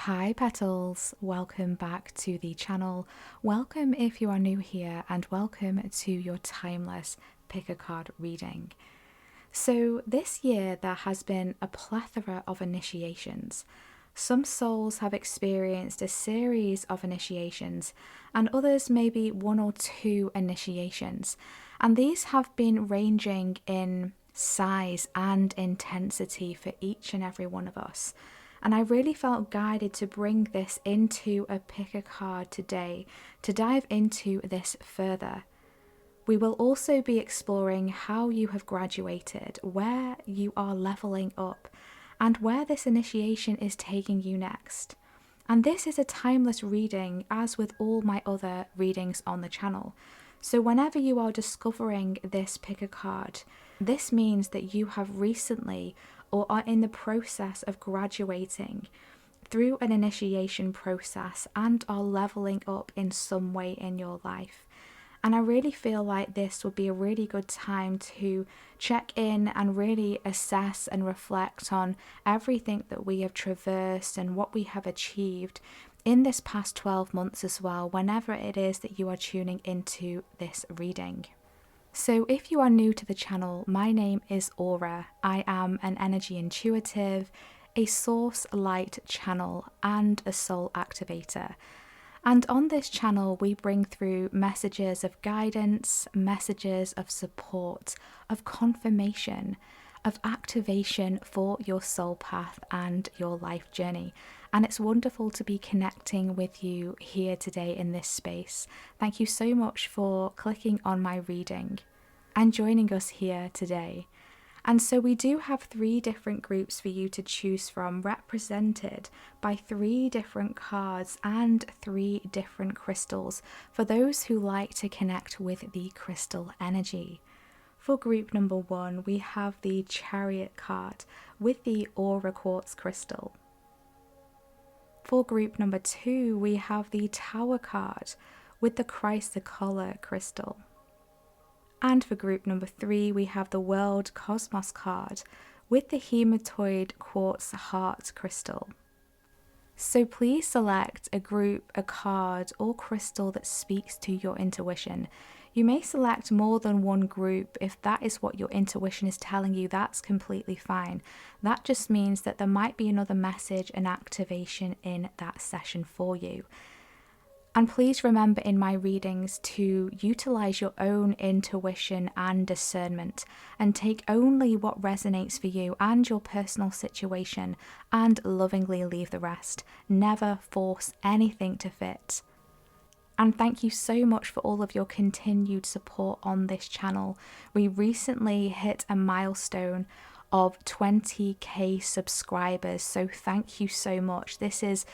Hi Petals, welcome back to the channel. Welcome if you are new here and welcome to your timeless pick a card reading. So this year there has been a plethora of initiations. Some souls have experienced a series of initiations and others maybe one or two initiations. And these have been ranging in size and intensity for each and every one of us. And I really felt guided to bring this into a pick a card today to dive into this further. We will also be exploring how you have graduated, where you are leveling up, and where this initiation is taking you next. And this is a timeless reading, as with all my other readings on the channel. So whenever you are discovering this pick a card, this means that you have recently or are in the process of graduating through an initiation process and are leveling up in some way in your life. And I really feel like this would be a really good time to check in and really assess and reflect on everything that we have traversed and what we have achieved in this past 12 months as well, whenever it is that you are tuning into this reading. So if you are new to the channel, my name is Aura. I am an energy intuitive, a source light channel, and a soul activator. And on this channel, we bring through messages of guidance, messages of support, of confirmation, of activation for your soul path and your life journey. And it's wonderful to be connecting with you here today in this space. Thank you so much for clicking on my reading and joining us here today. And so we do have 3 different groups for you to choose from, represented by 3 different cards and 3 different crystals for those who like to connect with the crystal energy. For group number 1, we have the Chariot card with the Aura Quartz crystal. For group number 2, we have the Tower card with the Chrysocolla crystal. And for group number 3, we have the World Cosmos card with the Hematoid Quartz Heart crystal. So please select a group, a card, or crystal that speaks to your intuition. You may select more than one group if that is what your intuition is telling you. That's completely fine. That just means that there might be another message and activation in that session for you. And please remember in my readings to utilize your own intuition and discernment and take only what resonates for you and your personal situation and lovingly leave the rest. Never force anything to fit. And thank you so much for all of your continued support on this channel. We recently hit a milestone of 20k subscribers, so thank you so much. This is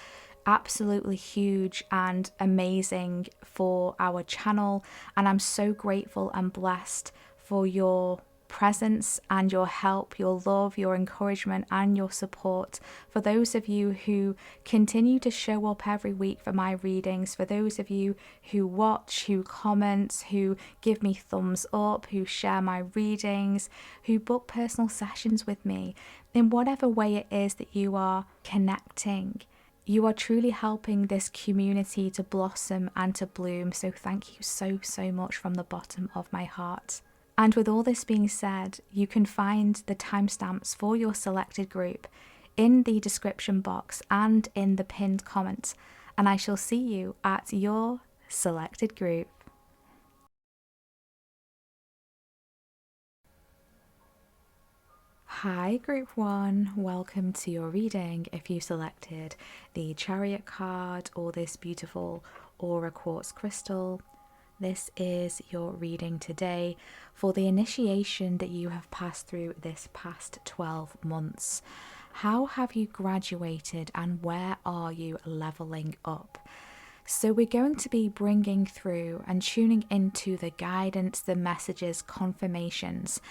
absolutely huge and amazing for our channel, and I'm so grateful and blessed for your presence and your help, your love, your encouragement and your support. For those of you who continue to show up every week for my readings, for those of you who watch, who comment, who give me thumbs up, who share my readings, who book personal sessions with me, in whatever way it is that you are connecting, you are truly helping this community to blossom and to bloom. So thank you so much from the bottom of my heart. And with all this being said, you can find the timestamps for your selected group in the description box and in the pinned comment. And I shall see you at your selected group. Hi group 1, welcome to your reading if you selected the Chariot card or this beautiful Aura Quartz crystal. This is your reading today for the initiation that you have passed through this past 12 months. How have you graduated and where are you leveling up? So we're going to be bringing through and tuning into the guidance, the messages, confirmations,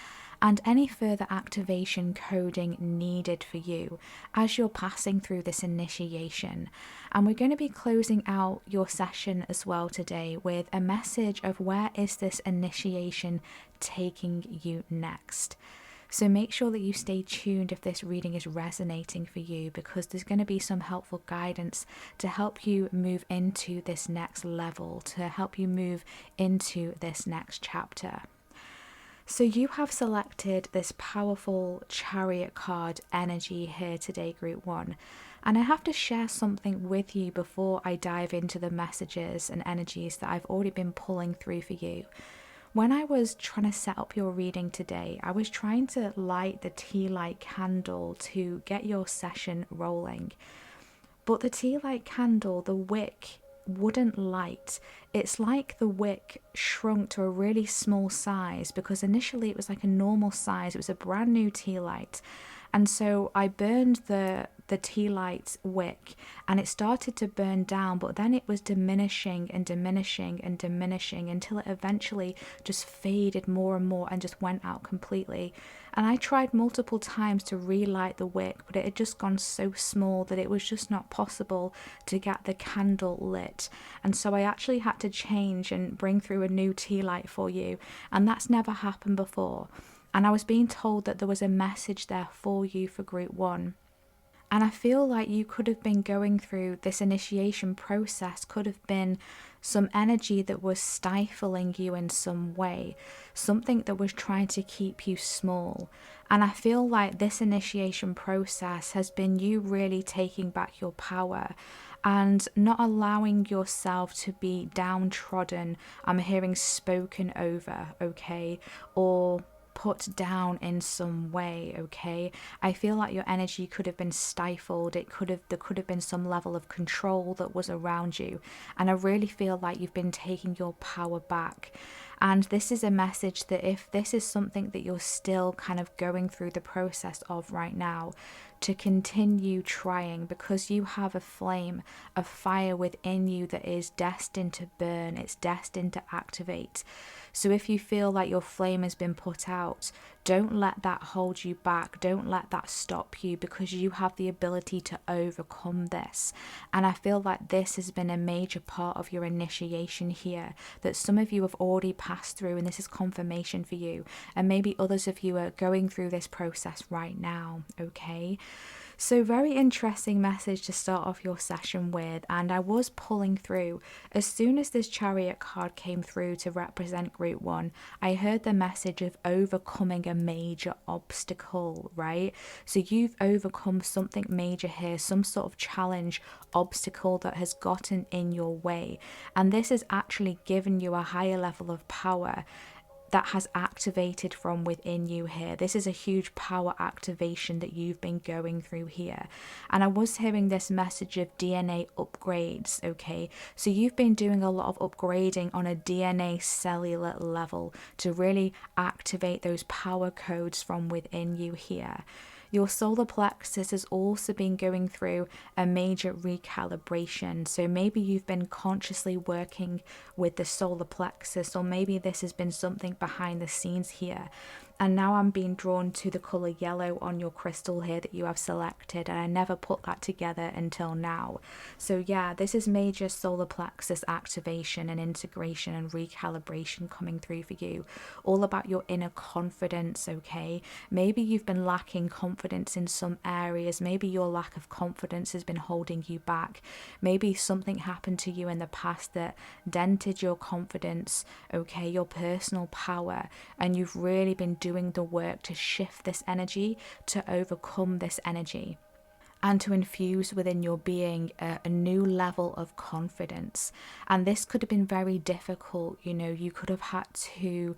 and any further activation coding needed for you as you're passing through this initiation. And we're going to be closing out your session as well today with a message of where is this initiation taking you next. So make sure that you stay tuned if this reading is resonating for you, because there's going to be some helpful guidance to help you move into this next level, to help you move into this next chapter. So you have selected this powerful Chariot card energy here today, Group 1. And I have to share something with you before I dive into the messages and energies that I've already been pulling through for you. When I was trying to set up your reading today, I was trying to light the tea light candle to get your session rolling. But the tea light candle, the wick, wouldn't light. It's like the wick shrunk to a really small size, because initially it was like a normal size. It was a brand new tea light. And so I burned the tea light wick, and it started to burn down, but then it was diminishing and diminishing and diminishing until it eventually just faded more and more and just went out completely. And I tried multiple times to relight the wick, but it had just gone so small that it was just not possible to get the candle lit. And so I actually had to change and bring through a new tea light for you, and that's never happened before. And I was being told that there was a message there for you for Group 1. And I feel like you could have been going through this initiation process, could have been some energy that was stifling you in some way, something that was trying to keep you small. And I feel like this initiation process has been you really taking back your power and not allowing yourself to be downtrodden. I'm hearing spoken over, okay, or put down in some way, okay? I feel like your energy could have been stifled. There could have been some level of control that was around you, and I really feel like you've been taking your power back. And this is a message that if this is something that you're still kind of going through the process of right now, to continue trying, because you have a flame, a fire within you that is destined to burn, it's destined to activate. So if you feel like your flame has been put out, don't let that hold you back. Don't let that stop you, because you have the ability to overcome this. And I feel like this has been a major part of your initiation here, that some of you have already passed through, and this is confirmation for you. And maybe others of you are going through this process right now, okay? So very interesting message to start off your session with, and I was pulling through. As soon as this Chariot card came through to represent Group 1, I heard the message of overcoming a major obstacle, right? So you've overcome something major here, some sort of challenge, obstacle that has gotten in your way, and this has actually given you a higher level of power that has activated from within you here. This is a huge power activation that you've been going through here. And I was hearing this message of DNA upgrades, okay? So you've been doing a lot of upgrading on a DNA cellular level to really activate those power codes from within you here. Your solar plexus has also been going through a major recalibration. So maybe you've been consciously working with the solar plexus, or maybe this has been something behind the scenes here. And now I'm being drawn to the colour yellow on your crystal here that you have selected, and I never put that together until now. So yeah, this is major solar plexus activation and integration and recalibration coming through for you. All about your inner confidence, okay? Maybe you've been lacking confidence in some areas. Maybe your lack of confidence has been holding you back. Maybe something happened to you in the past that dented your confidence, okay, your personal power, and you've really been doing the work to shift this energy, to overcome this energy, and to infuse within your being a new level of confidence. And this could have been very difficult. You know, you could have had to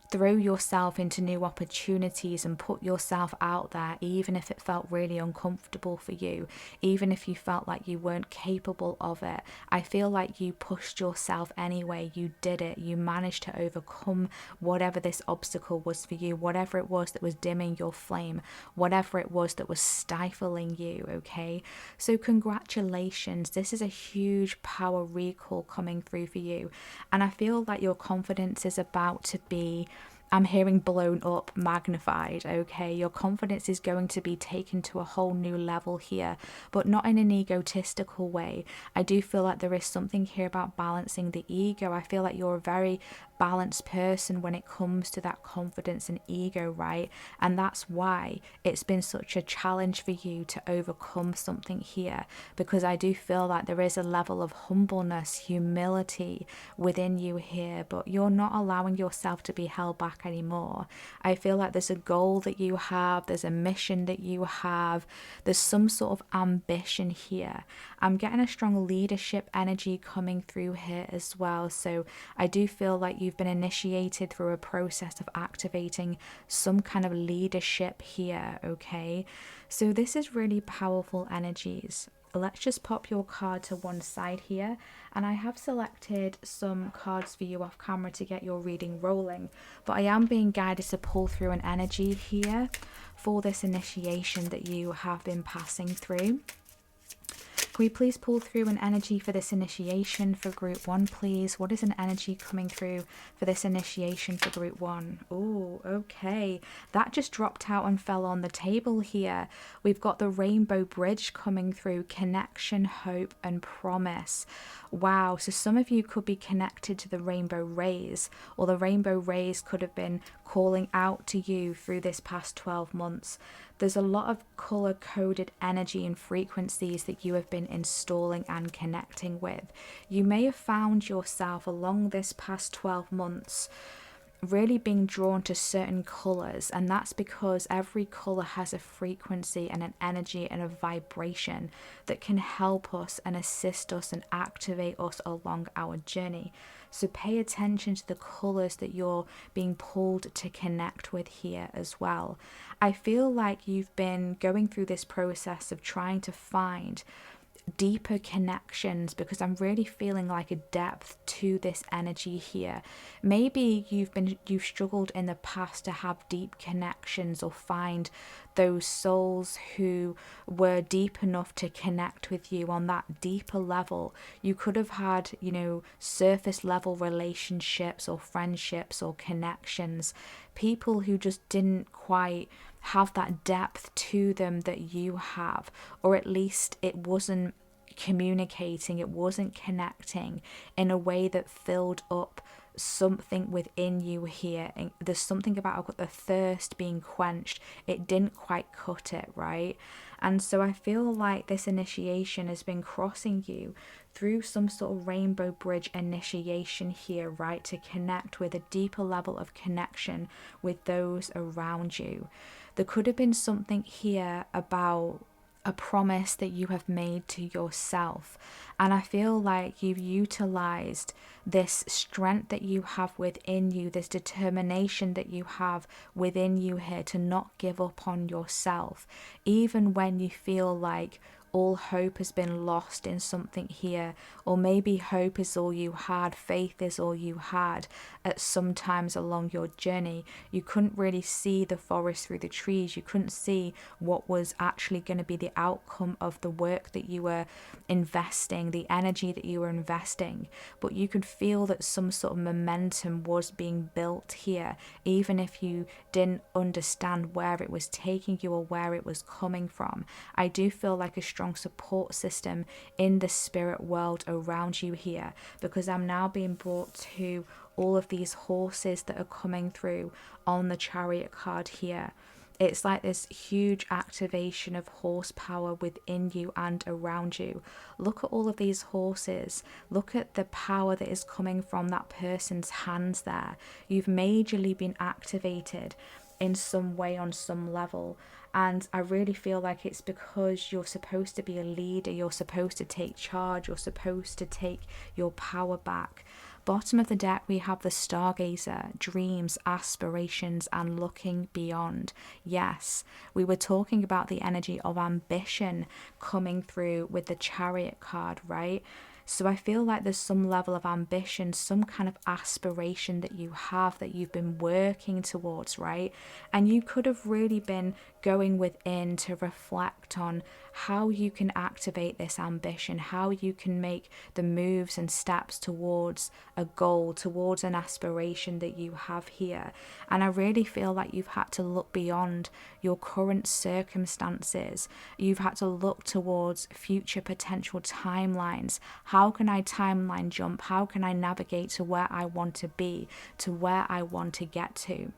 throw yourself into new opportunities and put yourself out there, even if it felt really uncomfortable for you, even if you felt like you weren't capable of it. I feel like you pushed yourself anyway. You did it. You managed to overcome whatever this obstacle was for you, whatever it was that was dimming your flame, whatever it was that was stifling you, okay? So congratulations. This is a huge power recall coming through for you. And I feel like your confidence is about to be I'm hearing blown up, magnified, okay? Your confidence is going to be taken to a whole new level here, but not in an egotistical way. I do feel like there is something here about balancing the ego. I feel like you're a very balanced person when it comes to that confidence and ego, right? And that's why it's been such a challenge for you to overcome something here, because I do feel like there is a level of humbleness, humility within you here, but you're not allowing yourself to be held back anymore. I feel like there's a goal that you have, there's a mission that you have, there's some sort of ambition here. I'm getting a strong leadership energy coming through here as well. So I do feel like you've been initiated through a process of activating some kind of leadership here, okay? So this is really powerful energies. Let's just pop your card to one side here, and I have selected some cards for you off camera to get your reading rolling, but I am being guided to pull through an energy here for this initiation that you have been passing through. Can we please pull through an energy for this initiation for group 1, please? What is an energy coming through for this initiation for group 1? Oh, okay. That just dropped out and fell on the table here. We've got the rainbow bridge coming through, connection, hope, and promise. Wow, so some of you could be connected to the rainbow rays, or the rainbow rays could have been calling out to you through this past 12 months. There's a lot of color-coded energy and frequencies that you have been installing and connecting with. You may have found yourself along this past 12 months really being drawn to certain colors, and that's because every color has a frequency and an energy and a vibration that can help us and assist us and activate us along our journey. So pay attention to the colors that you're being pulled to connect with here as well. I feel like you've been going through this process of trying to find deeper connections, because I'm really feeling like a depth to this energy here. Maybe you've struggled in the past to have deep connections or find those souls who were deep enough to connect with you on that deeper level. You could have had, surface level relationships or friendships or connections, people who just didn't quite have that depth to them that you have, or at least it wasn't communicating, it wasn't connecting in a way that filled up something within you here. And there's something about the thirst being quenched. It didn't quite cut it, right? And so I feel like this initiation has been crossing you through some sort of rainbow bridge initiation here, right? To connect with a deeper level of connection with those around you. There could have been something here about a promise that you have made to yourself, and I feel like you've utilized this strength that you have within you, this determination that you have within you here to not give up on yourself, even when you feel like all hope has been lost in something here, or maybe hope is all you had, faith is all you had at some times along your journey. You couldn't really see the forest through the trees. You couldn't see what was actually going to be the outcome of the work that you were investing, the energy that you were investing, but you could feel that some sort of momentum was being built here, even if you didn't understand where it was taking you or where it was coming from. I do feel like a strong support system in the spirit world around you here, because I'm now being brought to all of these horses that are coming through on the Chariot card here. It's like this huge activation of horsepower within you and around you. Look at all of these horses. Look at the power that is coming from that person's hands there. You've majorly been activated in some way, on some level. And I really feel like it's because you're supposed to be a leader. You're supposed to take charge. You're supposed to take your power back. Bottom of the deck, we have the Stargazer, dreams, aspirations, and looking beyond. Yes, we were talking about the energy of ambition coming through with the Chariot card, right? So I feel like there's some level of ambition, some kind of aspiration that you have, that you've been working towards, right? And you could have really been going within to reflect on how you can activate this ambition, how you can make the moves and steps towards a goal, towards an aspiration that you have here. And I really feel like you've had to look beyond your current circumstances. You've had to look towards future potential timelines. How can I timeline jump? How can I navigate to where I want to be, to where I want to get to?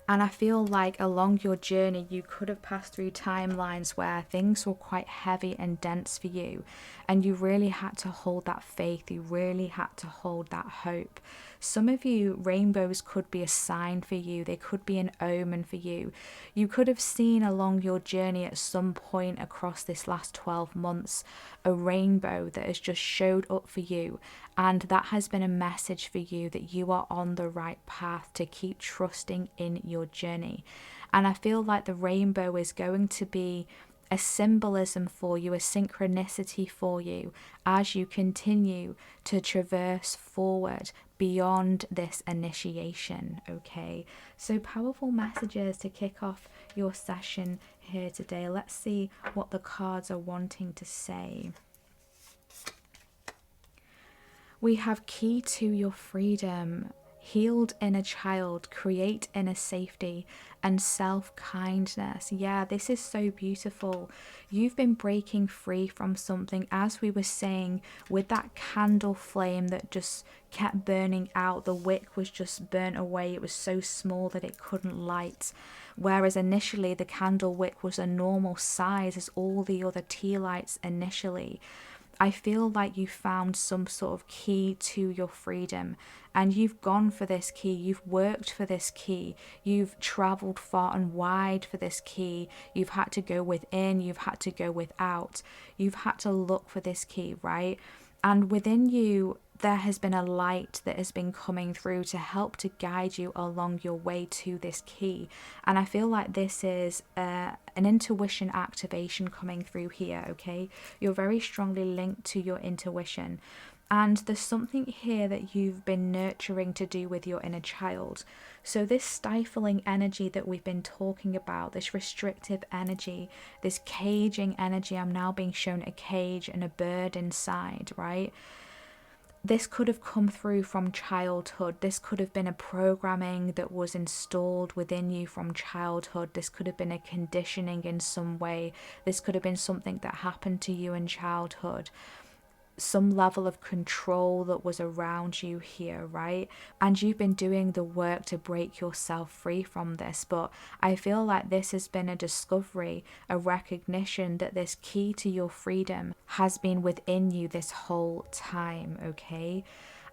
And I feel like along your journey, you could have passed through timelines where things were quite heavy and dense for you. And you really had to hold that faith. You really had to hold that hope. Some of you, rainbows could be a sign for you. They could be an omen for you. You could have seen along your journey at some point across this last 12 months, a rainbow that has just showed up for you. And that has been a message for you that you are on the right path, to keep trusting in your journey. And I feel like the rainbow is going to be a symbolism for you, a synchronicity for you as you continue to traverse forward beyond this initiation. Okay, so powerful messages to kick off your session here today. Let's see what the cards are wanting to say. We have key to your freedom, healed inner child, create inner safety, and self-kindness. Yeah, this is so beautiful. You've been breaking free from something, as we were saying, with that candle flame that just kept burning out. The wick was just burnt away. It was so small that it couldn't light. Whereas initially the candle wick was a normal size as all the other tea lights initially. I feel like you found some sort of key to your freedom, and you've gone for this key. You've worked for this key. You've traveled far and wide for this key. You've had to go within. You've had to go without. You've had to look for this key, right? And within you, there has been a light that has been coming through to help to guide you along your way to this key. And I feel like this is an intuition activation coming through here, okay? You're very strongly linked to your intuition. And there's something here that you've been nurturing to do with your inner child. So this stifling energy that we've been talking about, this restrictive energy, this caging energy, I'm now being shown a cage and a bird inside, right? This could have come through from childhood. This could have been a programming that was installed within you from childhood. This could have been a conditioning in some way. This could have been something that happened to you in childhood. Some level of control that was around you here, right? And you've been doing the work to break yourself free from this. But I feel like this has been a discovery, a recognition that this key to your freedom has been within you this whole time, okay?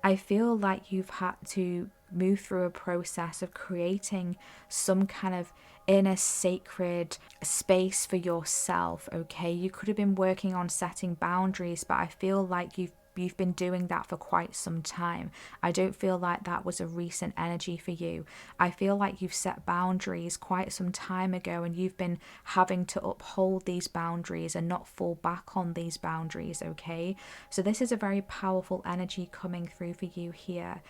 I feel like you've had to move through a process of creating some kind of inner sacred space for yourself, okay? You could have been working on setting boundaries, but I feel like you've been doing that for quite some time. I don't feel like that was a recent energy for you. I feel like you've set boundaries quite some time ago, and you've been having to uphold these boundaries and not fall back on these boundaries, okay? So this is a very powerful energy coming through for you here.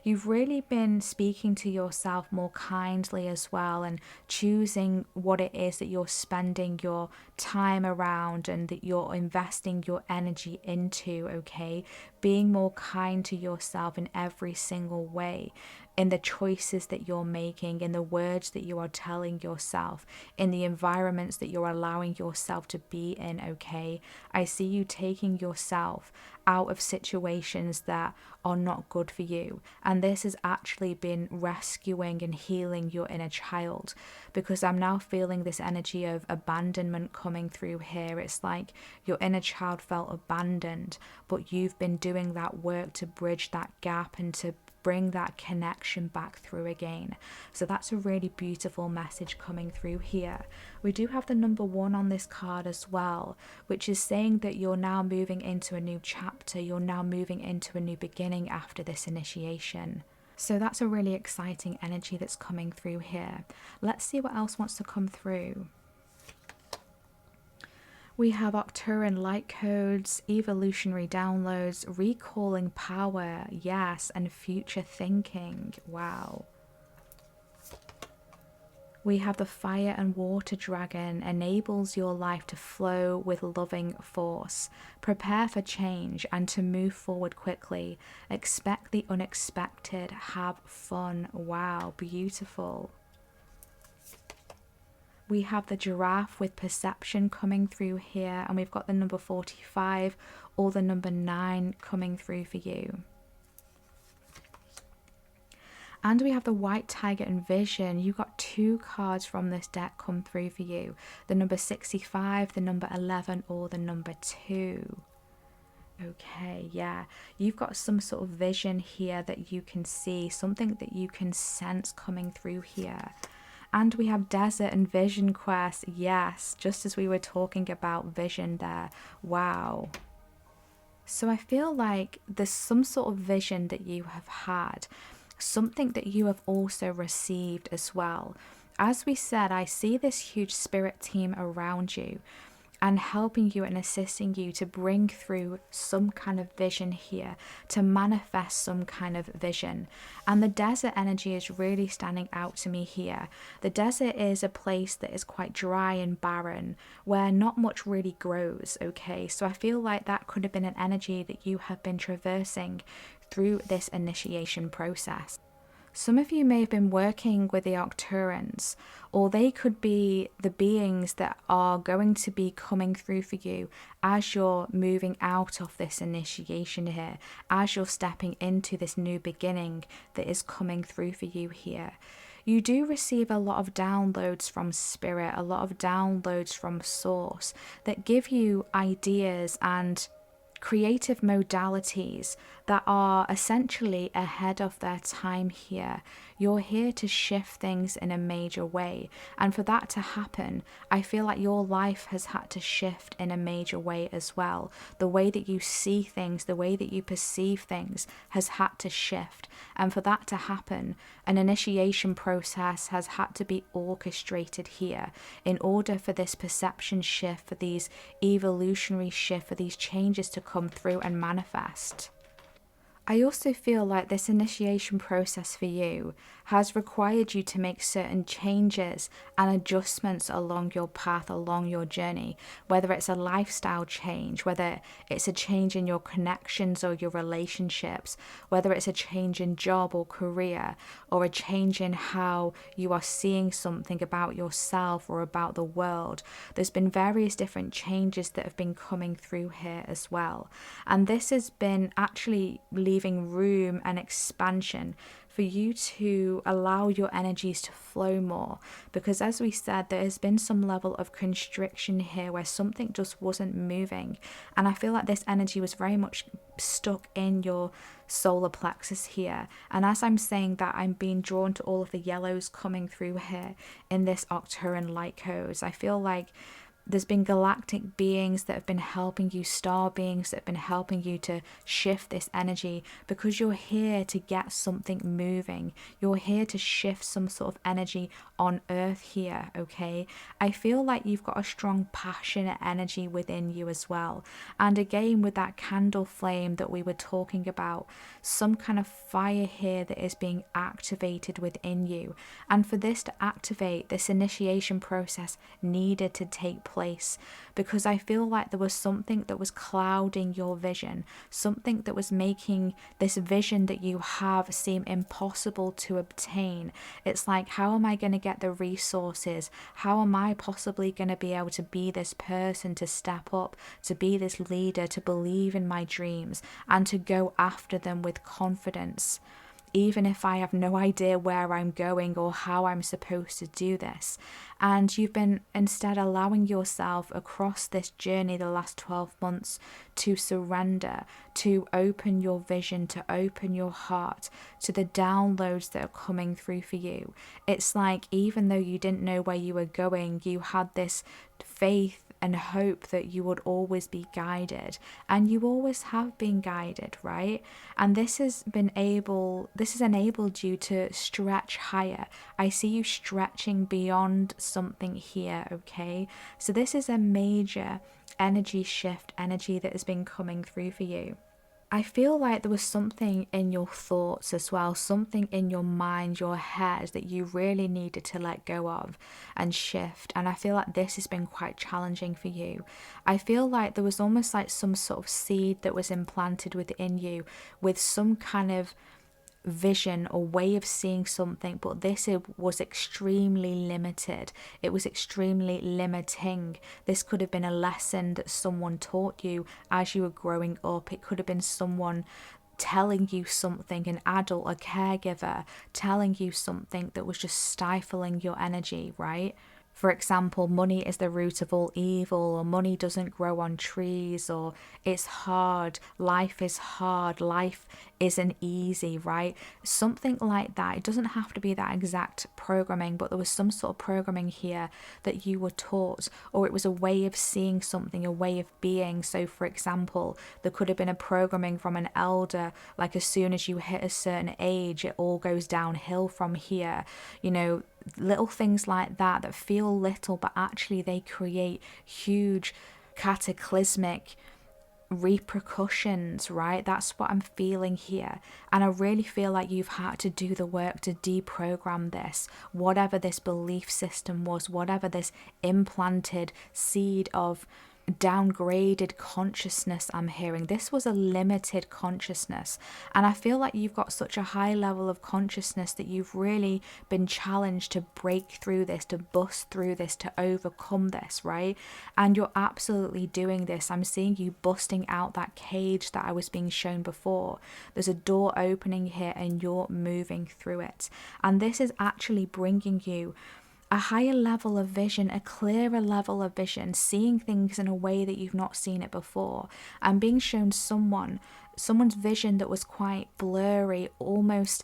You've really been speaking to yourself more kindly as well, and choosing what it is that you're spending your time around and that you're investing your energy into, okay? Being more kind to yourself in every single way, in the choices that you're making, in the words that you are telling yourself, in the environments that you're allowing yourself to be in, okay? I see you taking yourself out of situations that are not good for you. And this has actually been rescuing and healing your inner child, because I'm now feeling this energy of abandonment coming through here. It's like your inner child felt abandoned, but you've been doing that work to bridge that gap and to bring that connection back through again. So that's a really beautiful message coming through here. We do have the number 1 on this card as well, which is saying that you're now moving into a new chapter. You're now moving into a new beginning after this initiation. So that's a really exciting energy that's coming through here. Let's see what else wants to come through. We have Octuran light codes, evolutionary downloads, recalling power, yes, and future thinking. Wow. We have the fire and water dragon, enables your life to flow with loving force. Prepare for change and to move forward quickly. Expect the unexpected. Have fun. Wow, beautiful. We have the giraffe with perception coming through here, and we've got the number 45 or the number 9 coming through for you. And we have the white tiger and vision. You got 2 cards from this deck come through for you. The number 65, the number 11, or the number 2. Okay, yeah. You've got some sort of vision here that you can see. Something that you can sense coming through here. And we have desert and vision quest. Yes, just as we were talking about vision there. Wow. So I feel like there's some sort of vision that you have had. Something that you have also received as well. As we said, I see this huge spirit team around you and helping you and assisting you to bring through some kind of vision here, to manifest some kind of vision. And the desert energy is really standing out to me here. The desert is a place that is quite dry and barren, where not much really grows, okay? So I feel like that could have been an energy that you have been traversing through this initiation process. Some of you may have been working with the Arcturans, or they could be the beings that are going to be coming through for you as you're moving out of this initiation here, as you're stepping into this new beginning that is coming through for you here. You do receive a lot of downloads from spirit, a lot of downloads from source that give you ideas and creative modalities that are essentially ahead of their time here. You're here to shift things in a major way, and for that to happen, I feel like your life has had to shift in a major way as well. The way that you see things, the way that you perceive things has had to shift, and for that to happen, an initiation process has had to be orchestrated here in order for this perception shift, for these evolutionary shift, for these changes to come through and manifest. I also feel like this initiation process for you has required you to make certain changes and adjustments along your path, along your journey, whether it's a lifestyle change, whether it's a change in your connections or your relationships, whether it's a change in job or career, or a change in how you are seeing something about yourself or about the world. There's been various different changes that have been coming through here as well. And this has been actually leaving room and expansion for you to allow your energies to flow more, because as we said, there has been some level of constriction here where something just wasn't moving, and I feel like this energy was very much stuck in your solar plexus here. And as I'm saying that, I'm being drawn to all of the yellows coming through here in this Arcturan light codes. I feel like there's been galactic beings that have been helping you, star beings that have been helping you to shift this energy, because you're here to get something moving. You're here to shift some sort of energy on earth here, okay? I feel like you've got a strong passionate energy within you as well. And again, with that candle flame that we were talking about, some kind of fire here that is being activated within you. And for this to activate, this initiation process needed to take place, because I feel like there was something that was clouding your vision, something that was making this vision that you have seem impossible to obtain. It's like, how am I going to get the resources? How am I possibly going to be able to be this person, to step up, to be this leader, to believe in my dreams and to go after them with confidence, even if I have no idea where I'm going or how I'm supposed to do this? And you've been instead allowing yourself across this journey the last 12 months to surrender, to open your vision, to open your heart to the downloads that are coming through for you. It's like, even though you didn't know where you were going, you had this faith and hope that you would always be guided, and you always have been guided, right? And this has enabled you to stretch higher. I see you stretching beyond something here, okay? So this is a major energy shift, energy that has been coming through for you. I feel like there was something in your thoughts as well, something in your mind, your head that you really needed to let go of and shift. And I feel like this has been quite challenging for you. I feel like there was almost like some sort of seed that was implanted within you with some kind of vision or way of seeing something, but this was extremely limited. It was extremely limiting. This could have been a lesson that someone taught you as you were growing up. It could have been someone telling you something, an adult, a caregiver telling you something that was just stifling your energy, right? For example, money is the root of all evil, or money doesn't grow on trees, or it's hard, life isn't easy, right? Something like that. It doesn't have to be that exact programming, but there was some sort of programming here that you were taught, or it was a way of seeing something, a way of being. So for example, there could have been a programming from an elder, like as soon as you hit a certain age, it all goes downhill from here. You know, little things like that that feel little, but actually they create huge cataclysmic repercussions, right? That's what I'm feeling here. And I really feel like you've had to do the work to deprogram this, whatever this belief system was, whatever this implanted seed of downgraded consciousness I'm hearing. This was a limited consciousness, and I feel like you've got such a high level of consciousness that you've really been challenged to break through this, to bust through this, to overcome this, right? And you're absolutely doing this. I'm seeing you busting out that cage that I was being shown before. There's a door opening here and you're moving through it, and this is actually bringing you a higher level of vision, a clearer level of vision, seeing things in a way that you've not seen it before, and being shown someone's vision that was quite blurry, almost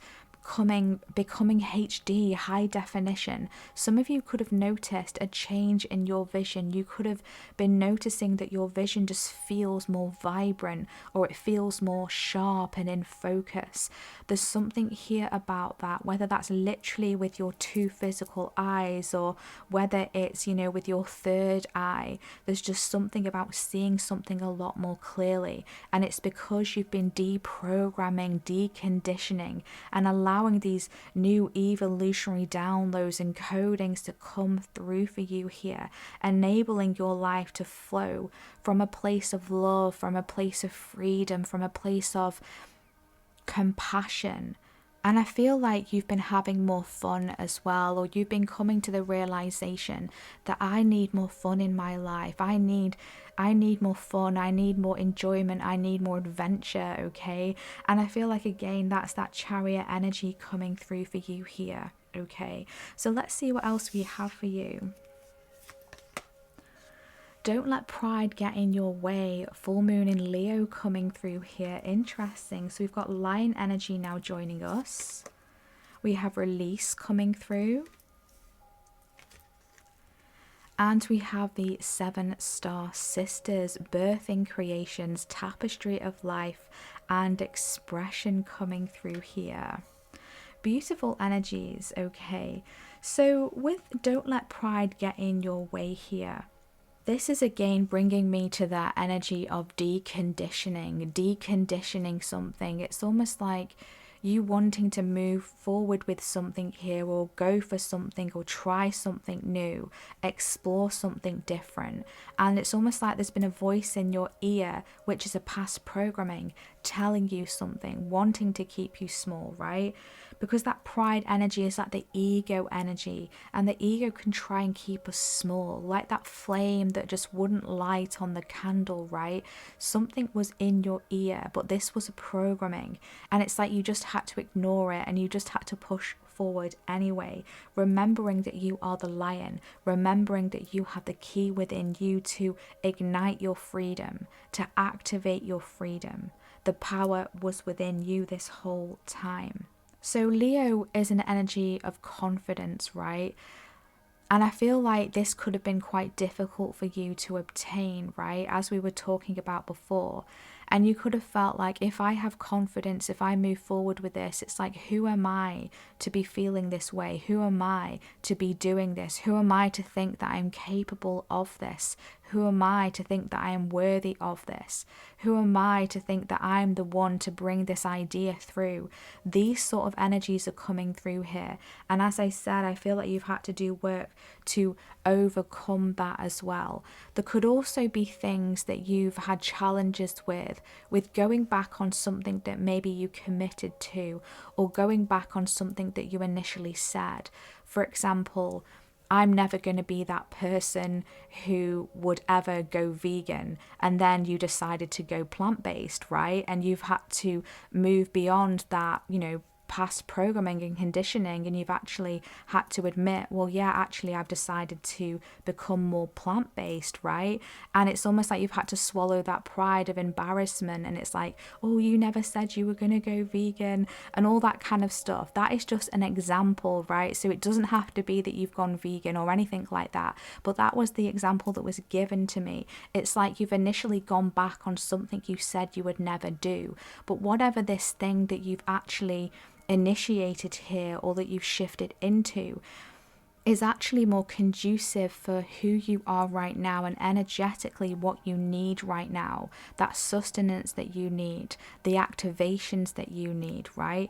becoming HD, high definition. Some of you could have noticed a change in your vision. You could have been noticing that your vision just feels more vibrant, or it feels more sharp and in focus. There's something here about that, whether that's literally with your two physical eyes, or whether it's, you know, with your third eye. There's just something about seeing something a lot more clearly, and it's because you've been deprogramming, deconditioning, and allowing these new evolutionary downloads and codings to come through for you here, enabling your life to flow from a place of love, from a place of freedom, from a place of compassion. And I feel like you've been having more fun as well, or you've been coming to the realization that I need more fun in my life. I need more fun, I need more enjoyment, I need more adventure, okay? And I feel like, again, that's that chariot energy coming through for you here, okay? So let's see what else we have for you. Don't let pride get in your way. Full moon in Leo coming through here. Interesting. So we've got lion energy now joining us. We have release coming through. And we have the 7-star sisters, birthing creations, tapestry of life, and expression coming through here. Beautiful energies, okay. So with don't let pride get in your way here, this is again bringing me to that energy of deconditioning something. It's almost like you wanting to move forward with something here, or go for something, or try something new, explore something different. And it's almost like there's been a voice in your ear, which is a past programming, telling you something, wanting to keep you small, right? Because that pride energy is like the ego energy, and the ego can try and keep us small, like that flame that just wouldn't light on the candle, right? Something was in your ear, but this was a programming, and it's like you just had to ignore it, and you just had to push forward anyway, remembering that you are the lion, remembering that you have the key within you to ignite your freedom, to activate your freedom. The power was within you this whole time. So Leo is an energy of confidence, right? And I feel like this could have been quite difficult for you to obtain, right? As we were talking about before. And you could have felt like, if I have confidence, if I move forward with this, it's like, who am I to be feeling this way? Who am I to be doing this? Who am I to think that I'm capable of this? Who am I to think that I am worthy of this? Who am I to think that I'm the one to bring this idea through? These sort of energies are coming through here. And as I said, I feel like you've had to do work to overcome that as well. There could also be things that you've had challenges with going back on something that maybe you committed to, or going back on something that you initially said. For example, I'm never going to be that person who would ever go vegan, and then you decided to go plant-based, right? And you've had to move beyond that, past programming and conditioning, and you've actually had to admit, well, yeah, actually I've decided to become more plant-based, right? And it's almost like you've had to swallow that pride of embarrassment, and it's like, oh, you never said you were going to go vegan, and all that kind of stuff. That is just an example, right? So it doesn't have to be that you've gone vegan or anything like that, but that was the example that was given to me. It's like you've initially gone back on something you said you would never do, but whatever this thing that you've actually initiated here, or that you've shifted into, is actually more conducive for who you are right now, and energetically what you need right now, that sustenance that you need, the activations that you need, right?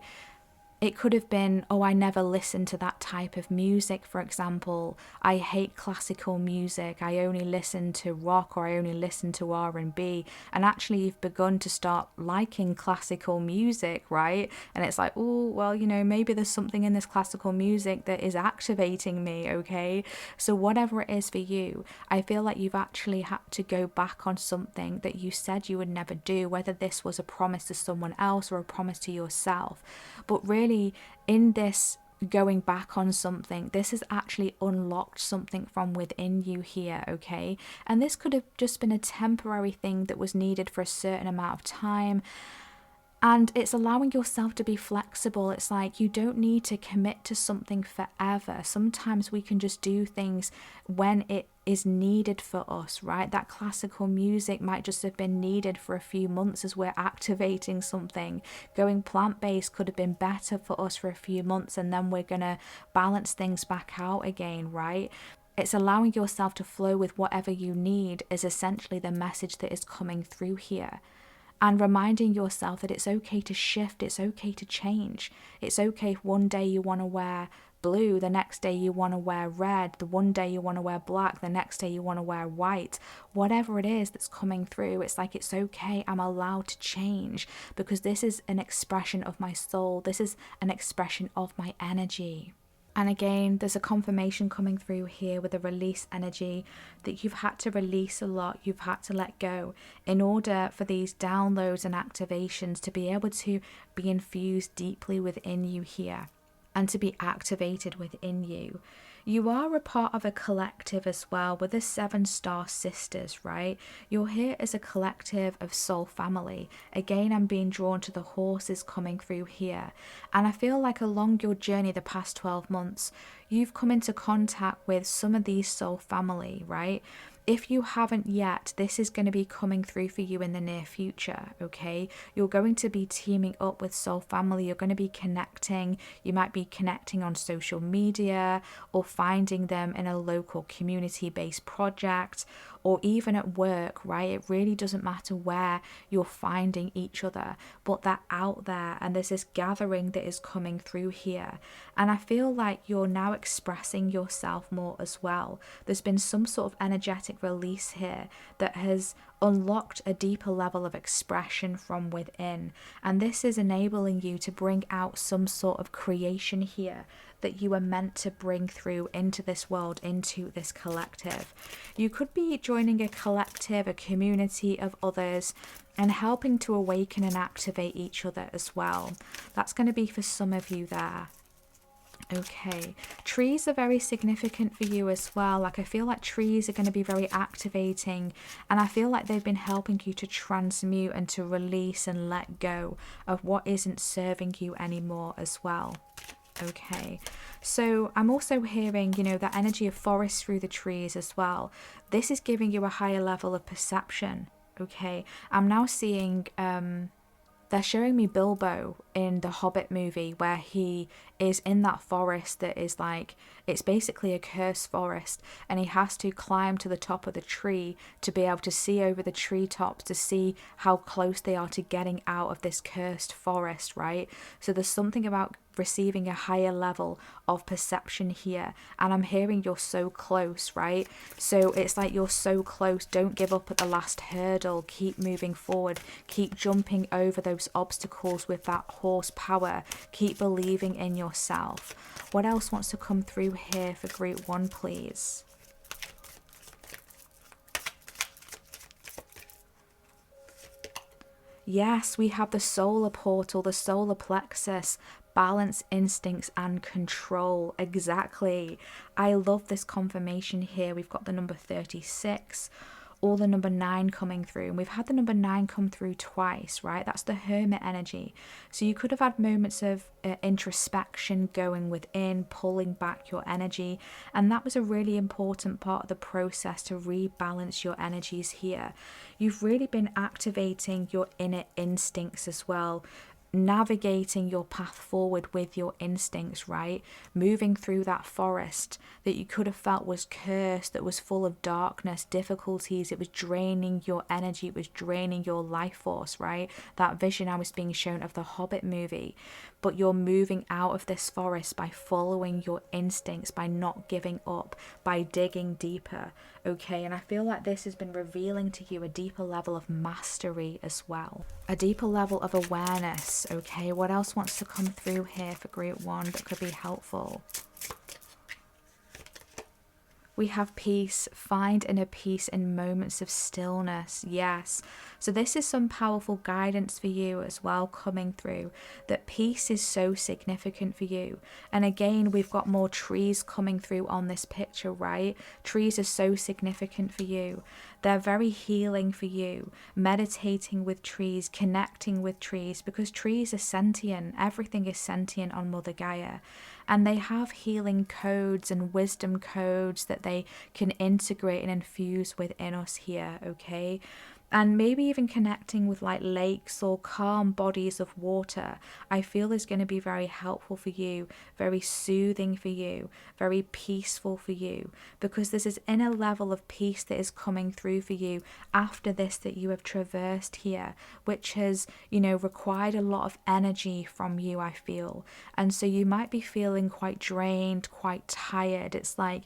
It could have been, oh, I never listened to that type of music, for example. I hate classical music. I only listen to rock, or I only listen to R&B. And actually you've begun to start liking classical music, right? And it's like, oh, well, maybe there's something in this classical music that is activating me, okay? So whatever it is for you, I feel like you've actually had to go back on something that you said you would never do, whether this was a promise to someone else or a promise to yourself. But really, in this going back on something, this has actually unlocked something from within you here, okay? And this could have just been a temporary thing that was needed for a certain amount of time. And it's allowing yourself to be flexible. It's like you don't need to commit to something forever. Sometimes we can just do things when it is needed for us, right? That classical music might just have been needed for a few months as we're activating something. Going plant-based could have been better for us for a few months, and then we're going to balance things back out again, right? It's allowing yourself to flow with whatever you need is essentially the message that is coming through here. And reminding yourself that it's okay to shift, it's okay to change. It's okay if one day you want to wear blue, the next day you want to wear red, the one day you want to wear black, the next day you want to wear white. Whatever it is that's coming through, it's like, it's okay, I'm allowed to change, because this is an expression of my soul. This is an expression of my energy. And again, there's a confirmation coming through here with a release energy, that you've had to release a lot, you've had to let go in order for these downloads and activations to be able to be infused deeply within you here and to be activated within you. You are a part of a collective as well with the 7 star sisters, right? You're here as a collective of soul family. Again, I'm being drawn to the horses coming through here. And I feel like along your journey the past 12 months, you've come into contact with some of these soul family, right? If you haven't yet, this is going to be coming through for you in the near future, okay? You're going to be teaming up with soul family. You're going to be connecting. You might be connecting on social media, or finding them in a local community-based project, or even at work, right? It really doesn't matter where you're finding each other, but they're out there, and there's this gathering that is coming through here. And I feel like you're now expressing yourself more as well. There's been some sort of energetic release here that has unlocked a deeper level of expression from within, and this is enabling you to bring out some sort of creation here that you are meant to bring through into this world, into this collective. You could be joining a collective, a community of others, and helping to awaken and activate each other as well. That's going to be for some of you there. Okay, trees are very significant for you as well. Like, I feel like trees are going to be very activating, and I feel like they've been helping you to transmute and to release and let go of what isn't serving you anymore as well. Okay, so I'm also hearing, that energy of forest through the trees as well. This is giving you a higher level of perception. Okay, I'm now seeing the they're showing me Bilbo in the Hobbit movie, where he is in that forest that is like, it's basically a cursed forest, and he has to climb to the top of the tree to be able to see over the treetops, to see how close they are to getting out of this cursed forest, right? So there's something about receiving a higher level of perception here, and I'm hearing you're so close, right? So it's like you're so close. Don't give up at the last hurdle. Keep moving forward, keep jumping over those obstacles with that horsepower. Keep believing in yourself. What else wants to come through here for group 1, please? Yes, we have the solar portal, the solar plexus, balance, instincts, and control. Exactly. I love this confirmation here. We've got the number 36, or the number 9 coming through. And we've had the number 9 come through twice, right? That's the hermit energy. So you could have had moments of introspection, going within, pulling back your energy. And that was a really important part of the process to rebalance your energies here. You've really been activating your inner instincts as well, navigating your path forward with your instincts, right? Moving through that forest that you could have felt was cursed, that was full of darkness, difficulties. It was draining your energy, it was draining your life force, right? That vision I was being shown of the Hobbit movie. But you're moving out of this forest by following your instincts, by not giving up, by digging deeper, okay? And I feel like this has been revealing to you a deeper level of mastery as well, a deeper level of awareness, okay? What else wants to come through here for group 1 that could be helpful? We have peace. Find inner peace in moments of stillness. Yes. So this is some powerful guidance for you as well coming through, that peace is so significant for you. And again, we've got more trees coming through on this picture, right? Trees are so significant for you. They're very healing for you. Meditating with trees, connecting with trees, because trees are sentient. Everything is sentient on Mother Gaia. And they have healing codes and wisdom codes that they can integrate and infuse within us here, okay? And maybe even connecting with like lakes or calm bodies of water, I feel is going to be very helpful for you, very soothing for you, very peaceful for you, because there's this inner level of peace that is coming through for you after this that you have traversed here, which has, you know, required a lot of energy from you, I feel. And so you might be feeling quite drained, quite tired. It's like,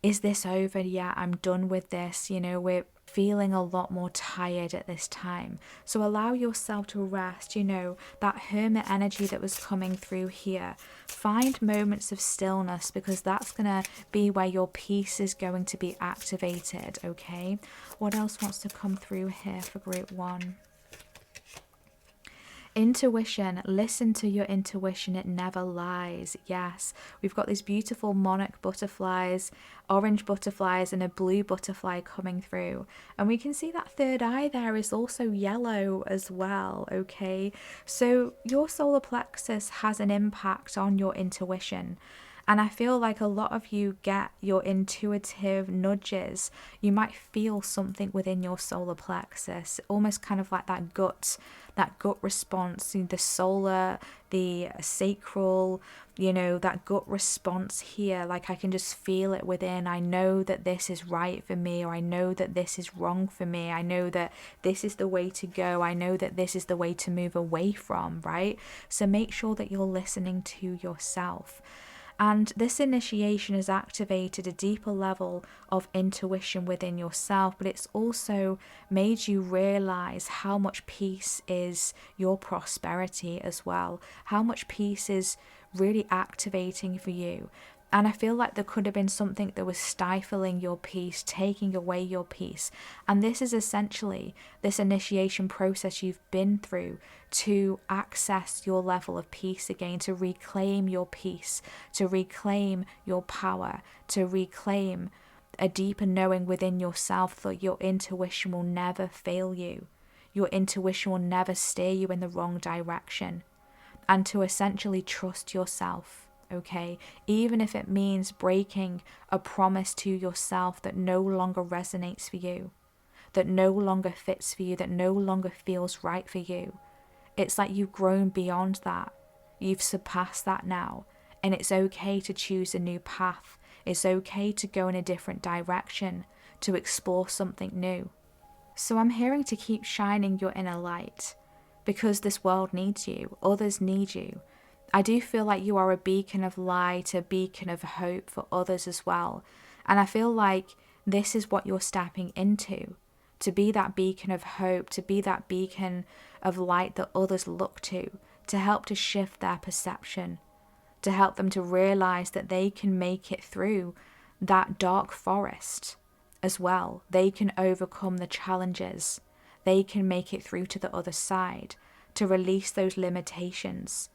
is this over? Yeah, I'm done with this. You know, we're feeling a lot more tired at this time. So allow yourself to rest, you know, that hermit energy that was coming through here. Find moments of stillness, because that's going to be where your peace is going to be activated, okay? What else wants to come through here for group 1? Intuition. Listen to your intuition. It never lies. Yes, we've got these beautiful monarch butterflies, orange butterflies, and a blue butterfly coming through. And we can see that third eye there is also yellow as well, okay? So your solar plexus has an impact on your intuition. And I feel like a lot of you get your intuitive nudges. You might feel something within your solar plexus, almost kind of like that gut response, the solar, the sacral, you know, that gut response here. Like I can just feel it within. I know that this is right for me, or I know that this is wrong for me. I know that this is the way to go. I know that this is the way to move away from, right? So make sure that you're listening to yourself. And this initiation has activated a deeper level of intuition within yourself, but it's also made you realize how much peace is your prosperity as well, how much peace is really activating for you. And I feel like there could have been something that was stifling your peace, taking away your peace. And this is essentially this initiation process you've been through to access your level of peace again, to reclaim your peace, to reclaim your power, to reclaim a deeper knowing within yourself that your intuition will never fail you. Your intuition will never steer you in the wrong direction. And to essentially trust yourself. Okay, even if it means breaking a promise to yourself that no longer resonates for you, that no longer fits for you, that no longer feels right for you. It's like you've grown beyond that. You've surpassed that now. And it's okay to choose a new path. It's okay to go in a different direction, to explore something new. So I'm hearing to keep shining your inner light, because this world needs you. Others need you. I do feel like you are a beacon of light, a beacon of hope for others as well. And I feel like this is what you're stepping into, to be that beacon of hope, to be that beacon of light that others look to help to shift their perception, to help them to realize that they can make it through that dark forest as well. They can overcome the challenges. They can make it through to the other side, to release those limitations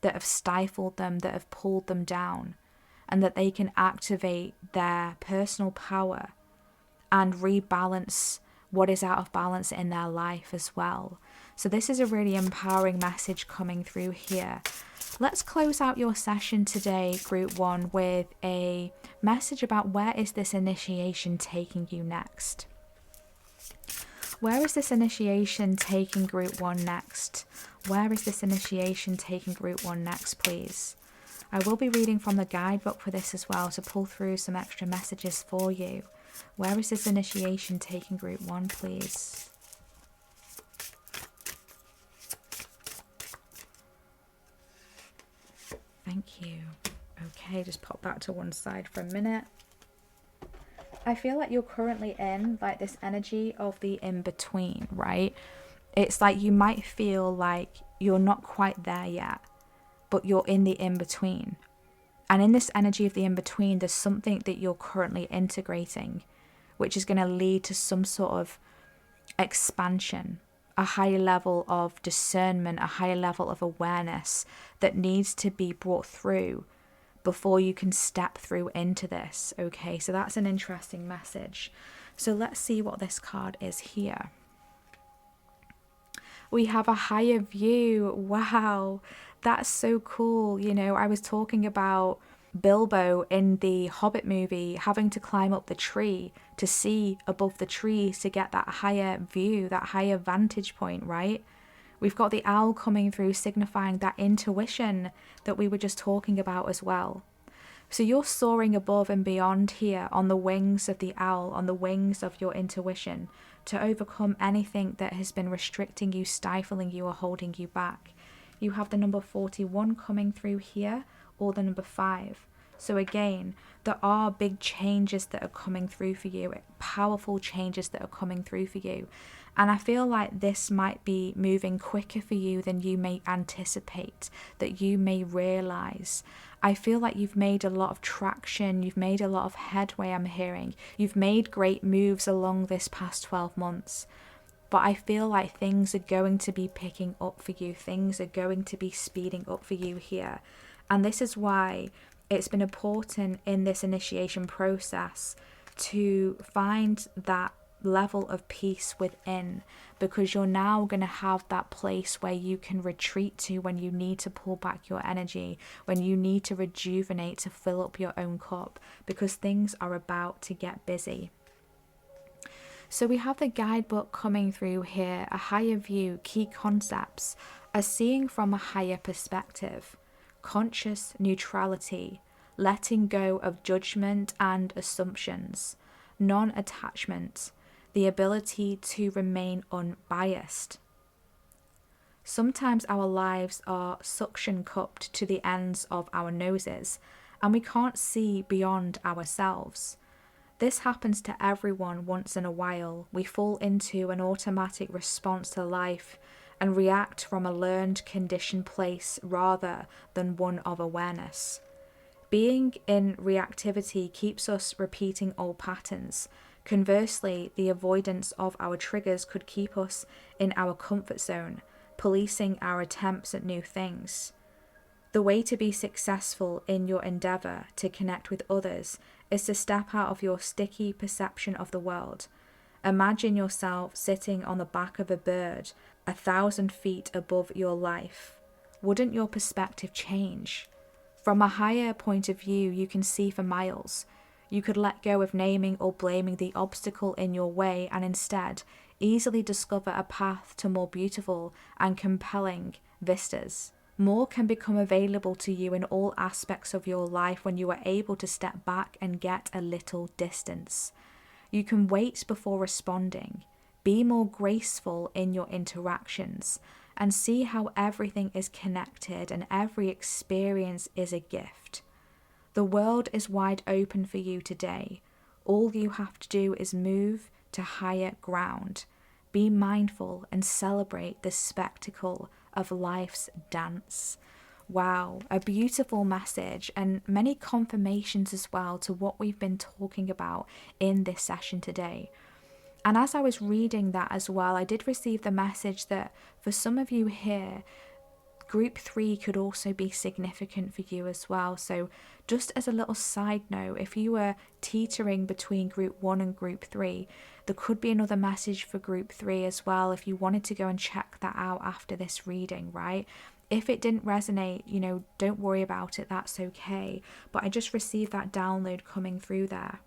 that have stifled them, that have pulled them down, and that they can activate their personal power and rebalance what is out of balance in their life as well. So this is a really empowering message coming through here. Let's close out your session today, Group 1, with a message about where is this initiation taking you next. Where is this initiation taking Group 1 next? Where is this initiation taking Group 1 next, please? I will be reading from the guidebook for this as well to pull through some extra messages for you. Where is this initiation taking Group 1, please? Thank you. Okay, just pop that to one side for a minute. I feel like you're currently in like this energy of the in-between, right? It's like you might feel like you're not quite there yet, but you're in the in-between. And in this energy of the in-between, there's something that you're currently integrating, which is going to lead to some sort of expansion, a higher level of discernment, a higher level of awareness that needs to be brought through before you can step through into this. Okay, so that's an interesting message. So let's see what this card is here. We have a higher view. Wow, that's so cool. You know, I was talking about Bilbo in the Hobbit movie having to climb up the tree to see above the trees to get that higher view, that higher vantage point, right? We've got the owl coming through, signifying that intuition that we were just talking about as well. So you're soaring above and beyond here on the wings of the owl, on the wings of your intuition, to overcome anything that has been restricting you, stifling you, or holding you back. You have the number 41 coming through here, or the number 5. So again, there are big changes that are coming through for you, powerful changes that are coming through for you. And I feel like this might be moving quicker for you than you may anticipate, that you may realize. I feel like you've made a lot of traction, you've made a lot of headway, I'm hearing. You've made great moves along this past 12 months. But I feel like things are going to be picking up for you. Things are going to be speeding up for you here. And this is why it's been important in this initiation process to find that level of peace within, because you're now going to have that place where you can retreat to when you need to pull back your energy, when you need to rejuvenate, to fill up your own cup, because things are about to get busy. So we have the guidebook coming through here, a higher view, key concepts, a seeing from a higher perspective, conscious neutrality, letting go of judgment and assumptions, non-attachment, the ability to remain unbiased. Sometimes our lives are suction cupped to the ends of our noses, and we can't see beyond ourselves. This happens to everyone once in a while. We fall into an automatic response to life and react from a learned, conditioned place rather than one of awareness. Being in reactivity keeps us repeating old patterns. Conversely, the avoidance of our triggers could keep us in our comfort zone, policing our attempts at new things. The way to be successful in your endeavour to connect with others is to step out of your sticky perception of the world. Imagine yourself sitting on the back of a bird 1,000 feet above your life. Wouldn't your perspective change? From a higher point of view, you can see for miles. You could let go of naming or blaming the obstacle in your way and instead easily discover a path to more beautiful and compelling vistas. More can become available to you in all aspects of your life when you are able to step back and get a little distance. You can wait before responding, be more graceful in your interactions, and see how everything is connected and every experience is a gift. The world is wide open for you today. All you have to do is move to higher ground. Be mindful and celebrate the spectacle of life's dance. Wow, a beautiful message and many confirmations as well to what we've been talking about in this session today. And as I was reading that as well, I did receive the message that for some of you here, Group 3 could also be significant for you as well. So just as a little side note, if you were teetering between Group 1 and Group 3, there could be another message for Group 3 as well if you wanted to go and check that out after this reading, right? If it didn't resonate, don't worry about it, that's okay. But I just received that download coming through there.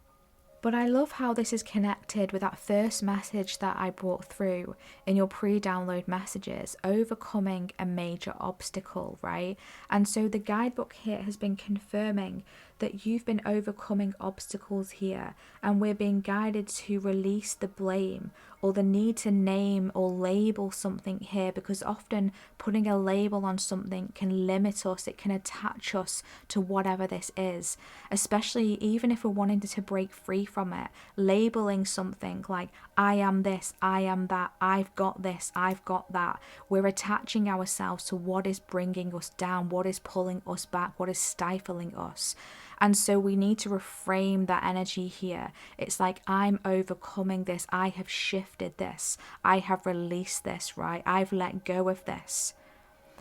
But I love how this is connected with that first message that I brought through in your pre-download messages, overcoming a major obstacle, right? And so the guidebook here has been confirming that you've been overcoming obstacles here, and we're being guided to release the blame or the need to name or label something here, because often putting a label on something can limit us, it can attach us to whatever this is, especially even if we're wanting to break free from it. Labeling something like, I am this, I am that, I've got this, I've got that. We're attaching ourselves to what is bringing us down, what is pulling us back, what is stifling us. And so we need to reframe that energy here. It's like, I'm overcoming this. I have shifted this. I have released this, right? I've let go of this.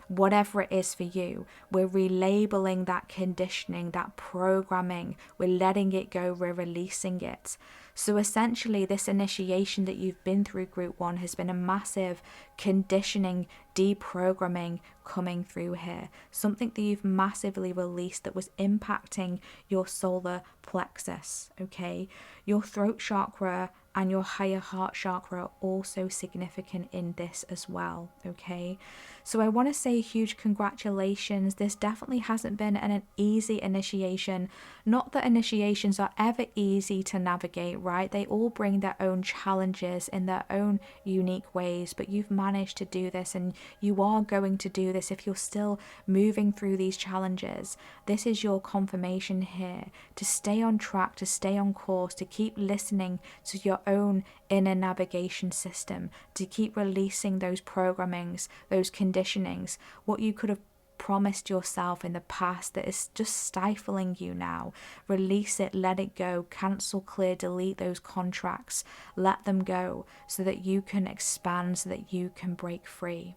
Whatever it is for you, we're relabeling that conditioning, that programming. We're letting it go. We're releasing it. So essentially, this initiation that you've been through Group 1 has been a massive conditioning, deprogramming coming through here. Something that you've massively released that was impacting your solar plexus, okay? Your throat chakra and your higher heart chakra are also significant in this as well, okay? So I want to say huge congratulations. This definitely hasn't been an easy initiation. Not that initiations are ever easy to navigate, right? They all bring their own challenges in their own unique ways, but you've managed to do this, and you are going to do this if you're still moving through these challenges. This is your confirmation here to stay on track, to stay on course, to keep listening to your own inner navigation system, to keep releasing those programmings, those conditionings, what you could have promised yourself in the past that is just stifling you now. Release it, let it go, cancel, clear, delete those contracts, let them go so that you can expand, so that you can break free.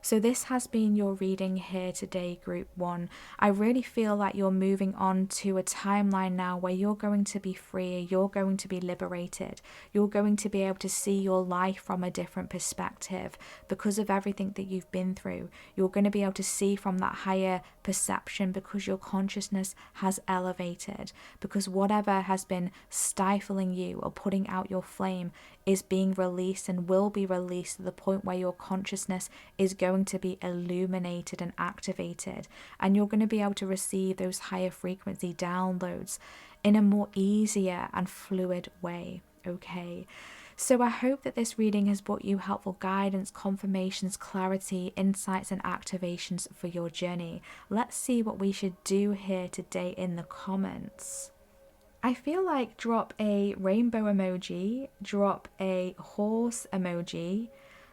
So this has been your reading here today, Group 1. I really feel like you're moving on to a timeline now where you're going to be free, you're going to be liberated, you're going to be able to see your life from a different perspective because of everything that you've been through. You're going to be able to see from that higher perception because your consciousness has elevated, because whatever has been stifling you or putting out your flame is being released and will be released to the point where your consciousness is going to be illuminated and activated, and you're going to be able to receive those higher frequency downloads in a more easier and fluid way, okay? So I hope that this reading has brought you helpful guidance, confirmations, clarity, insights and activations for your journey. Let's see what we should do here today in the comments. I feel like drop a rainbow emoji, drop a horse emoji,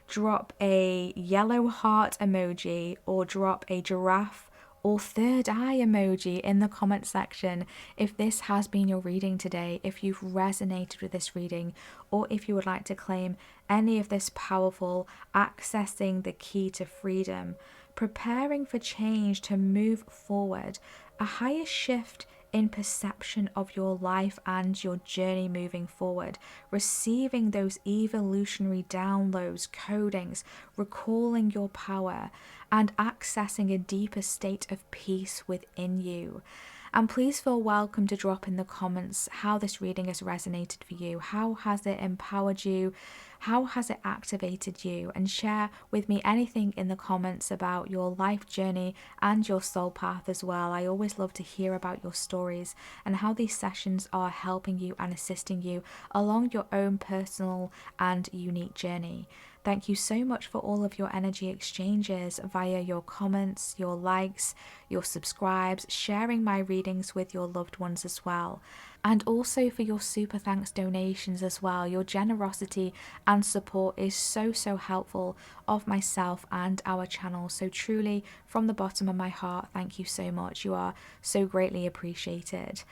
drop a yellow heart emoji, or drop a giraffe or third eye emoji in the comment section if this has been your reading today, if you've resonated with this reading, or if you would like to claim any of this powerful accessing the key to freedom, preparing for change to move forward, a higher shift in perception of your life and your journey moving forward, receiving those evolutionary downloads, codings, recalling your power, and accessing a deeper state of peace within you. And please feel welcome to drop in the comments how this reading has resonated for you. How has it empowered you? How has it activated you? And share with me anything in the comments about your life journey and your soul path as well. I always love to hear about your stories and how these sessions are helping you and assisting you along your own personal and unique journey. Thank you so much for all of your energy exchanges via your comments, your likes, your subscribes, sharing my readings with your loved ones as well. And also for your super thanks donations as well. Your generosity and support is so helpful of myself and our channel. So truly, from the bottom of my heart, thank you so much. You are so greatly appreciated.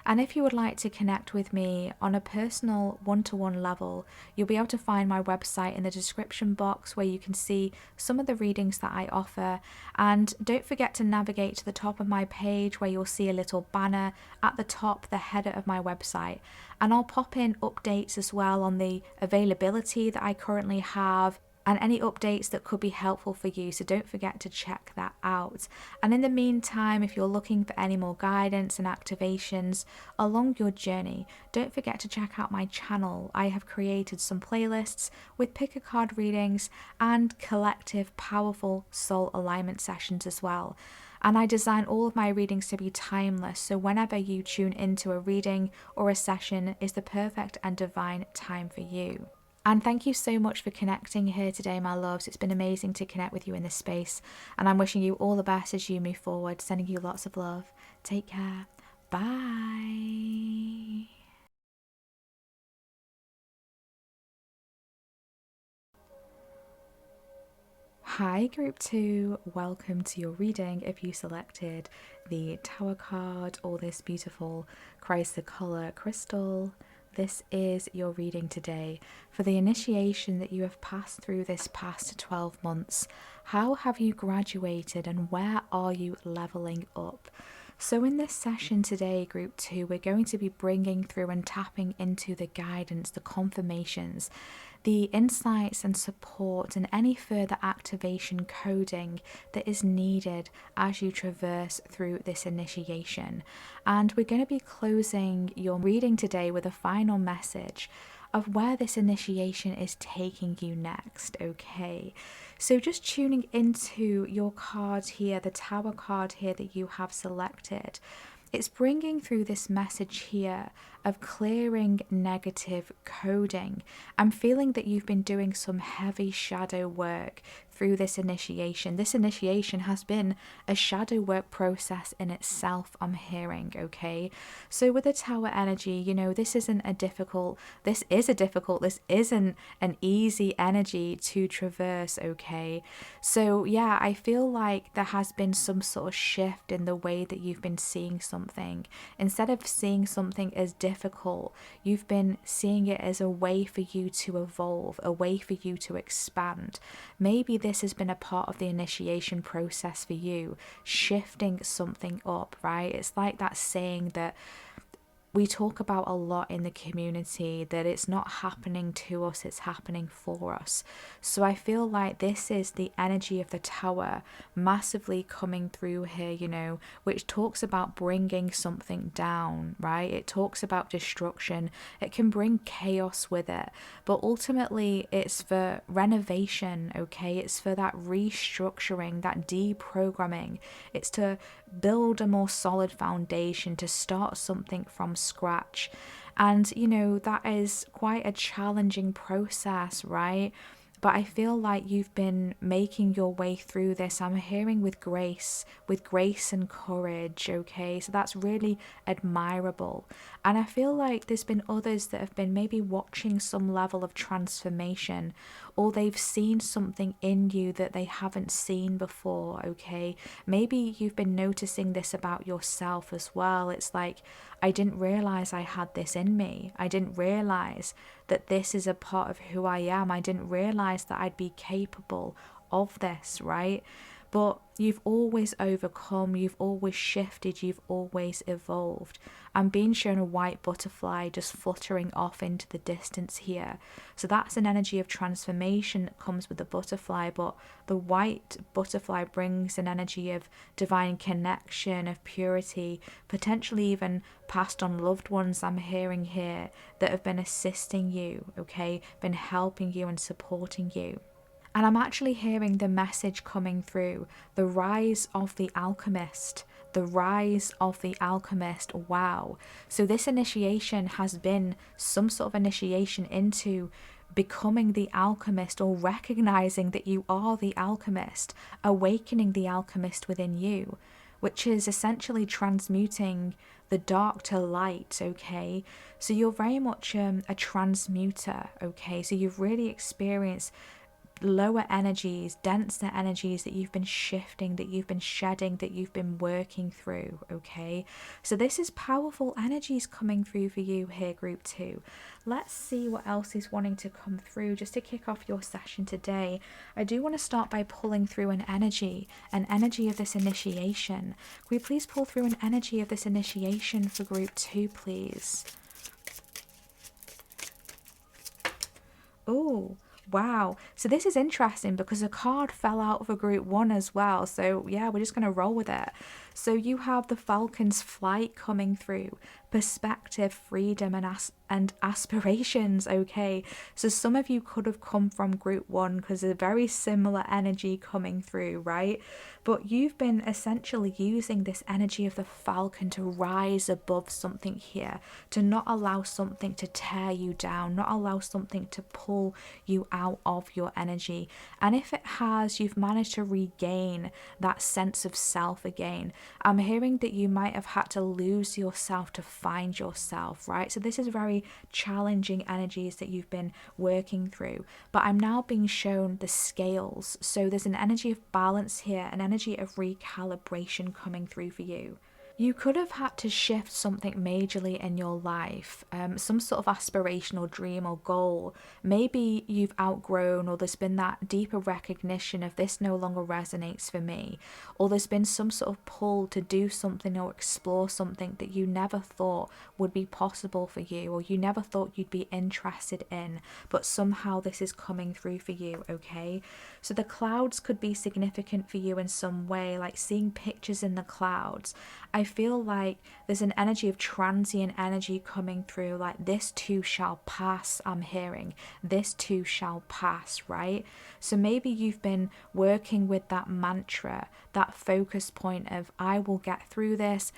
And if you would like to connect with me on a personal one-to-one level, you'll be able to find my website in the description box where you can see some of the readings that I offer. And don't forget to navigate to the top of my page where you'll see a little banner at the top, the header of my website. And I'll pop in updates as well on the availability that I currently have and any updates that could be helpful for you, so don't forget to check that out. And in the meantime, if you're looking for any more guidance and activations along your journey, don't forget to check out my channel. I have created some playlists with pick a card readings and collective powerful soul alignment sessions as well. And I design all of my readings to be timeless, so whenever you tune into a reading or a session is the perfect and divine time for you. And thank you so much for connecting here today, my loves. It's been amazing to connect with you in this space. And I'm wishing you all the best as you move forward. Sending you lots of love. Take care. Bye. Hi group 2, welcome to your reading. If you selected the Tower card or this beautiful Chrysocolor crystal, this is your reading today. For the initiation that you have passed through this past 12 months, how have you graduated and where are you leveling up? So in this session today, group 2, we're going to be bringing through and tapping into the guidance, the confirmations, the insights and support and any further activation coding that is needed as you traverse through this initiation. And we're going to be closing your reading today with a final message of where this initiation is taking you next, okay? So just tuning into your card here, the Tower card here that you have selected, it's bringing through this message here of clearing negative coding. I'm feeling that you've been doing some heavy shadow work through this initiation. This initiation has been a shadow work process in itself, I'm hearing, okay? So with the Tower energy, you know, this isn't this isn't an easy energy to traverse, okay? So yeah, I feel like there has been some sort of shift in the way that you've been seeing something. Instead of seeing something as difficult, you've been seeing it as a way for you to evolve, a way for you to expand. Maybe this has been a part of the initiation process for you, shifting something up, right? It's like that saying that we talk about a lot in the community, that it's not happening to us, it's happening for us. So I feel like this is the energy of the Tower massively coming through here, you know, which talks about bringing something down, right? It talks about destruction. It can bring chaos with it, but ultimately it's for renovation, okay? It's for that restructuring, that deprogramming. It's to build a more solid foundation, to start something from scratch. And you know, that is quite a challenging process, right? But I feel like you've been making your way through this. I'm hearing with grace and courage, okay? So that's really admirable. And I feel like there's been others that have been maybe watching some level of transformation, or they've seen something in you that they haven't seen before, okay? Maybe you've been noticing this about yourself as well. It's like, I didn't realize I had this in me. I didn't realize that this is a part of who I am. I didn't realize that I'd be capable of this, right? but you've always overcome, you've always shifted, you've always evolved. I'm being shown a white butterfly just fluttering off into the distance here. So that's an energy of transformation that comes with the butterfly, but the white butterfly brings an energy of divine connection, of purity, potentially even passed on loved ones I'm hearing here that have been assisting you, okay, been helping you and supporting you. And I'm actually hearing the message coming through, the rise of the alchemist. The rise of the alchemist. Wow. So this initiation has been some sort of initiation into becoming the alchemist, or recognizing that you are the alchemist, awakening the alchemist within you, which is essentially transmuting the dark to light, okay? So you're very much a transmuter, okay? So you've really experienced lower energies, denser energies that you've been shifting, that you've been shedding, that you've been working through, okay? So this is powerful energies coming through for you here, group 2. Let's see what else is wanting to come through just to kick off your session today. I do want to start by pulling through an energy of this initiation. Can we please pull through an energy of this initiation for group 2, please? Oh, wow. So this is interesting because a card fell out for group 1 as well. So yeah, we're just going to roll with it. So you have the Falcon's flight coming through, perspective, freedom, and aspirations, okay? So some of you could have come from group 1 because there's a very similar energy coming through, right? But you've been essentially using this energy of the Falcon to rise above something here, to not allow something to tear you down, not allow something to pull you out of your energy. And if it has, you've managed to regain that sense of self again. I'm hearing that you might have had to lose yourself to find yourself, right? So this is very challenging energies that you've been working through. But I'm now being shown the scales. So there's an energy of balance here, an energy of recalibration coming through for you. You could have had to shift something majorly in your life, some sort of aspirational dream or goal. Maybe you've outgrown, or there's been that deeper recognition of this no longer resonates for me, or there's been some sort of pull to do something or explore something that you never thought would be possible for you, or you never thought you'd be interested in, but somehow this is coming through for you, okay? So the clouds could be significant for you in some way, like seeing pictures in the clouds. I feel like there's an energy of transient energy coming through, like this too shall pass. I'm hearing this too shall pass, right? So maybe you've been working with that mantra, that focus point of I will get through this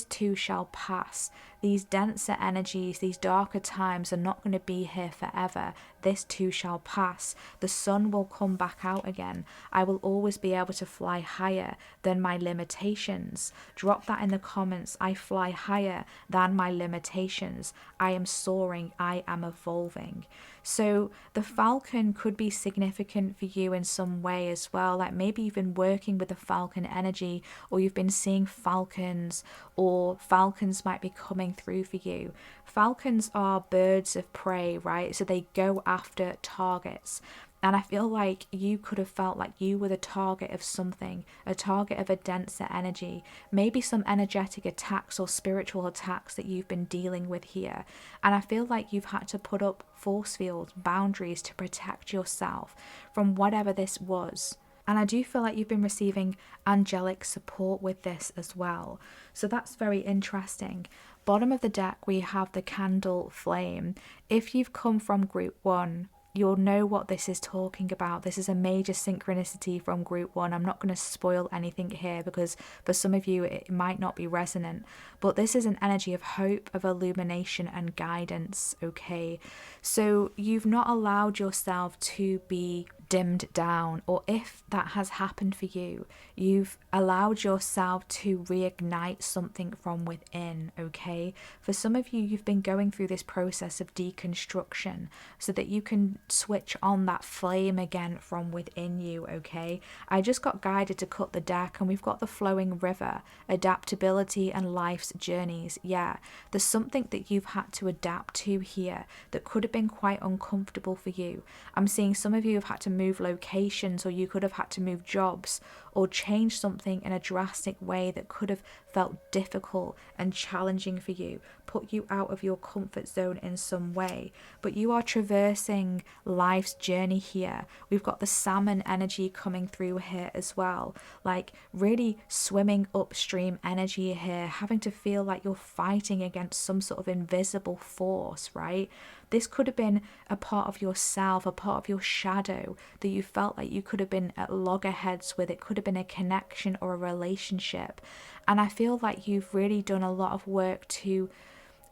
too shall pass. These denser energies, these darker times are not going to be here forever. This too shall pass. The sun will come back out again. I will always be able to fly higher than my limitations. Drop that in the comments. I fly higher than my limitations. I am soaring. I am evolving. So the falcon could be significant for you in some way as well. Like maybe you've been working with the falcon energy, or you've been seeing falcons, or falcons might be coming through for you. Falcons are birds of prey, right? So they go after targets. And I feel like you could have felt like you were the target of something, a target of a denser energy, maybe some energetic attacks or spiritual attacks that you've been dealing with here. And I feel like you've had to put up force fields, boundaries to protect yourself from whatever this was. And I do feel like you've been receiving angelic support with this as well. So that's very interesting. Bottom of the deck, we have the candle flame. If you've come from group 1, you'll know what this is talking about. This is a major synchronicity from group 1. I'm not going to spoil anything here because for some of you it might not be resonant, but this is an energy of hope, of illumination and guidance, okay? So you've not allowed yourself to be dimmed down, or if that has happened for you, you've allowed yourself to reignite something from within, okay? For some of you, you've been going through this process of deconstruction so that you can switch on that flame again from within you, okay? I just got guided to cut the deck, and we've got the flowing river, adaptability and life's journeys. Yeah, there's something that you've had to adapt to here that could have been quite uncomfortable for you. I'm seeing some of you have had to move locations, or you could have had to move jobs, or change something in a drastic way that could have felt difficult and challenging for you, put you out of your comfort zone in some way. But you are traversing life's journey here. We've got the salmon energy coming through here as well, like really swimming upstream energy here, having to feel like you're fighting against some sort of invisible force, right? This could have been a part of yourself, a part of your shadow that you felt like you could have been at loggerheads with. It could have been a connection or a relationship. And I feel like you've really done a lot of work to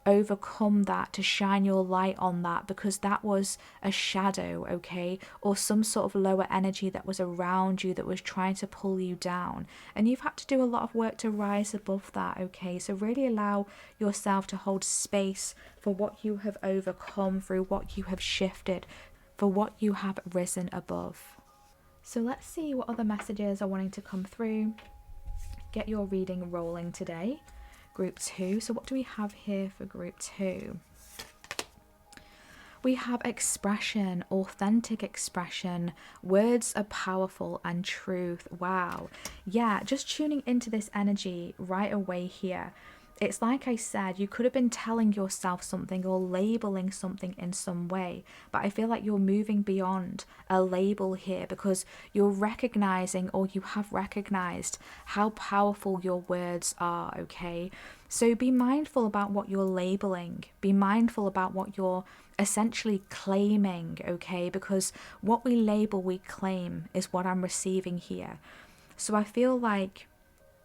overcome that, to shine your light on that, because that was a shadow, okay, or some sort of lower energy that was around you that was trying to pull you down, and you've had to do a lot of work to rise above that, okay? So really allow yourself to hold space for what you have overcome, through what you have shifted, for what you have risen above. So let's see what other messages are wanting to come through. Get your reading rolling today. Group 2. So what do we have here for group 2? We have expression, authentic expression. Words are powerful and truth. Wow. Yeah, just tuning into this energy right away here. It's like I said, you could have been telling yourself something or labeling something in some way, but I feel like you're moving beyond a label here, because you're recognizing, or you have recognized, how powerful your words are, okay? So be mindful about what you're labeling. Be mindful about what you're essentially claiming, okay? Because what we label, we claim, is what I'm receiving here. So I feel like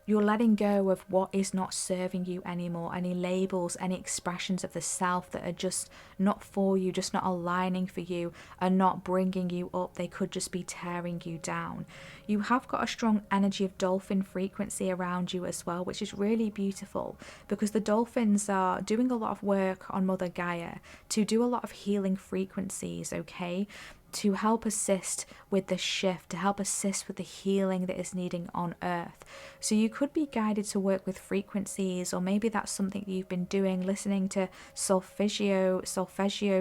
you're letting go of what is not serving you anymore, any labels, any expressions of the self that are just not for you, just not aligning for you, are not bringing you up. They could just be tearing you down. You have got a strong energy of dolphin frequency around you as well, which is really beautiful, because the dolphins are doing a lot of work on Mother Gaia to do a lot of healing frequencies, okay? To help assist with the shift, to help assist with the healing that is needing on Earth. So you could be guided to work with frequencies, or maybe that's something you've been doing, listening to solfeggio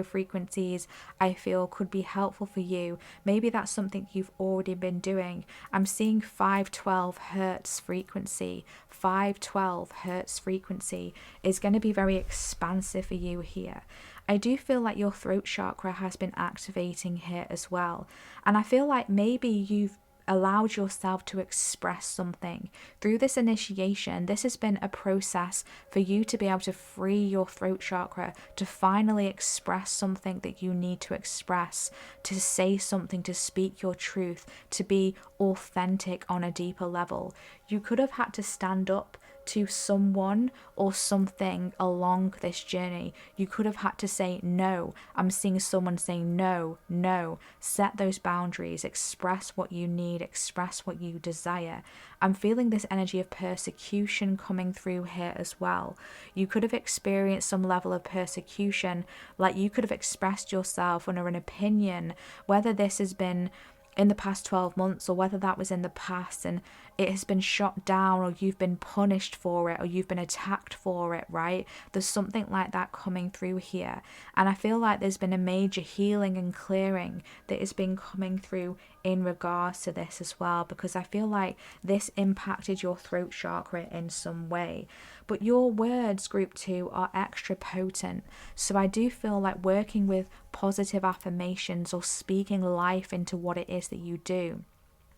frequencies, I feel could be helpful for you. Maybe that's something you've already been doing. I'm seeing 512 hertz frequency. 512 hertz frequency is going to be very expansive for you here. I do feel like your throat chakra has been activating here as well. And I feel like maybe you've allowed yourself to express something. Through this initiation, this has been a process for you to be able to free your throat chakra, to finally express something that you need to express, to say something, to speak your truth, to be authentic on a deeper level. You could have had to stand up to someone or something along this journey. You could have had to say no. I'm seeing someone saying no, no. Set those boundaries, express what you need, express what you desire. I'm feeling this energy of persecution coming through here as well. You could have experienced some level of persecution, like you could have expressed yourself under an opinion, whether this has been in the past 12 months or whether that was in the past and it has been shot down, or you've been punished for it, or you've been attacked for it, right? There's something like that coming through here. And I feel like there's been a major healing and clearing that has been coming through in regards to this as well, because I feel like this impacted your throat chakra in some way. But your words, group 2, are extra potent. So I do feel like working with positive affirmations or speaking life into what it is that you do.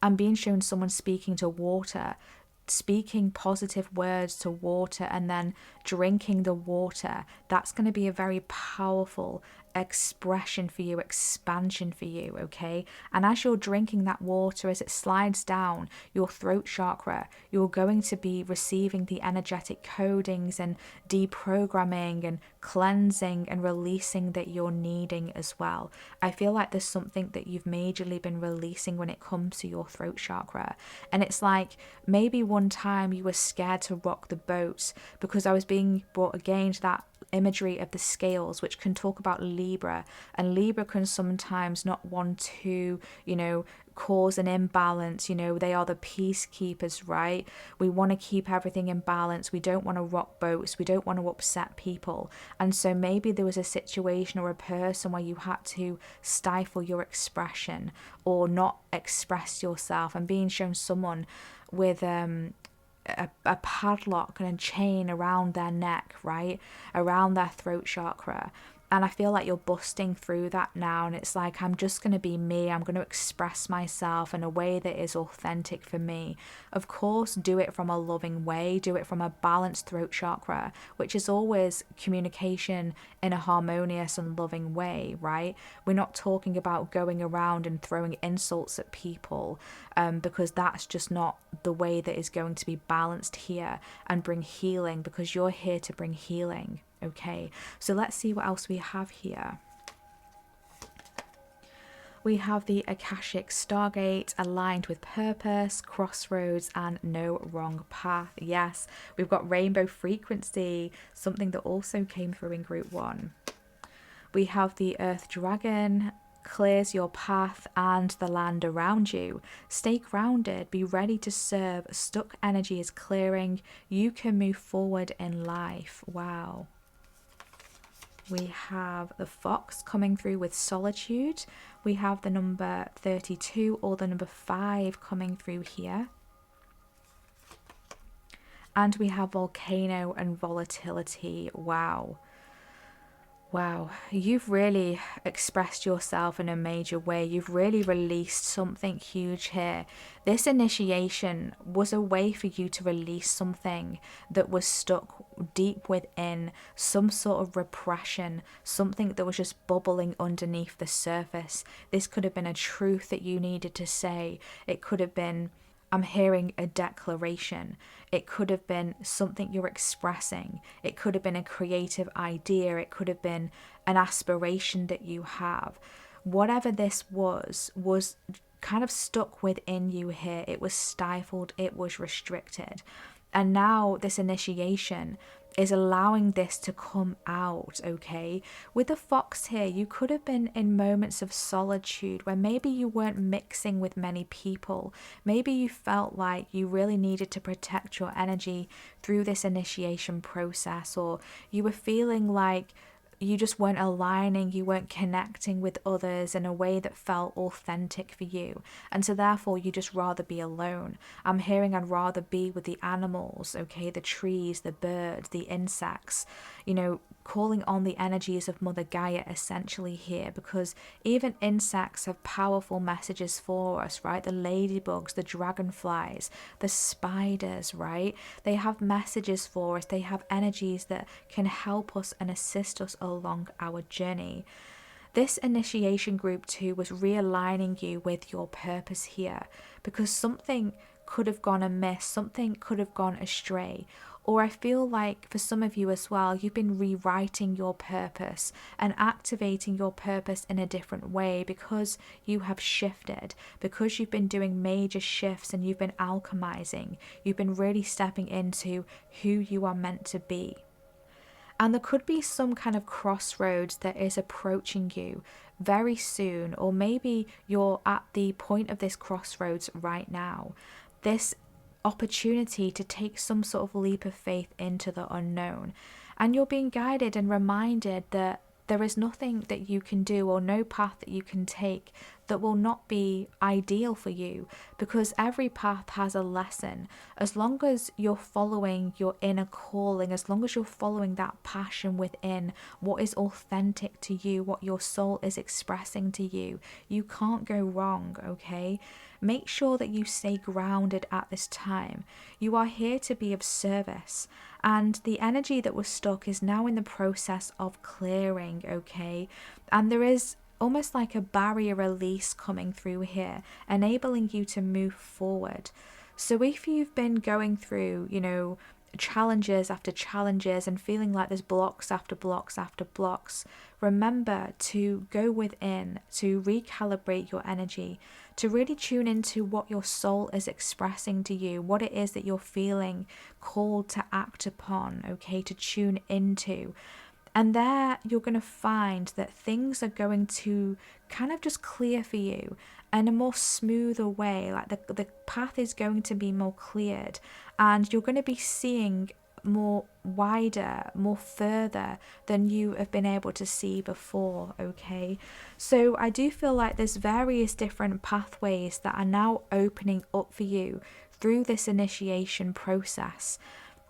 I'm being shown someone speaking to water, speaking positive words to water and then drinking the water. That's going to be a very powerful expression for you, expansion for you, okay? And as you're drinking that water, as it slides down your throat chakra, you're going to be receiving the energetic codings and deprogramming and cleansing and releasing that you're needing as well. I feel like there's something that you've majorly been releasing when it comes to your throat chakra. And it's like maybe one time you were scared to rock the boat, because I was being brought again to that imagery of the scales, which can talk about Libra, and Libra can sometimes not want to, cause an imbalance. They are the peacekeepers, right? We want to keep everything in balance. We don't want to rock boats. We don't want to upset people. And so maybe there was a situation or a person where you had to stifle your expression or not express yourself, and being shown someone with a padlock and a chain around their neck, right? Around their throat chakra. And I feel like you're busting through that now. And it's like, I'm just going to be me. I'm going to express myself in a way that is authentic for me. Of course, do it from a loving way. Do it from a balanced throat chakra, which is always communication in a harmonious and loving way, right? We're not talking about going around and throwing insults at people, because that's just not the way that is going to be balanced here and bring healing, because you're here to bring healing. Okay, so let's see what else we have here. We have the Akashic Stargate, aligned with purpose, crossroads, and no wrong path. Yes, we've got rainbow frequency, something that also came through in group 1. We have the Earth Dragon, clears your path and the land around you. Stay grounded, be ready to serve. Stuck energy is clearing. You can move forward in life. Wow. We have the Fox coming through with solitude. We have the number 32 or the number 5 coming through here. And we have volcano and volatility. Wow. Wow, you've really expressed yourself in a major way. You've really released something huge here. This initiation was a way for you to release something that was stuck deep within, some sort of repression, something that was just bubbling underneath the surface. This could have been a truth that you needed to say. It could have been, I'm hearing a declaration. It could have been something you're expressing. It could have been a creative idea. It could have been an aspiration that you have. Whatever this was kind of stuck within you here. It was stifled. It was restricted. And now this initiation is allowing this to come out, okay? With the Fox here, you could have been in moments of solitude where maybe you weren't mixing with many people. Maybe you felt like you really needed to protect your energy through this initiation process, or you were feeling like you just weren't aligning, you weren't connecting with others in a way that felt authentic for you. And so therefore you just rather be alone. I'm hearing I'd rather be with the animals, okay, the trees, the birds, the insects, calling on the energies of Mother Gaia essentially here, because even insects have powerful messages for us, right? The ladybugs, the dragonflies, the spiders, right? They have messages for us. They have energies that can help us and assist us along our journey. This initiation group 2 was realigning you with your purpose here, because something could have gone amiss, something could have gone astray. Or I feel like for some of you as well, you've been rewriting your purpose and activating your purpose in a different way because you have shifted, because you've been doing major shifts and you've been alchemizing. You've been really stepping into who you are meant to be. And there could be some kind of crossroads that is approaching you very soon, or maybe you're at the point of this crossroads right now. This opportunity to take some sort of leap of faith into the unknown, and you're being guided and reminded that there is nothing that you can do or no path that you can take that will not be ideal for you, because every path has a lesson. As long as you're following your inner calling, as long as you're following that passion within, what is authentic to you, what your soul is expressing to you, you can't go wrong, okay? Make sure that you stay grounded at this time. You are here to be of service, and the energy that was stuck is now in the process of clearing, okay? And there is almost like a barrier release coming through here, enabling you to move forward. So if you've been going through, challenges after challenges and feeling like there's blocks after blocks after blocks, remember to go within, to recalibrate your energy, to really tune into what your soul is expressing to you, what it is that you're feeling called to act upon, okay, to tune into. And there you're going to find that things are going to kind of just clear for you in a more smoother way. Like the path is going to be more cleared, and you're going to be seeing more wider, more further than you have been able to see before. Okay, so I do feel like there's various different pathways that are now opening up for you through this initiation process.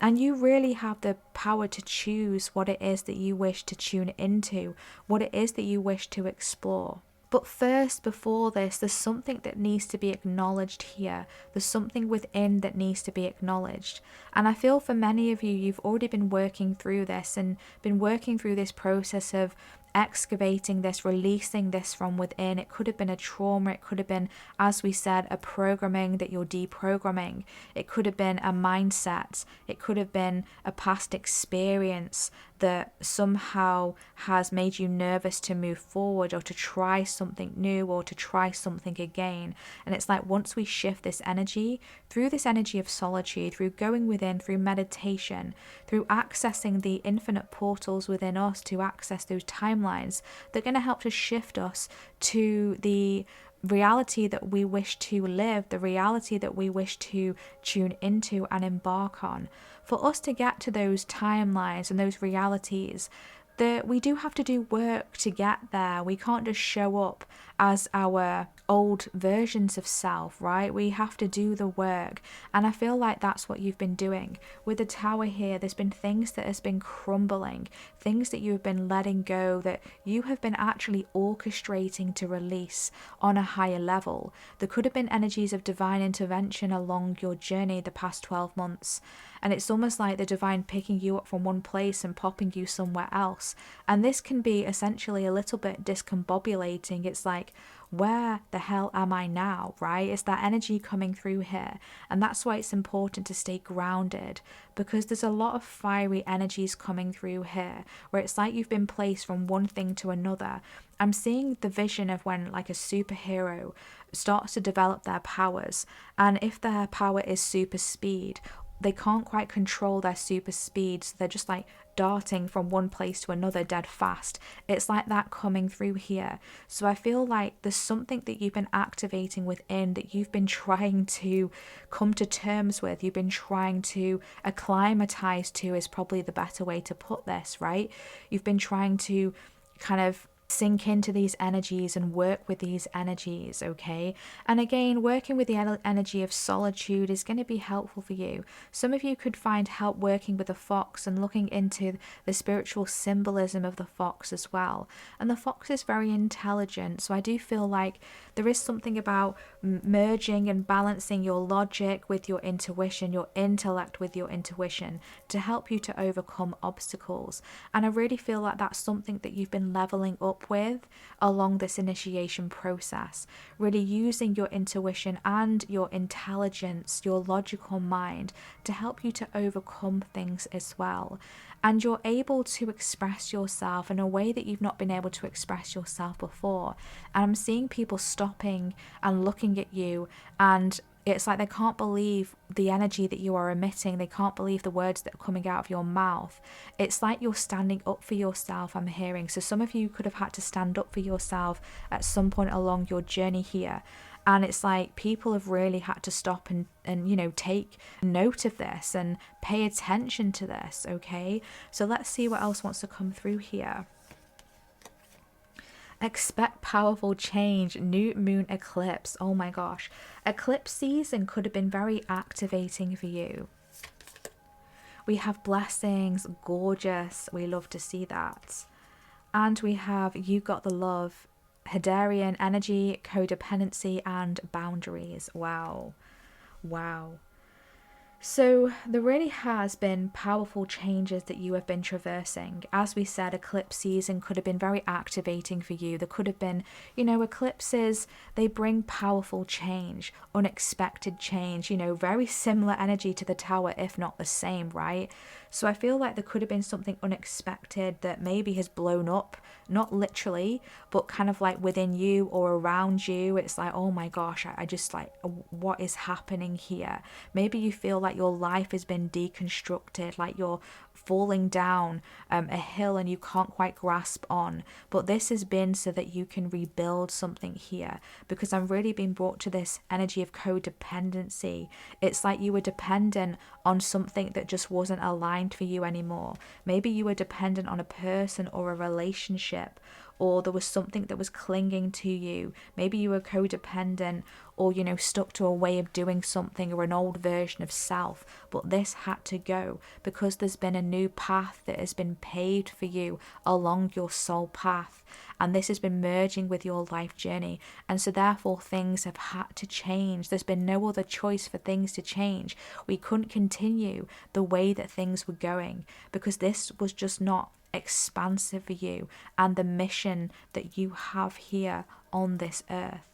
And you really have the power to choose what it is that you wish to tune into, what it is that you wish to explore. But first, before this, there's something that needs to be acknowledged here. There's something within that needs to be acknowledged. And I feel for many of you, you've already been working through this and been working through this process of excavating this, releasing this from within. It could have been a trauma, it could have been, as we said, a programming that you're deprogramming. It could have been a mindset, it could have been a past experience that somehow has made you nervous to move forward or to try something new or to try something again. And it's like, once we shift this energy, through this energy of solitude, through going within, through meditation, through accessing the infinite portals within us to access those timelines, they're going to help to shift us to the reality that we wish to live, the reality that we wish to tune into and embark on. For us to get to those timelines and those realities, that we do have to do work to get there. We can't just show up as our old versions of self, right? We have to do the work. And I feel like that's what you've been doing. With the tower here, there's been things that has been crumbling, things that you've been letting go, that you have been actually orchestrating to release on a higher level. There could have been energies of divine intervention along your journey the past 12 months. And it's almost like the divine picking you up from one place and popping you somewhere else. And this can be essentially a little bit discombobulating. It's like, where the hell am I now, right? It's that energy coming through here. And that's why it's important to stay grounded, because there's a lot of fiery energies coming through here, where it's like you've been placed from one thing to another. I'm seeing the vision of when like a superhero starts to develop their powers. And if their power is super speed, they can't quite control their super speed, so they're just like darting from one place to another dead fast. It's like that coming through here. So I feel like there's something that you've been activating within, that you've been trying to come to terms with, you've been trying to acclimatize to, is probably the better way to put this, right? You've been trying to kind of sink into these energies and work with these energies, okay? And again, working with the energy of solitude is going to be helpful for you. Some of you could find help working with the fox and looking into the spiritual symbolism of the fox as well. And the fox is very intelligent, so I do feel like there is something about merging and balancing your logic with your intuition, your intellect with your intuition, to help you to overcome obstacles. And I really feel like that's something that you've been leveling up with along this initiation process, really using your intuition and your intelligence, your logical mind, to help you to overcome things as well. And you're able to express yourself in a way that you've not been able to express yourself before. And I'm seeing people stopping and looking at you, and it's like they can't believe the energy that you are emitting. They can't believe the words that are coming out of your mouth. It's like you're standing up for yourself, I'm hearing. So some of you could have had to stand up for yourself at some point along your journey here. And it's like people have really had to stop and you know, take note of this and pay attention to this, okay? So let's see what else wants to come through here. Expect powerful change, new moon eclipse. Oh my gosh. Eclipse season could have been very activating for you. We have blessings, gorgeous. We love to see that. And we have You Got the Love, Hadarian energy, codependency, and boundaries. Wow. Wow. So there really has been powerful changes that you have been traversing. As we said, eclipse season could have been very activating for you. There could have been, you know, eclipses, they bring powerful change, unexpected change, you know, very similar energy to the tower, if not the same, right? So I feel like there could have been something unexpected that maybe has blown up, not literally, but kind of like within you or around you. It's like, oh my gosh, I just like, what is happening here? Maybe you feel like like your life has been deconstructed, like you're falling down a hill and you can't quite grasp on. But this has been so that you can rebuild something here, because I'm really being brought to this energy of codependency. It's like you were dependent on something that just wasn't aligned for you anymore. Maybe you were dependent on a person or a relationship, or there was something that was clinging to you. Maybe you were codependent, or stuck to a way of doing something, or an old version of self. But this had to go, because there's been a new path that has been paved for you along your soul path, and this has been merging with your life journey. And so therefore things have had to change. There's been no other choice for things to change. We couldn't continue the way that things were going, because this was just not expansive for you and the mission that you have here on this earth.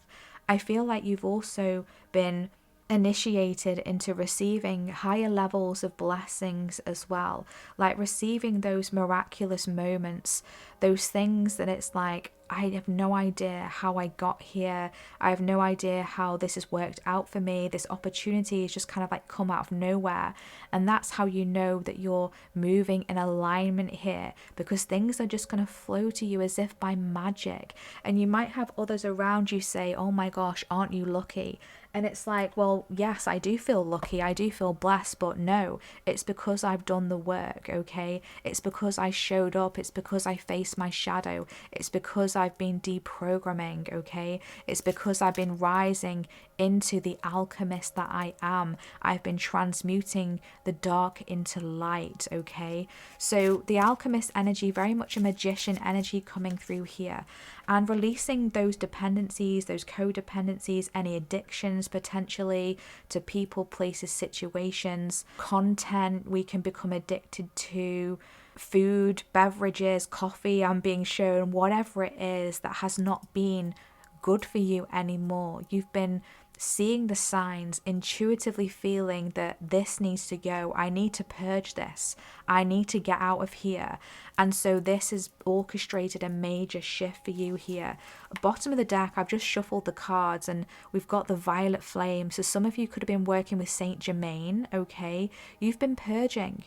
I feel like you've also been initiated into receiving higher levels of blessings as well, like receiving those miraculous moments, those things that it's like, I have no idea how I got here. I have no idea how this has worked out for me. This opportunity has just kind of like come out of nowhere. And that's how you know that you're moving in alignment here, because things are just going to flow to you as if by magic. And you might have others around you say, oh my gosh, aren't you lucky? And it's like, well, yes, I do feel lucky, I do feel blessed, but no, it's because I've done the work, okay? It's because I showed up, it's because I faced my shadow, it's because I've been deprogramming, okay? It's because I've been rising into the alchemist that I am. I've been transmuting the dark into light, okay? So the alchemist energy, very much a magician energy coming through here, and releasing those dependencies, those codependencies, any addictions potentially to people, places, situations, content we can become addicted to, food, beverages, coffee, I'm being shown, whatever it is that has not been good for you anymore. You've been seeing the signs, intuitively feeling that this needs to go. I need to purge this. I need to get out of here. And so this has orchestrated a major shift for you here. Bottom of the deck, I've just shuffled the cards and we've got the violet flame. So some of you could have been working with Saint Germain, okay? You've been purging.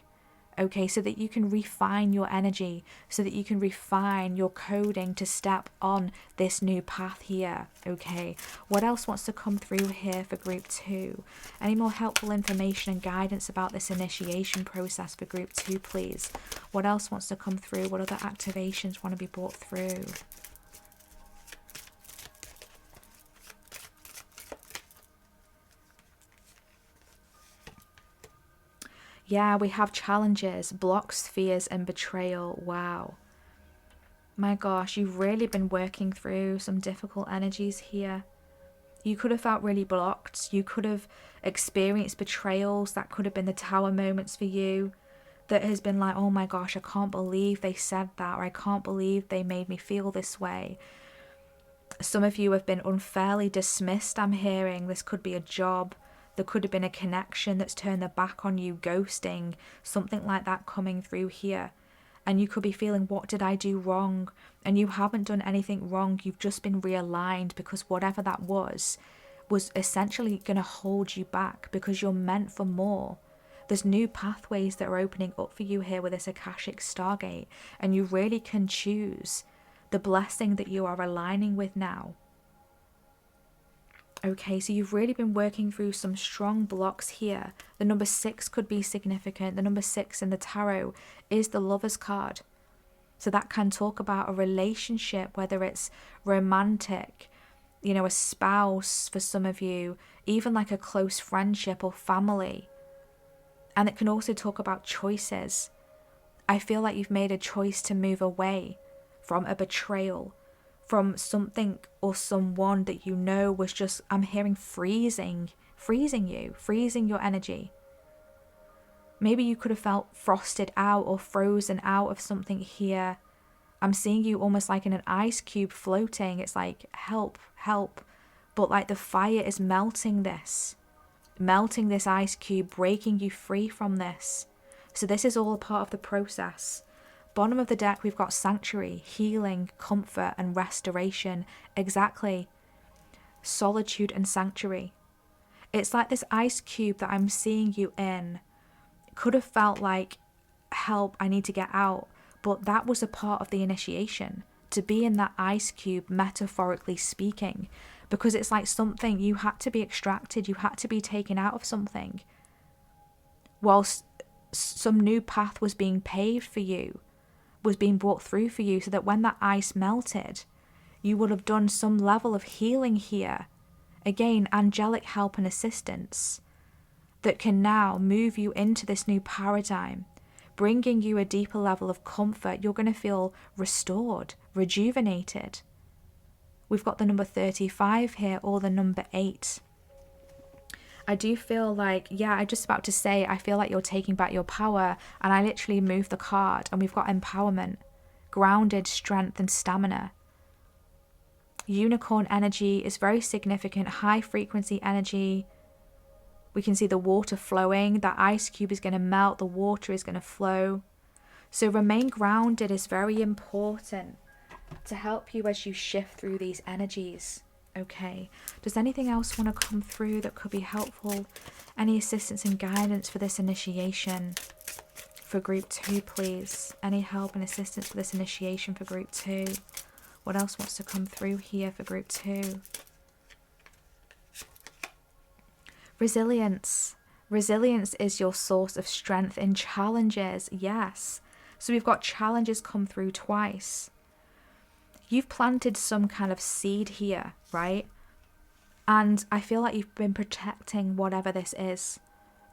Okay, so that you can refine your energy, so that you can refine your coding to step on this new path here. Okay, what else wants to come through here for group 2? Any more helpful information and guidance about this initiation process for group 2, please? What else wants to come through? What other activations want to be brought through? Yeah, we have challenges, blocks, fears, and betrayal. Wow. My gosh, you've really been working through some difficult energies here. You could have felt really blocked. You could have experienced betrayals. That could have been the tower moments for you. That has been like, oh my gosh, I can't believe they said that, or I can't believe they made me feel this way. Some of you have been unfairly dismissed, I'm hearing. This could be a job. There could have been a connection that's turned their back on you, ghosting, something like that coming through here. And you could be feeling, what did I do wrong? And you haven't done anything wrong. You've just been realigned, because whatever that was essentially going to hold you back, because you're meant for more. There's new pathways that are opening up for you here with this Akashic Stargate, and you really can choose the blessing that you are aligning with now. Okay, so you've really been working through some strong blocks here. The number 6 could be significant. The number 6 in the tarot is the Lover's card. So that can talk about a relationship, whether it's romantic, a spouse for some of you, even like a close friendship or family. And it can also talk about choices. I feel like you've made a choice to move away from a betrayal, from something or someone that was just, I'm hearing freezing your energy. Maybe you could have felt frosted out or frozen out of something here. I'm seeing you almost like in an ice cube floating. It's like, help, help. But like the fire is melting this ice cube, breaking you free from this. So this is all a part of the process. Bottom of the deck, we've got sanctuary, healing, comfort, and restoration. Exactly. Solitude and sanctuary. It's like this ice cube that I'm seeing you in could have felt like, help, I need to get out. But that was a part of the initiation, to be in that ice cube, metaphorically speaking, because it's like something, you had to be extracted, you had to be taken out of something, whilst some new path was being paved for you, was being brought through for you, so that when that ice melted, you would have done some level of healing here. Again, angelic help and assistance that can now move you into this new paradigm, bringing you a deeper level of comfort. You're going to feel restored, rejuvenated. We've got the number 35 here, or the number 8. I do feel like, yeah, I'm just about to say, I feel like you're taking back your power, and I literally moved the card, and we've got empowerment, grounded strength and stamina. Unicorn energy is very significant, high frequency energy. We can see the water flowing, that ice cube is going to melt, the water is going to flow. So remain grounded is very important to help you as you shift through these energies. Okay, does anything else want to come through that could be helpful? Any assistance and guidance for this initiation for group 2, please? Any help and assistance for this initiation for group 2? What else wants to come through here for group 2? Resilience. Resilience is your source of strength in challenges. Yes. So we've got challenges come through twice. You've planted some kind of seed here, right? And I feel like you've been protecting whatever this is.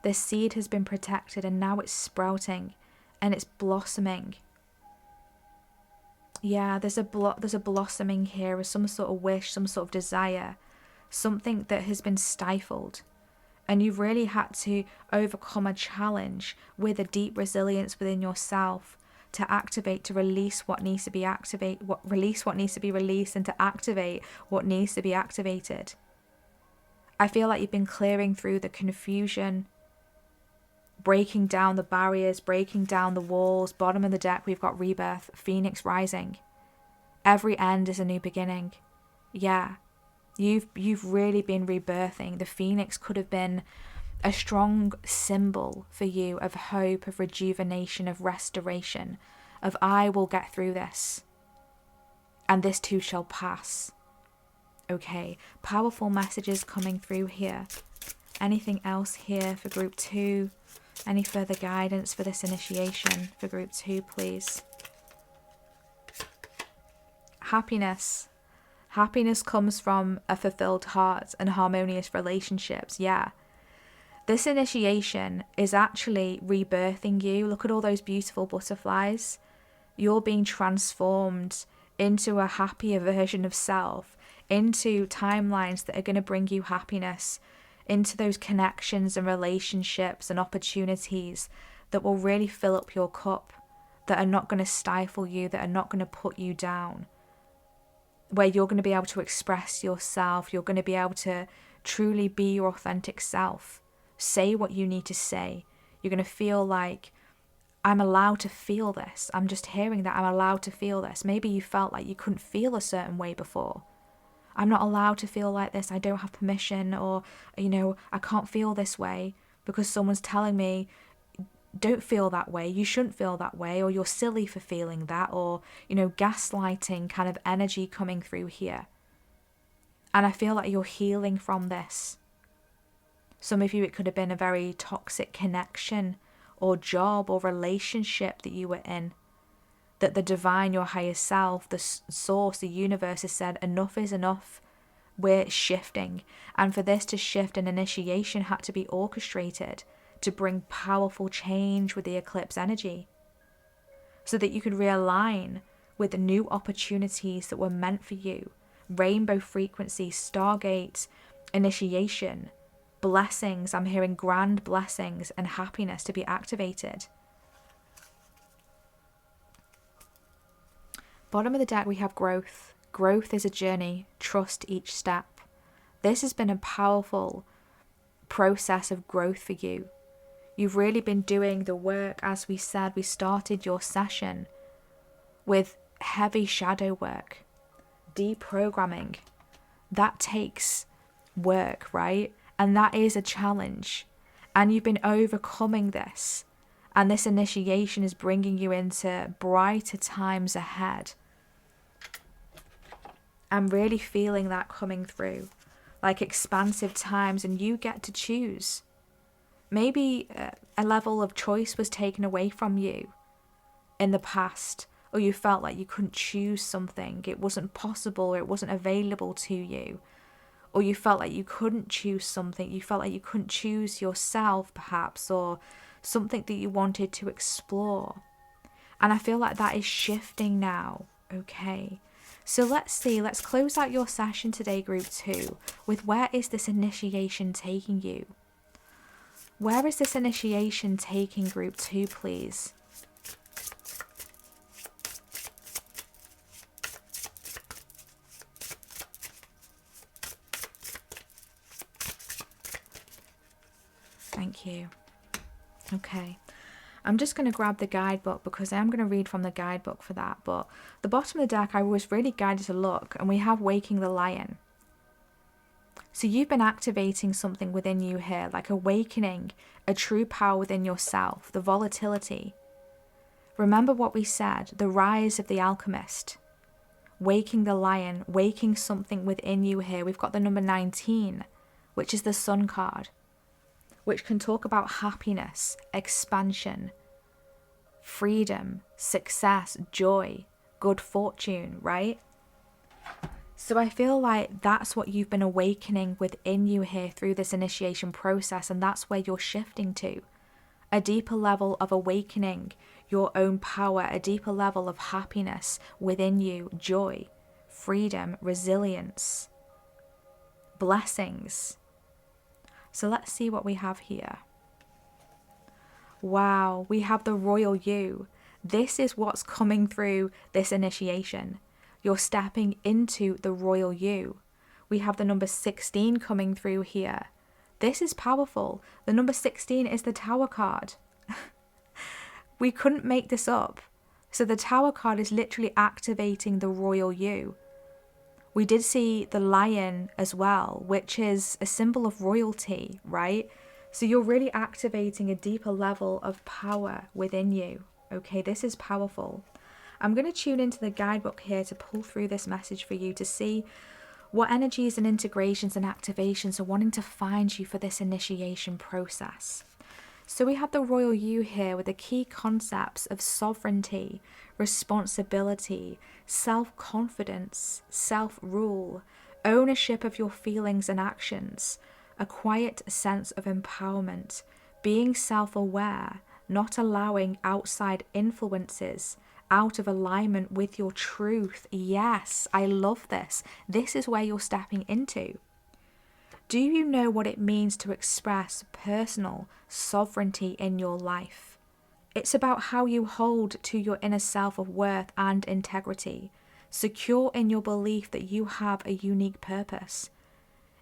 This seed has been protected, and now it's sprouting and it's blossoming. Yeah, there's a blossoming here of some sort of wish, some sort of desire, something that has been stifled. And you've really had to overcome a challenge with a deep resilience within yourself to activate, to release what needs to be release what needs to be released, and to activate what needs to be activated. I feel like you've been clearing through the confusion, breaking down the barriers, breaking down the walls. Bottom of the deck, we've got rebirth, phoenix rising. Every end is a new beginning. Yeah, you've really been rebirthing. The phoenix could have been a strong symbol for you of hope, of rejuvenation, of restoration, of I will get through this, and this too shall pass. Okay, powerful messages coming through here. Anything else here for group 2? Any further guidance for this initiation for group 2, please? Happiness. Happiness comes from a fulfilled heart and harmonious relationships. Yeah. This initiation is actually rebirthing you. Look at all those beautiful butterflies. You're being transformed into a happier version of self, into timelines that are going to bring you happiness, into those connections and relationships and opportunities that will really fill up your cup, that are not going to stifle you, that are not going to put you down, where you're going to be able to express yourself, you're going to be able to truly be your authentic self, say what you need to say. You're going to feel like, I'm allowed to feel this. I'm just hearing that I'm allowed to feel this. Maybe you felt like you couldn't feel a certain way before. I'm not allowed to feel like this. I don't have permission, or, I can't feel this way because someone's telling me, don't feel that way. You shouldn't feel that way, or you're silly for feeling that, or, gaslighting kind of energy coming through here. And I feel like you're healing from this. Some of you, it could have been a very toxic connection or job or relationship that you were in, that the divine, your higher self, the source, the universe has said, enough is enough. We're shifting. And for this to shift, an initiation had to be orchestrated to bring powerful change with the eclipse energy, so that you could realign with the new opportunities that were meant for you. Rainbow frequency, Stargate, initiation, blessings. I'm hearing grand blessings and happiness to be activated. Bottom of the deck, we have growth. Growth is a journey. Trust each step. This has been a powerful process of growth for you. You've really been doing the work. As we said, we started your session with heavy shadow work, deprogramming. That takes work, right? And that is a challenge. And you've been overcoming this. And this initiation is bringing you into brighter times ahead. I'm really feeling that coming through. Like expansive times, and you get to choose. Maybe a level of choice was taken away from you in the past, or you felt like you couldn't choose something. It wasn't possible, or it wasn't available to you. Or you felt like you couldn't choose something. You felt like you couldn't choose yourself, perhaps, or something that you wanted to explore. And I feel like that is shifting now, okay? So let's see, let's close out your session today, group 2, with where is this initiation taking you? Where is this initiation taking group 2, please? Thank you. Okay. I'm just going to grab the guidebook because I am going to read from the guidebook for that. But the bottom of the deck, I was really guided to look, and we have Waking the Lion. So you've been activating something within you here, like awakening a true power within yourself, the volatility. Remember what we said, the rise of the alchemist. Waking the lion, waking something within you here. We've got the number 19, which is the Sun card, which can talk about happiness, expansion, freedom, success, joy, good fortune, right? So I feel like that's what you've been awakening within you here through this initiation process, and that's where you're shifting to. A deeper level of awakening your own power, a deeper level of happiness within you, joy, freedom, resilience, blessings. So let's see what we have here. Wow, we have the Royal You. This is what's coming through this initiation. You're stepping into the Royal You. We have the number 16 coming through here. This is powerful. The number 16 is the Tower card. We couldn't make this up. So the Tower card is literally activating the Royal You. We did see the lion as well, which is a symbol of royalty, right? So you're really activating a deeper level of power within you. Okay, this is powerful. I'm going to tune into the guidebook here to pull through this message for you to see what energies and integrations and activations are wanting to find you for this initiation process. So we have the Royal You here with the key concepts of sovereignty, responsibility, self-confidence, self-rule, ownership of your feelings and actions, a quiet sense of empowerment, being self-aware, not allowing outside influences out of alignment with your truth. Yes, I love this. This is where you're stepping into. Do you know what it means to express personal sovereignty in your life? It's about how you hold to your inner self of worth and integrity, secure in your belief that you have a unique purpose.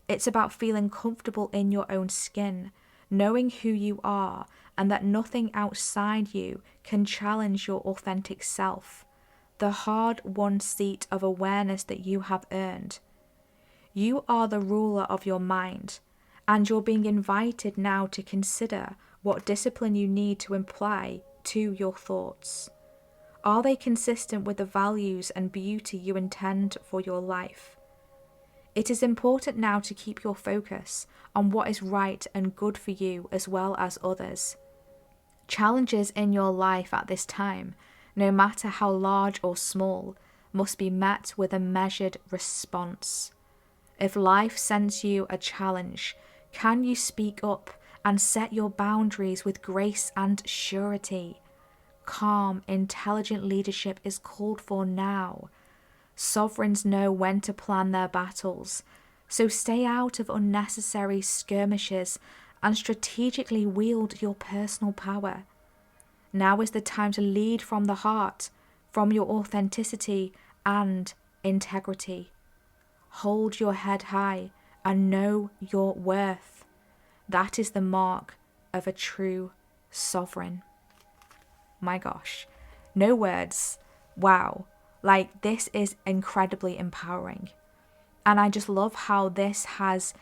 It's about feeling comfortable in your own skin, knowing who you are and that nothing outside you can challenge your authentic self, the hard-won seat of awareness that you have earned. You are the ruler of your mind, and you're being invited now to consider what discipline you need to apply to your thoughts. Are they consistent with the values and beauty you intend for your life? It is important now to keep your focus on what is right and good for you as well as others. Challenges in your life at this time, no matter how large or small, must be met with a measured response. If life sends you a challenge, can you speak up and set your boundaries with grace and surety? Calm, intelligent leadership is called for now. Sovereigns know when to plan their battles, so stay out of unnecessary skirmishes and strategically wield your personal power. Now is the time to lead from the heart, from your authenticity and integrity. Hold your head high and know your worth. That is the mark of a true sovereign. My gosh, no words. Wow, like this is incredibly empowering. And I just love how this has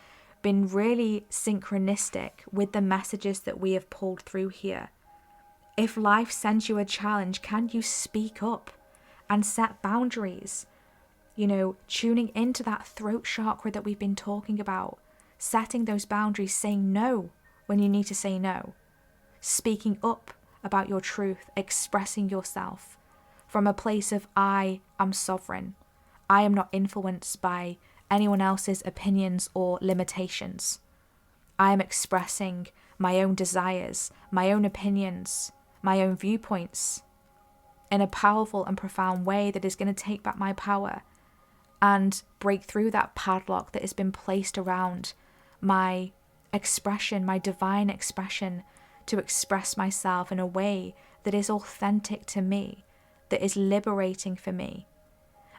been really synchronistic with the messages that we have pulled through here. If life sends you a challenge, can you speak up and set boundaries? You know, tuning into that throat chakra that we've been talking about, setting those boundaries, saying no when you need to say no, speaking up about your truth, expressing yourself from a place of I am sovereign. I am not influenced by anyone else's opinions or limitations. I am expressing my own desires, my own opinions, my own viewpoints in a powerful and profound way that is going to take back my power and break through that padlock that has been placed around my expression, my divine expression, to express myself in a way that is authentic to me, that is liberating for me.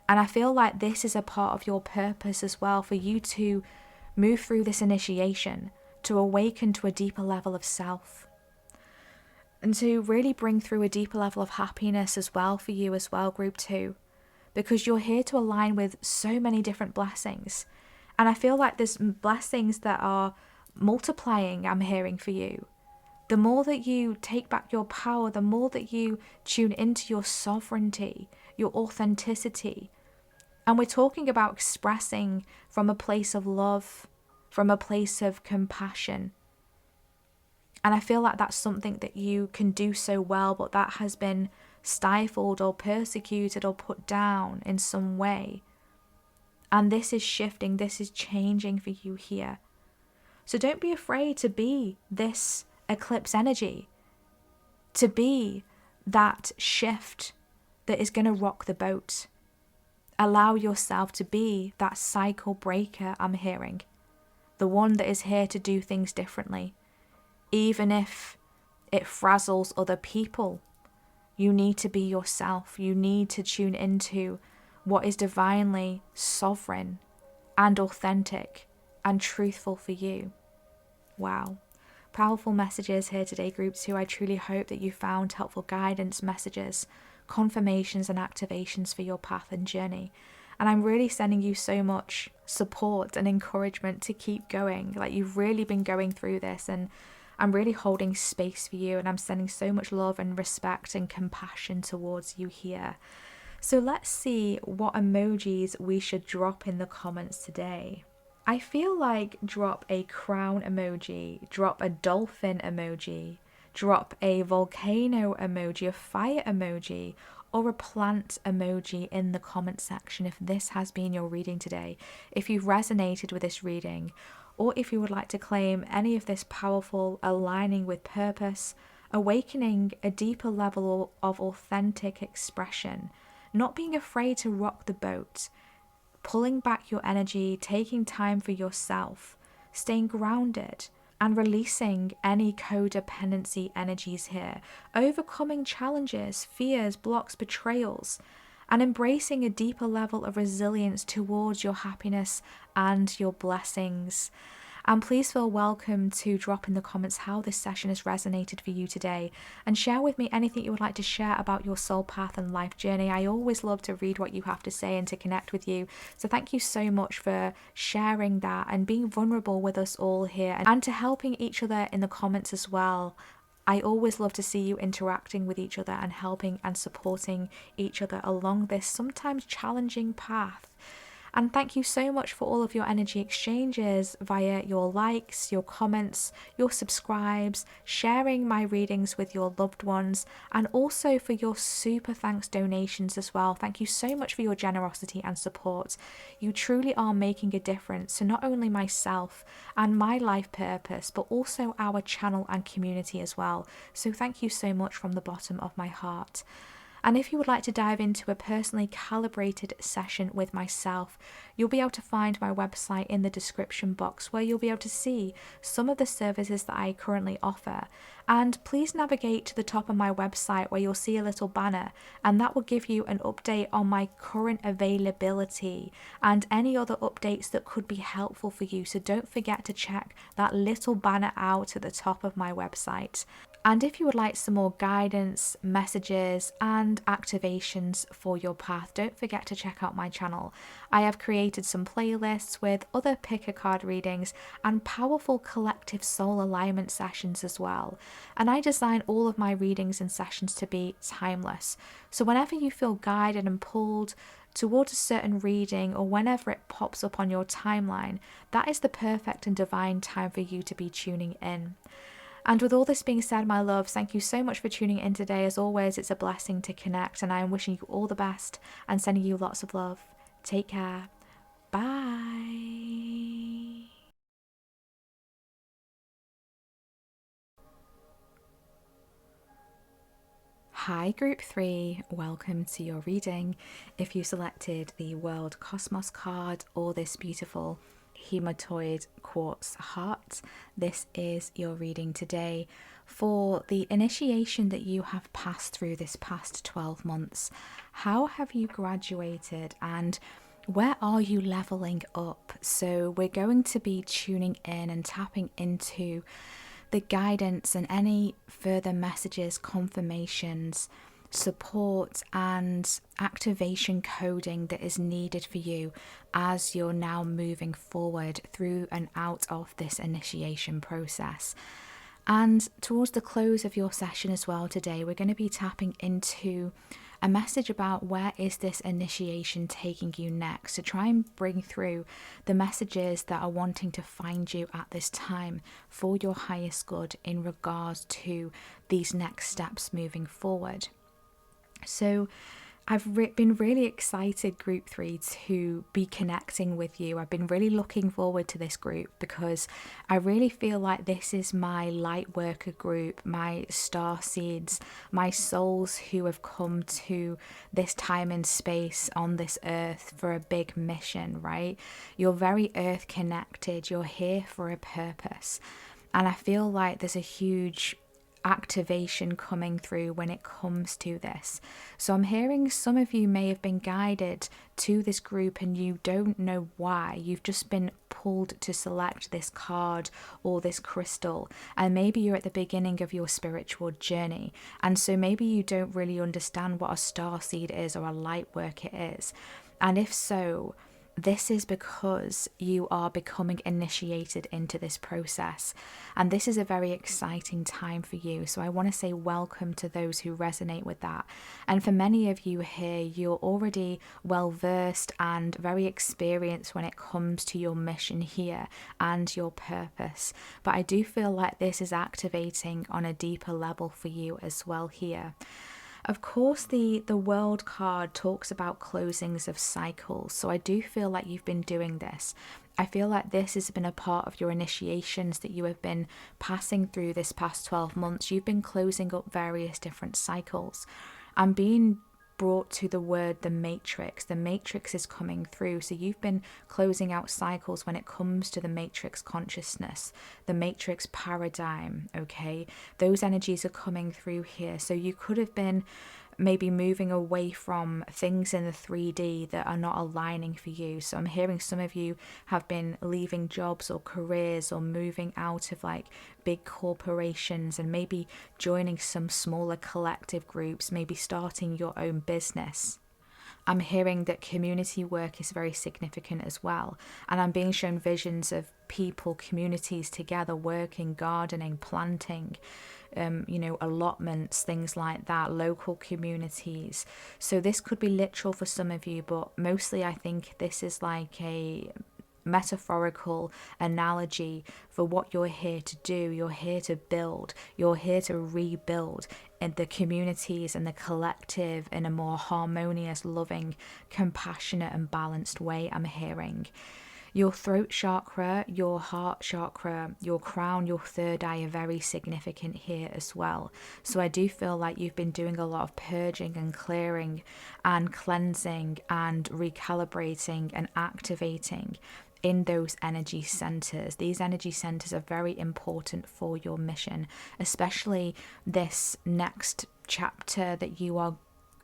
And I feel like this is a part of your purpose as well, for you to move through this initiation, to awaken to a deeper level of self, and to really bring through a deeper level of happiness as well for you as well, group 2, because you're here to align with so many different blessings. And I feel like there's blessings that are multiplying, I'm hearing for you. The more that you take back your power, the more that you tune into your sovereignty, your authenticity. And we're talking about expressing from a place of love, from a place of compassion. And I feel like that's something that you can do so well, but that has been stifled or persecuted or put down in some way. And this is shifting, this is changing for you here. So don't be afraid to be this eclipse energy, to be that shift that is going to rock the boat. Allow yourself to be that cycle breaker, I'm hearing. The one that is here to do things differently. Even if it frazzles other people, you need to be yourself. You need to tune into what is divinely sovereign and authentic and truthful for you. Wow. Powerful messages here today, group 2. I truly hope that you found helpful guidance, messages, confirmations and activations for your path and journey. And I'm really sending you so much support and encouragement to keep going. Like, you've really been going through this, and I'm really holding space for you, and I'm sending so much love and respect and compassion towards you here. So let's see what emojis we should drop in the comments today. I feel like drop a crown emoji, drop a dolphin emoji, drop a volcano emoji, a fire emoji, or a plant emoji in the comment section if this has been your reading today, if you've resonated with this reading, or if you would like to claim any of this powerful aligning with purpose, awakening a deeper level of authentic expression, not being afraid to rock the boat, pulling back your energy, taking time for yourself, staying grounded, and releasing any codependency energies here, overcoming challenges, fears, blocks, betrayals, and embracing a deeper level of resilience towards your happiness and your blessings. And please feel welcome to drop in the comments how this session has resonated for you today, and share with me anything you would like to share about your soul path and life journey. I always love to read what you have to say and to connect with you. So thank you so much for sharing that and being vulnerable with us all here, and to helping each other in the comments as well. I always love to see you interacting with each other and helping and supporting each other along this sometimes challenging path. And thank you so much for all of your energy exchanges via your likes, your comments, your subscribes, sharing my readings with your loved ones, and also for your super thanks donations as well. Thank you so much for your generosity and support. You truly are making a difference to not only myself and my life purpose, but also our channel and community as well. So thank you so much from the bottom of my heart. And if you would like to dive into a personally calibrated session with myself, you'll be able to find my website in the description box, where you'll be able to see some of the services that I currently offer. And please navigate to the top of my website where you'll see a little banner, and that will give you an update on my current availability and any other updates that could be helpful for you. So don't forget to check that little banner out at the top of my website. And if you would like some more guidance, messages, and and activations for your path, don't forget to check out my channel. I have created some playlists with other pick a card readings and powerful collective soul alignment sessions as well. And I design all of my readings and sessions to be timeless. So whenever you feel guided and pulled towards a certain reading, or whenever it pops up on your timeline, that is the perfect and divine time for you to be tuning in. And with all this being said, my loves, thank you so much for tuning in today. As always, it's a blessing to connect, and I am wishing you all the best and sending you lots of love. Take care. Bye. Hi Group 3, welcome to your reading. If you selected the World Cosmos card or this beautiful hematoid quartz heart, this is your reading today for the initiation that you have passed through this past 12 months. How have you graduated and where are you leveling up? So we're going to be tuning in and tapping into the guidance and any further messages, confirmations, support and activation coding that is needed for you as you're now moving forward through and out of this initiation process. And towards the close of your session as well today, we're going to be tapping into a message about where is this initiation taking you next, to try and bring through the messages that are wanting to find you at this time for your highest good in regards to these next steps moving forward. So I've been really excited, Group 3, to be connecting with you. I've been really looking forward to this group because I really feel like this is my light worker group, my star seeds, my souls who have come to this time and space on this earth for a big mission, right? You're very earth connected. You're here for a purpose. And I feel like there's a huge activation coming through when it comes to this. So I'm hearing some of you may have been guided to this group and you don't know why. You've just been pulled to select this card or this crystal, and maybe you're at the beginning of your spiritual journey, and so maybe you don't really understand what a starseed is or a light worker is. And if so, this is because you are becoming initiated into this process, and this is a very exciting time for you. So I want to say welcome to those who resonate with that. And for many of you here, you're already well versed and very experienced when it comes to your mission here and your purpose. But I do feel like this is activating on a deeper level for you as well here. Of course, the World card talks about closings of cycles, so I do feel like you've been doing this. I feel like this has been a part of your initiations that you have been passing through this past 12 months. You've been closing up various different cycles. I'm being brought to the word the matrix. The matrix is coming through, so you've been closing out cycles when it comes to the matrix consciousness, the matrix paradigm. Okay, those energies are coming through here. So you could have been maybe moving away from things in the 3D that are not aligning for you. So I'm hearing some of you have been leaving jobs or careers or moving out of like big corporations and maybe joining some smaller collective groups, maybe starting your own business. I'm hearing that community work is very significant as well. And I'm being shown visions of people, communities together, working, gardening, planting, allotments, things like that, local communities. So this could be literal for some of you, but mostly I think this is like a metaphorical analogy for what you're here to do. You're here to build, you're here to rebuild in the communities and the collective in a more harmonious, loving, compassionate and balanced way. I'm hearing your throat chakra, your heart chakra, your crown, your third eye are very significant here as well. So I do feel like you've been doing a lot of purging and clearing and cleansing and recalibrating and activating in those energy centers. These energy centers are very important for your mission, especially this next chapter that you are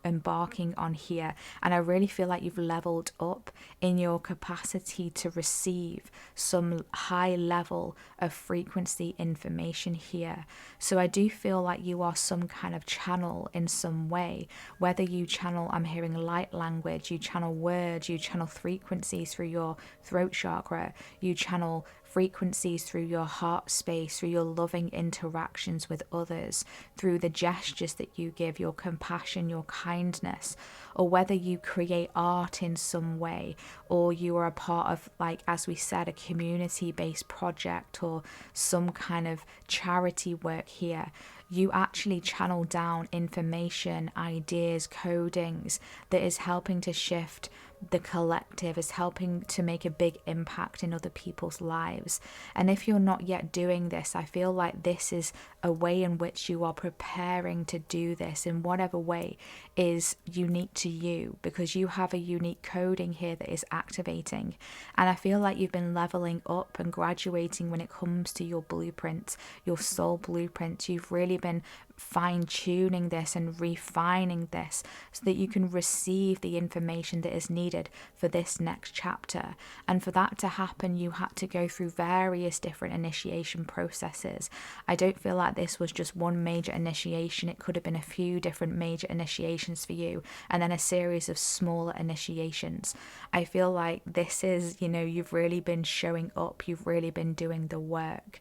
embarking on here. And I really feel like you've leveled up in your capacity to receive some high level of frequency information here. So I do feel like you are some kind of channel in some way, whether you channel, I'm hearing light language, you channel words, you channel frequencies through your throat chakra, you channel frequencies through your heart space, through your loving interactions with others, through the gestures that you give, your compassion, your kindness, or whether you create art in some way, or you are a part of, like, as we said, a community-based project or some kind of charity work here. You actually channel down information, ideas, codings that is helping to shift the collective, is helping to make a big impact in other people's lives. And if you're not yet doing this, I feel like this is a way in which you are preparing to do this in whatever way is unique to you, because you have a unique coding here that is activating. And I feel like you've been leveling up and graduating when it comes to your blueprint, your soul blueprint. You've really been fine-tuning this and refining this so that you can receive the information that is needed for this next chapter. And for that to happen, you had to go through various different initiation processes. I don't feel like this was just one major initiation. It could have been a few different major initiations for you, and then a series of smaller initiations. I feel like this is, you've really been showing up, you've really been doing the work.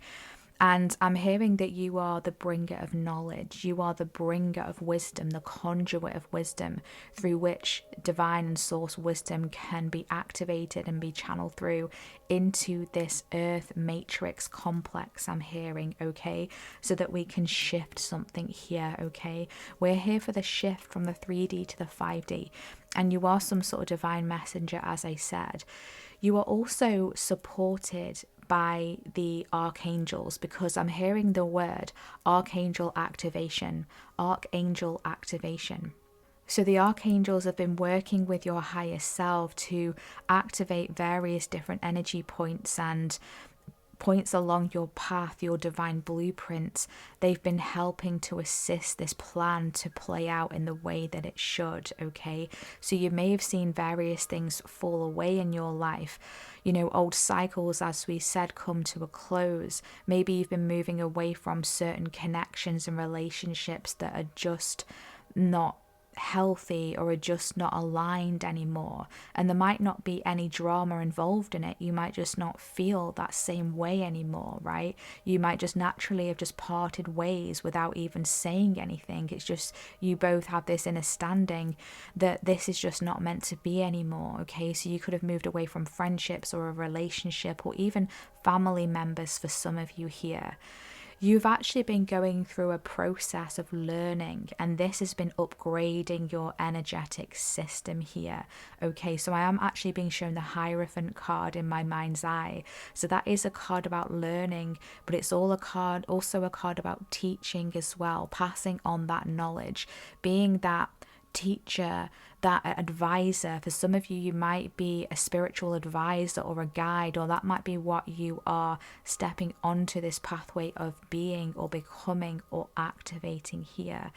And I'm hearing that you are the bringer of knowledge. You are the bringer of wisdom, the conduit of wisdom, through which divine and source wisdom can be activated and be channeled through into this earth matrix complex, I'm hearing, okay? So that we can shift something here, okay? We're here for the shift from the 3D to the 5D. And you are some sort of divine messenger, as I said. You are also supported by the archangels, because I'm hearing the word archangel activation, archangel activation. So the archangels have been working with your higher self to activate various different energy points and points along your path, your divine blueprint. They've been helping to assist this plan to play out in the way that it should, okay? So you may have seen various things fall away in your life. Old cycles, as we said, come to a close. Maybe you've been moving away from certain connections and relationships that are just not healthy or are just not aligned anymore, and there might not be any drama involved in it. You might just not feel that same way anymore, right? You might just naturally have just parted ways without even saying anything. It's just you both have this understanding that this is just not meant to be anymore, okay? So you could have moved away from friendships or a relationship or even family members for some of you here. You've actually been going through a process of learning, and this has been upgrading your energetic system here. Okay, so I am actually being shown the Hierophant card in my mind's eye. So that is a card about learning, but it's also a card about teaching as well, passing on that knowledge, being that teacher, that advisor. For some of you, you might be a spiritual advisor or a guide, or that might be what you are stepping onto this pathway of being or becoming or activating here.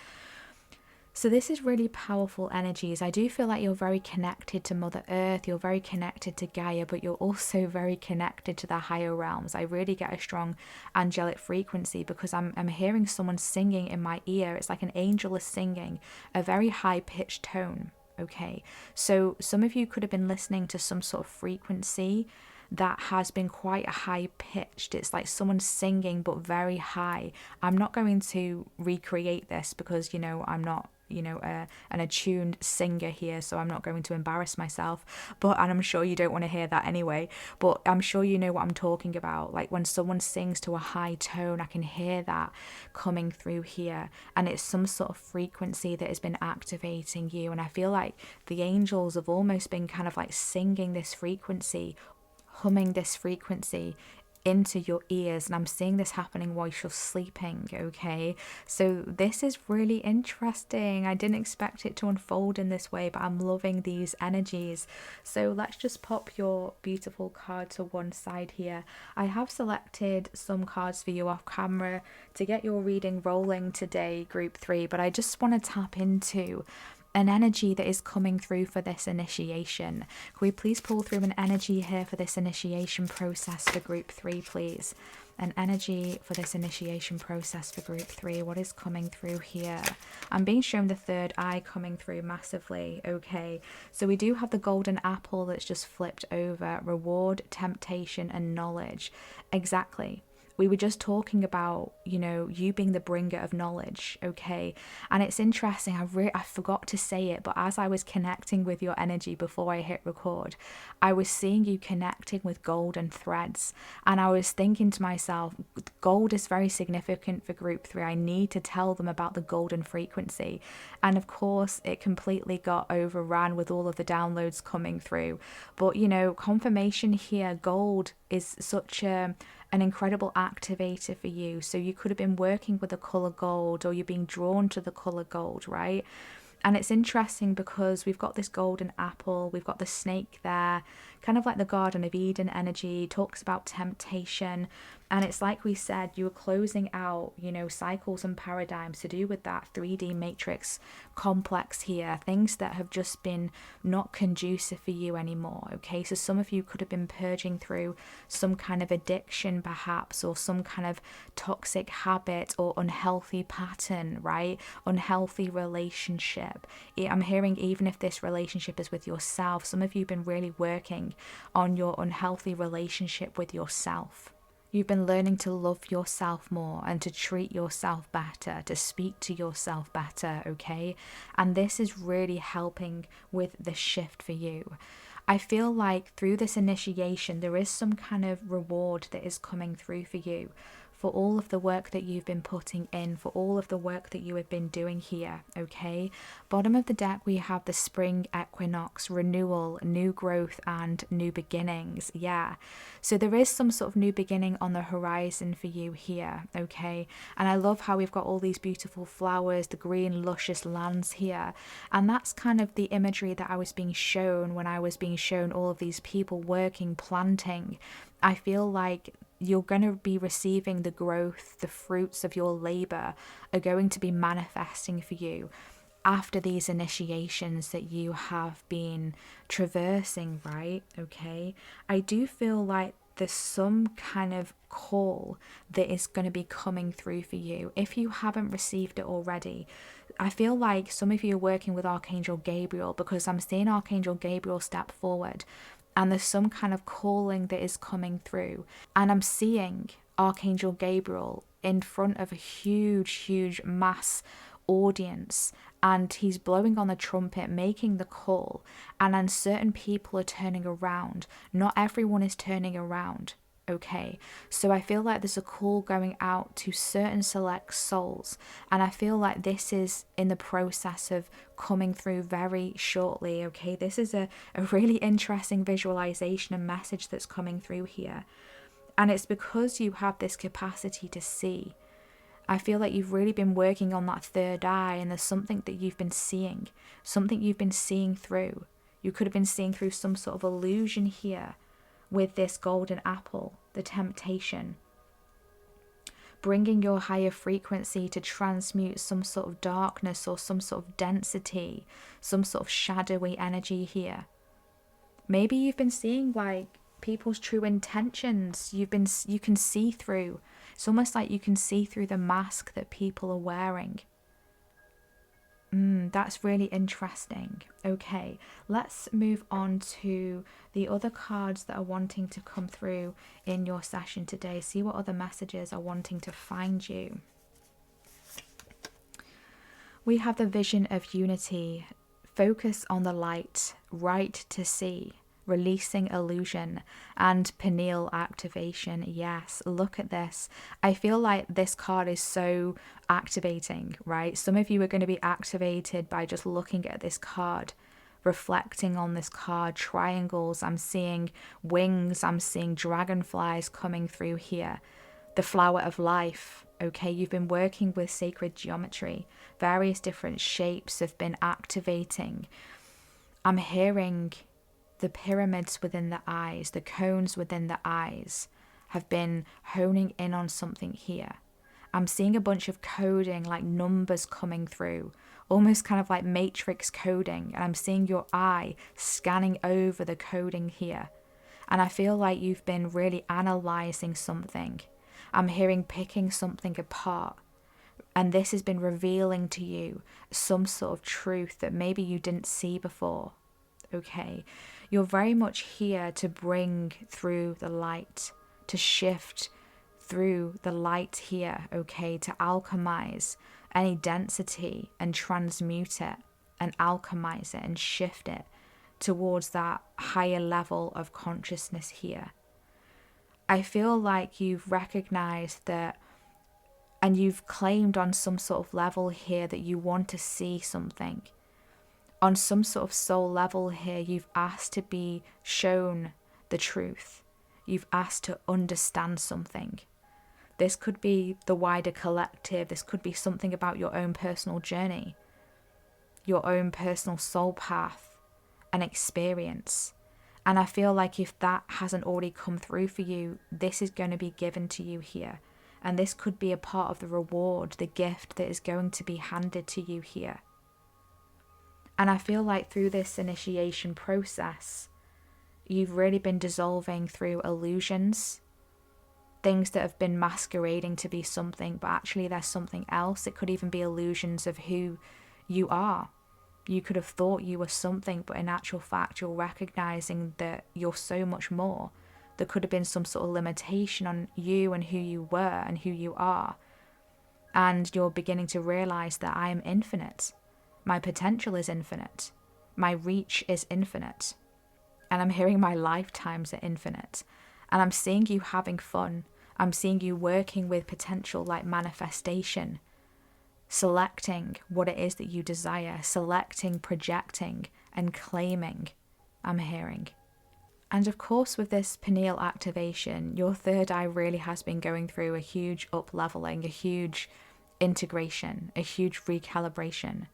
So this is really powerful energies. I do feel like you're very connected to Mother Earth, you're very connected to Gaia, but you're also very connected to the higher realms. I really get a strong angelic frequency because I'm hearing someone singing in my ear. It's like an angel is singing a very high-pitched tone, okay? So some of you could have been listening to some sort of frequency that has been quite high pitched. It's like someone singing but very high. I'm not going to recreate this because I'm not an attuned singer here, so I'm not going to embarrass myself, and I'm sure you don't want to hear that anyway, but I'm sure you know what I'm talking about. Like when someone sings to a high tone, I can hear that coming through here, and it's some sort of frequency that has been activating you. And I feel like the angels have almost been kind of like singing this frequency, humming this frequency into your ears, and I'm seeing this happening while you're sleeping, okay? So this is really interesting. I didn't expect it to unfold in this way, but I'm loving these energies. So let's just pop your beautiful card to one side here. I have selected some cards for you off camera to get your reading rolling today, group 3, but I just want to tap into an energy that is coming through for this initiation. Can we please pull through an energy here for this initiation process for group 3, please? An energy for this initiation process for group 3. What is coming through here? I'm being shown the third eye coming through massively. Okay, so we do have the golden apple that's just flipped over. Reward, temptation, and knowledge. Exactly. We were just talking about, you know, you being the bringer of knowledge, okay? And it's interesting, I forgot to say it, but as I was connecting with your energy before I hit record, I was seeing you connecting with golden threads. And I was thinking to myself, gold is very significant for group 3. I need to tell them about the golden frequency. And of course, it completely got overran with all of the downloads coming through. But, you know, confirmation here, gold is such an incredible activator for you. So you could have been working with the color gold, or you're being drawn to the color gold, right? And it's interesting because we've got this golden apple, we've got the snake there, kind of like the Garden of Eden energy, talks about temptation. And it's like we said, you were closing out, you know, cycles and paradigms to do with that 3D matrix complex here, things that have just been not conducive for you anymore, okay? So some of you could have been purging through some kind of addiction perhaps, or some kind of toxic habit or unhealthy pattern, right? Unhealthy relationship. I'm hearing even if this relationship is with yourself, some of you have been really working on your unhealthy relationship with yourself. You've been learning to love yourself more and to treat yourself better, to speak to yourself better, okay? And this is really helping with the shift for you. I feel like through this initiation, there is some kind of reward that is coming through for you, for all of the work that you've been putting in, for all of the work that you have been doing here, okay? Bottom of the deck, we have the spring equinox, renewal, new growth, and new beginnings. Yeah, so there is some sort of new beginning on the horizon for you here, okay? And I love how we've got all these beautiful flowers, the green, luscious lands here. And that's kind of the imagery that I was being shown when I was being shown all of these people working, planting. I feel like you're going to be receiving the growth, the fruits of your labor are going to be manifesting for you after these initiations that you have been traversing, right? Okay. I do feel like there's some kind of call that is going to be coming through for you. If you haven't received it already, I feel like some of you are working with Archangel Gabriel, because I'm seeing Archangel Gabriel step forward. And there's some kind of calling that is coming through. And I'm seeing Archangel Gabriel in front of a huge mass audience. And he's blowing on the trumpet, making the call. And then certain people are turning around. Not everyone is turning around. Okay, so I feel like there's a call going out to certain select souls, and I feel like this is in the process of coming through very shortly. Okay, this is a really interesting visualization and message that's coming through here, and it's because you have this capacity to see. I feel like you've really been working on that third eye, and there's something that you've been seeing, something you've been seeing through. You could have been seeing through some sort of illusion here with this golden apple, the temptation, bringing your higher frequency to transmute some sort of darkness or some sort of density, some sort of shadowy energy here. Maybe you've been seeing like people's true intentions. You can see through. It's almost like you can see through the mask that people are wearing. That's really interesting. Okay, let's move on to the other cards that are wanting to come through in your session today. See what other messages are wanting to find you. We have the vision of unity. Focus on the light, right to see. Releasing illusion and pineal activation. Yes, look at this. I feel like this card is so activating, right? Some of you are going to be activated by just looking at this card, reflecting on this card. Triangles, I'm seeing wings, I'm seeing dragonflies coming through here. The flower of life. Okay, you've been working with sacred geometry. Various different shapes have been activating. I'm hearing the pyramids within the eyes, the cones within the eyes have been honing in on something here. I'm seeing a bunch of coding, like numbers coming through, almost kind of like matrix coding. And I'm seeing your eye scanning over the coding here. And I feel like you've been really analyzing something. I'm hearing picking something apart. And this has been revealing to you some sort of truth that maybe you didn't see before. Okay, you're very much here to bring through the light, to shift through the light here, okay, to alchemize any density and transmute it and alchemize it and shift it towards that higher level of consciousness here. I feel like you've recognized that, and you've claimed on some sort of level here that you want to see something. On some sort of soul level here, you've asked to be shown the truth. You've asked to understand something. This could be the wider collective. This could be something about your own personal journey, your own personal soul path and experience. And I feel like if that hasn't already come through for you, this is going to be given to you here. And this could be a part of the reward, the gift that is going to be handed to you here. And I feel like through this initiation process, you've really been dissolving through illusions, things that have been masquerading to be something, but actually there's something else. It could even be illusions of who you are. You could have thought you were something, but in actual fact, you're recognizing that you're so much more. There could have been some sort of limitation on you and who you were and who you are. And you're beginning to realize that I am infinite. My potential is infinite. My reach is infinite. And I'm hearing my lifetimes are infinite. And I'm seeing you having fun. I'm seeing you working with potential like manifestation. Selecting what it is that you desire. Selecting, projecting, and claiming. I'm hearing. And of course, with this pineal activation, your third eye really has been going through a huge up-leveling, a huge integration, a huge recalibration.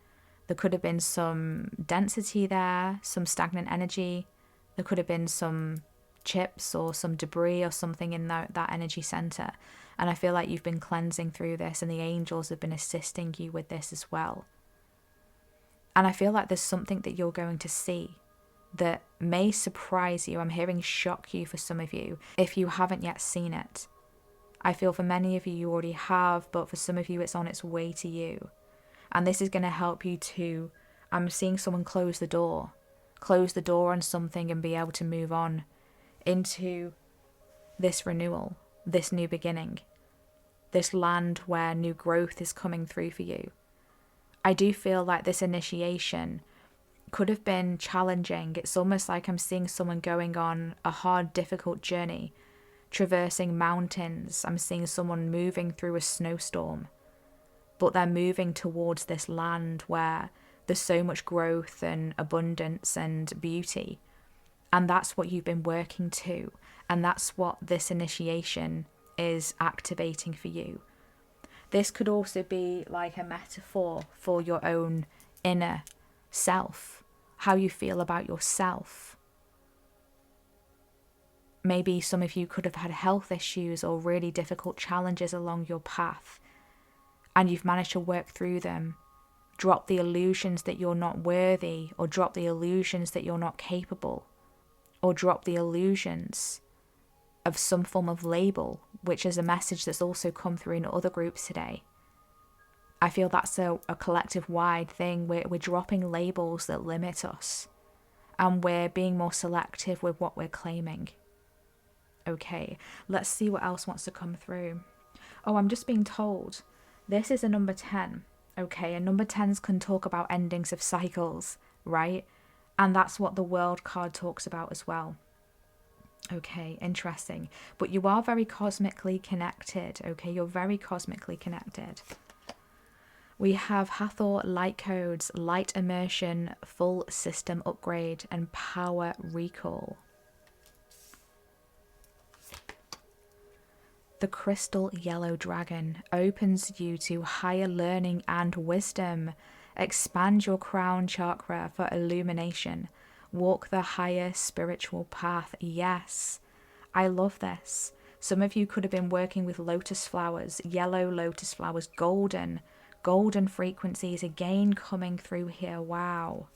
There could have been some density there, some stagnant energy. There could have been some chips or some debris or something in that energy center. And I feel like you've been cleansing through this, and the angels have been assisting you with this as well. And I feel like there's something that you're going to see that may surprise you. I'm hearing shock you for some of you if you haven't yet seen it. I feel for many of you, you already have, but for some of you, it's on its way to you. And this is going to help you to, I'm seeing someone close the door on something and be able to move on into this renewal, this new beginning, this land where new growth is coming through for you. I do feel like this initiation could have been challenging. It's almost like I'm seeing someone going on a hard, difficult journey, traversing mountains. I'm seeing someone moving through a snowstorm, but they're moving towards this land where there's so much growth and abundance and beauty. And that's what you've been working to. And that's what this initiation is activating for you. This could also be like a metaphor for your own inner self, how you feel about yourself. Maybe some of you could have had health issues or really difficult challenges along your path, and you've managed to work through them. Drop the illusions that you're not worthy, or drop the illusions that you're not capable, or drop the illusions of some form of label, which is a message that's also come through in other groups today. I feel that's a collective wide thing. We're dropping labels that limit us, and we're being more selective with what we're claiming. Okay, let's see what else wants to come through. Oh, I'm just being told this is a number 10. Okay, and number 10s can talk about endings of cycles, right? And that's what the World card talks about as well. Okay, interesting. But you are very cosmically connected, okay? You're very cosmically connected. We have Hathor light codes, light immersion, full system upgrade, and power recall. The crystal yellow dragon opens you to higher learning and wisdom. Expand your crown chakra for illumination. Walk the higher spiritual path. Yes, I love this. Some of you could have been working with lotus flowers, yellow lotus flowers, golden frequencies again coming through here. Wow.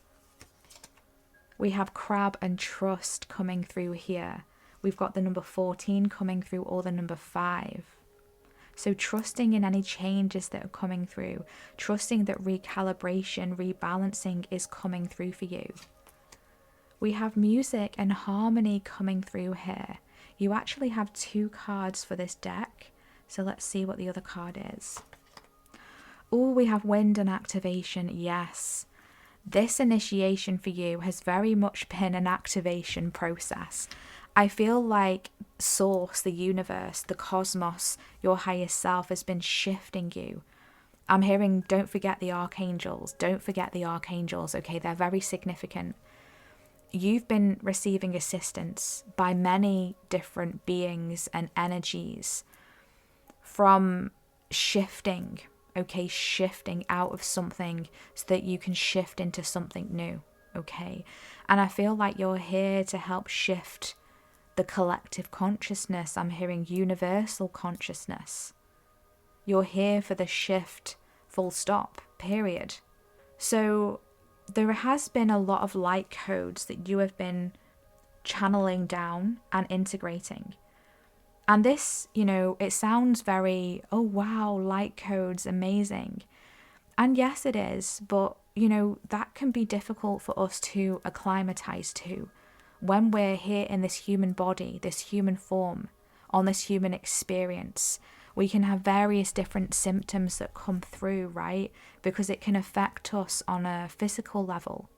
We have crab and trust coming through here. We've got the number 14 coming through, or the number 5. So trusting in any changes that are coming through, trusting that recalibration, rebalancing is coming through for you. We have music and harmony coming through here. You actually have 2 cards for this deck. So let's see what the other card is. Oh, we have wind and activation. Yes. This initiation for you has very much been an activation process. I feel like Source, the universe, the cosmos, your higher self has been shifting you. I'm hearing, don't forget the archangels. Don't forget the archangels, okay? They're very significant. You've been receiving assistance by many different beings and energies from shifting, okay? Shifting out of something so that you can shift into something new, okay? And I feel like you're here to help shift the collective consciousness. I'm hearing universal consciousness. You're here for the shift, full stop, period. So there has been a lot of light codes that you have been channeling down and integrating. And this, you know, it sounds very, oh wow, light codes, amazing. And yes, it is, but you know, that can be difficult for us to acclimatize to. When we're here in this human body, this human form, on this human experience, we can have various different symptoms that come through, right? Because it can affect us on a physical level.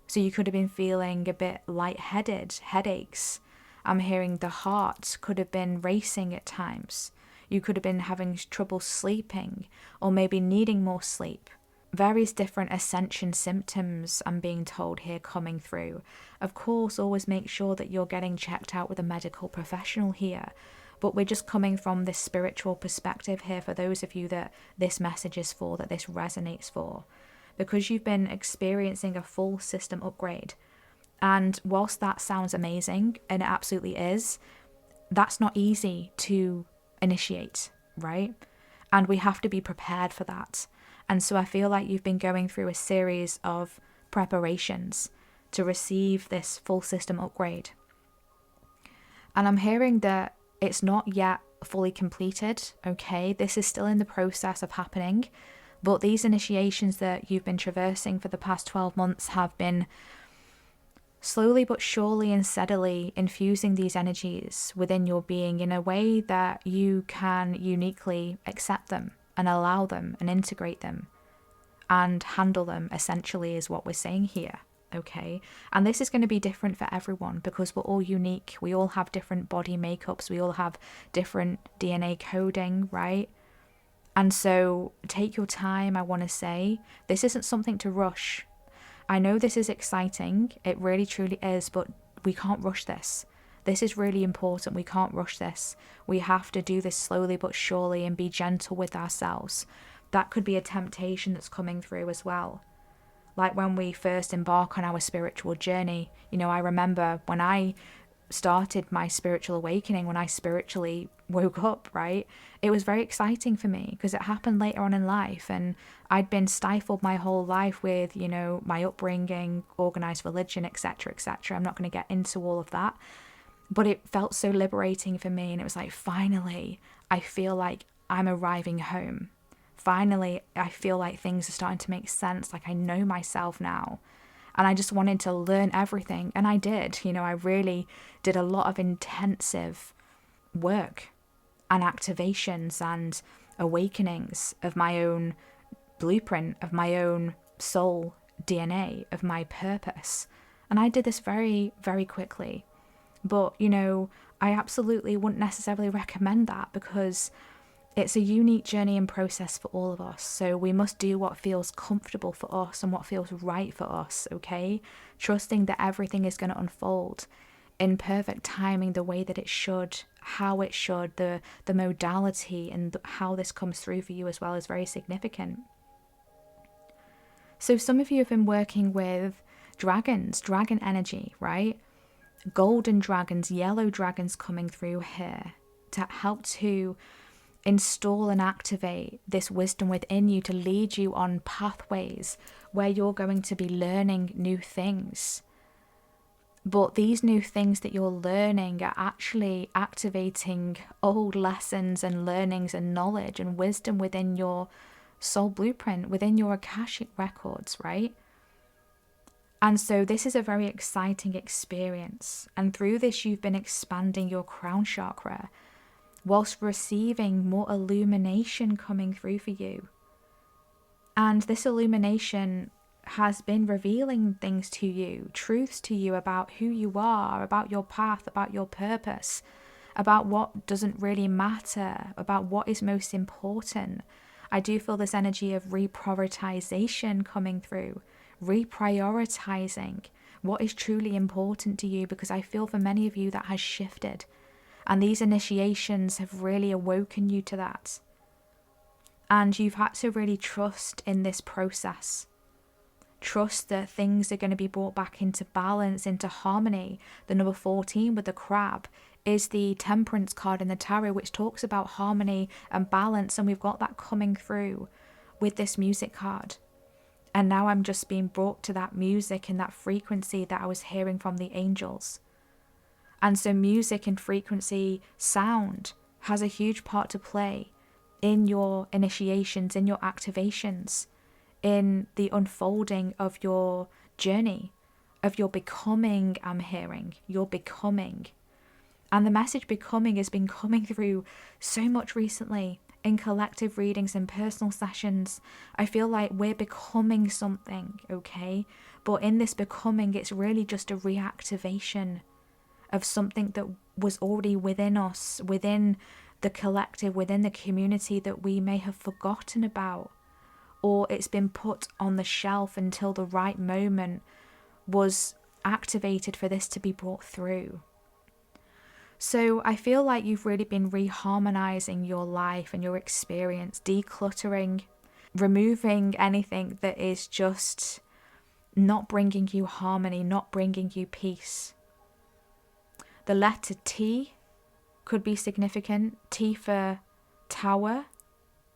So you could have been feeling a bit lightheaded, headaches. I'm hearing the heart could have been racing at times. You could have been having trouble sleeping, or maybe needing more sleep. Various different ascension symptoms I'm being told here coming through. Of course, always make sure that you're getting checked out with a medical professional here. But we're just coming from this spiritual perspective here for those of you that this message is for, that this resonates for. Because you've been experiencing a full system upgrade. And whilst that sounds amazing, and it absolutely is, that's not easy to initiate, right? And we have to be prepared for that. And so I feel like you've been going through a series of preparations to receive this full system upgrade. And I'm hearing that it's not yet fully completed, okay? This is still in the process of happening. But these initiations that you've been traversing for the past 12 months have been slowly but surely and steadily infusing these energies within your being in a way that you can uniquely accept them and allow them and integrate them and handle them, essentially, is what we're saying here, okay? And this is going to be different for everyone because we're all unique. We all have different body makeups. We all have different DNA coding, right? And so take your time, I want to say. This isn't something to rush. I know this is exciting. It really, truly is, but we can't rush this. This is really important. We can't rush this. We have to do this slowly but surely and be gentle with ourselves. That could be a temptation that's coming through as well. Like when we first embark on our spiritual journey, you know, I remember when I started my spiritual awakening, when I spiritually woke up, right? It was very exciting for me because it happened later on in life, and I'd been stifled my whole life with, you know, my upbringing, organized religion, etc., etc. I'm not going to get into all of that. But it felt so liberating for me, and it was like, finally, I feel like I'm arriving home. Finally, I feel like things are starting to make sense, like I know myself now. And I just wanted to learn everything, and I did. You know, I really did a lot of intensive work and activations and awakenings of my own blueprint, of my own soul DNA, of my purpose. And I did this very, very quickly. But, you know, I absolutely wouldn't necessarily recommend that because it's a unique journey and process for all of us. So we must do what feels comfortable for us and what feels right for us, okay? Trusting that everything is going to unfold in perfect timing, the way that it should, how it should, the modality and how this comes through for you as well is very significant. So some of you have been working with dragons, dragon energy, right? Golden dragons, yellow dragons coming through here. to help to install and activate this wisdom within you to lead you on pathways where you're going to be learning new things. But these new things that you're learning are actually activating old lessons and learnings and knowledge and wisdom within your soul blueprint, within your Akashic records, right? And so this is a very exciting experience. And through this, you've been expanding your crown chakra whilst receiving more illumination coming through for you. And this illumination has been revealing things to you, truths to you about who you are, about your path, about your purpose, about what doesn't really matter, about what is most important. I do feel this energy of reprioritization coming through, reprioritizing what is truly important to you, because I feel for many of you that has shifted. And these initiations have really awoken you to that. And you've had to really trust in this process. Trust that things are going to be brought back into balance, into harmony. The number 14 with the crab is the Temperance card in the tarot, which talks about harmony and balance. And we've got that coming through with this music card. And now I'm just being brought to that music and that frequency that I was hearing from the angels. And so music and frequency, sound, has a huge part to play in your initiations, in your activations, in the unfolding of your journey, of your becoming. I'm hearing your becoming. And the message becoming has been coming through so much recently in collective readings and personal sessions. I feel like we're becoming something, okay? But in this becoming, it's really just a reactivation of something that was already within us, within the collective, within the community that we may have forgotten about. Or it's been put on the shelf until the right moment was activated for this to be brought through. So I feel like you've really been reharmonizing your life and your experience, decluttering, removing anything that is just not bringing you harmony, not bringing you peace. The letter T could be significant. T for tower.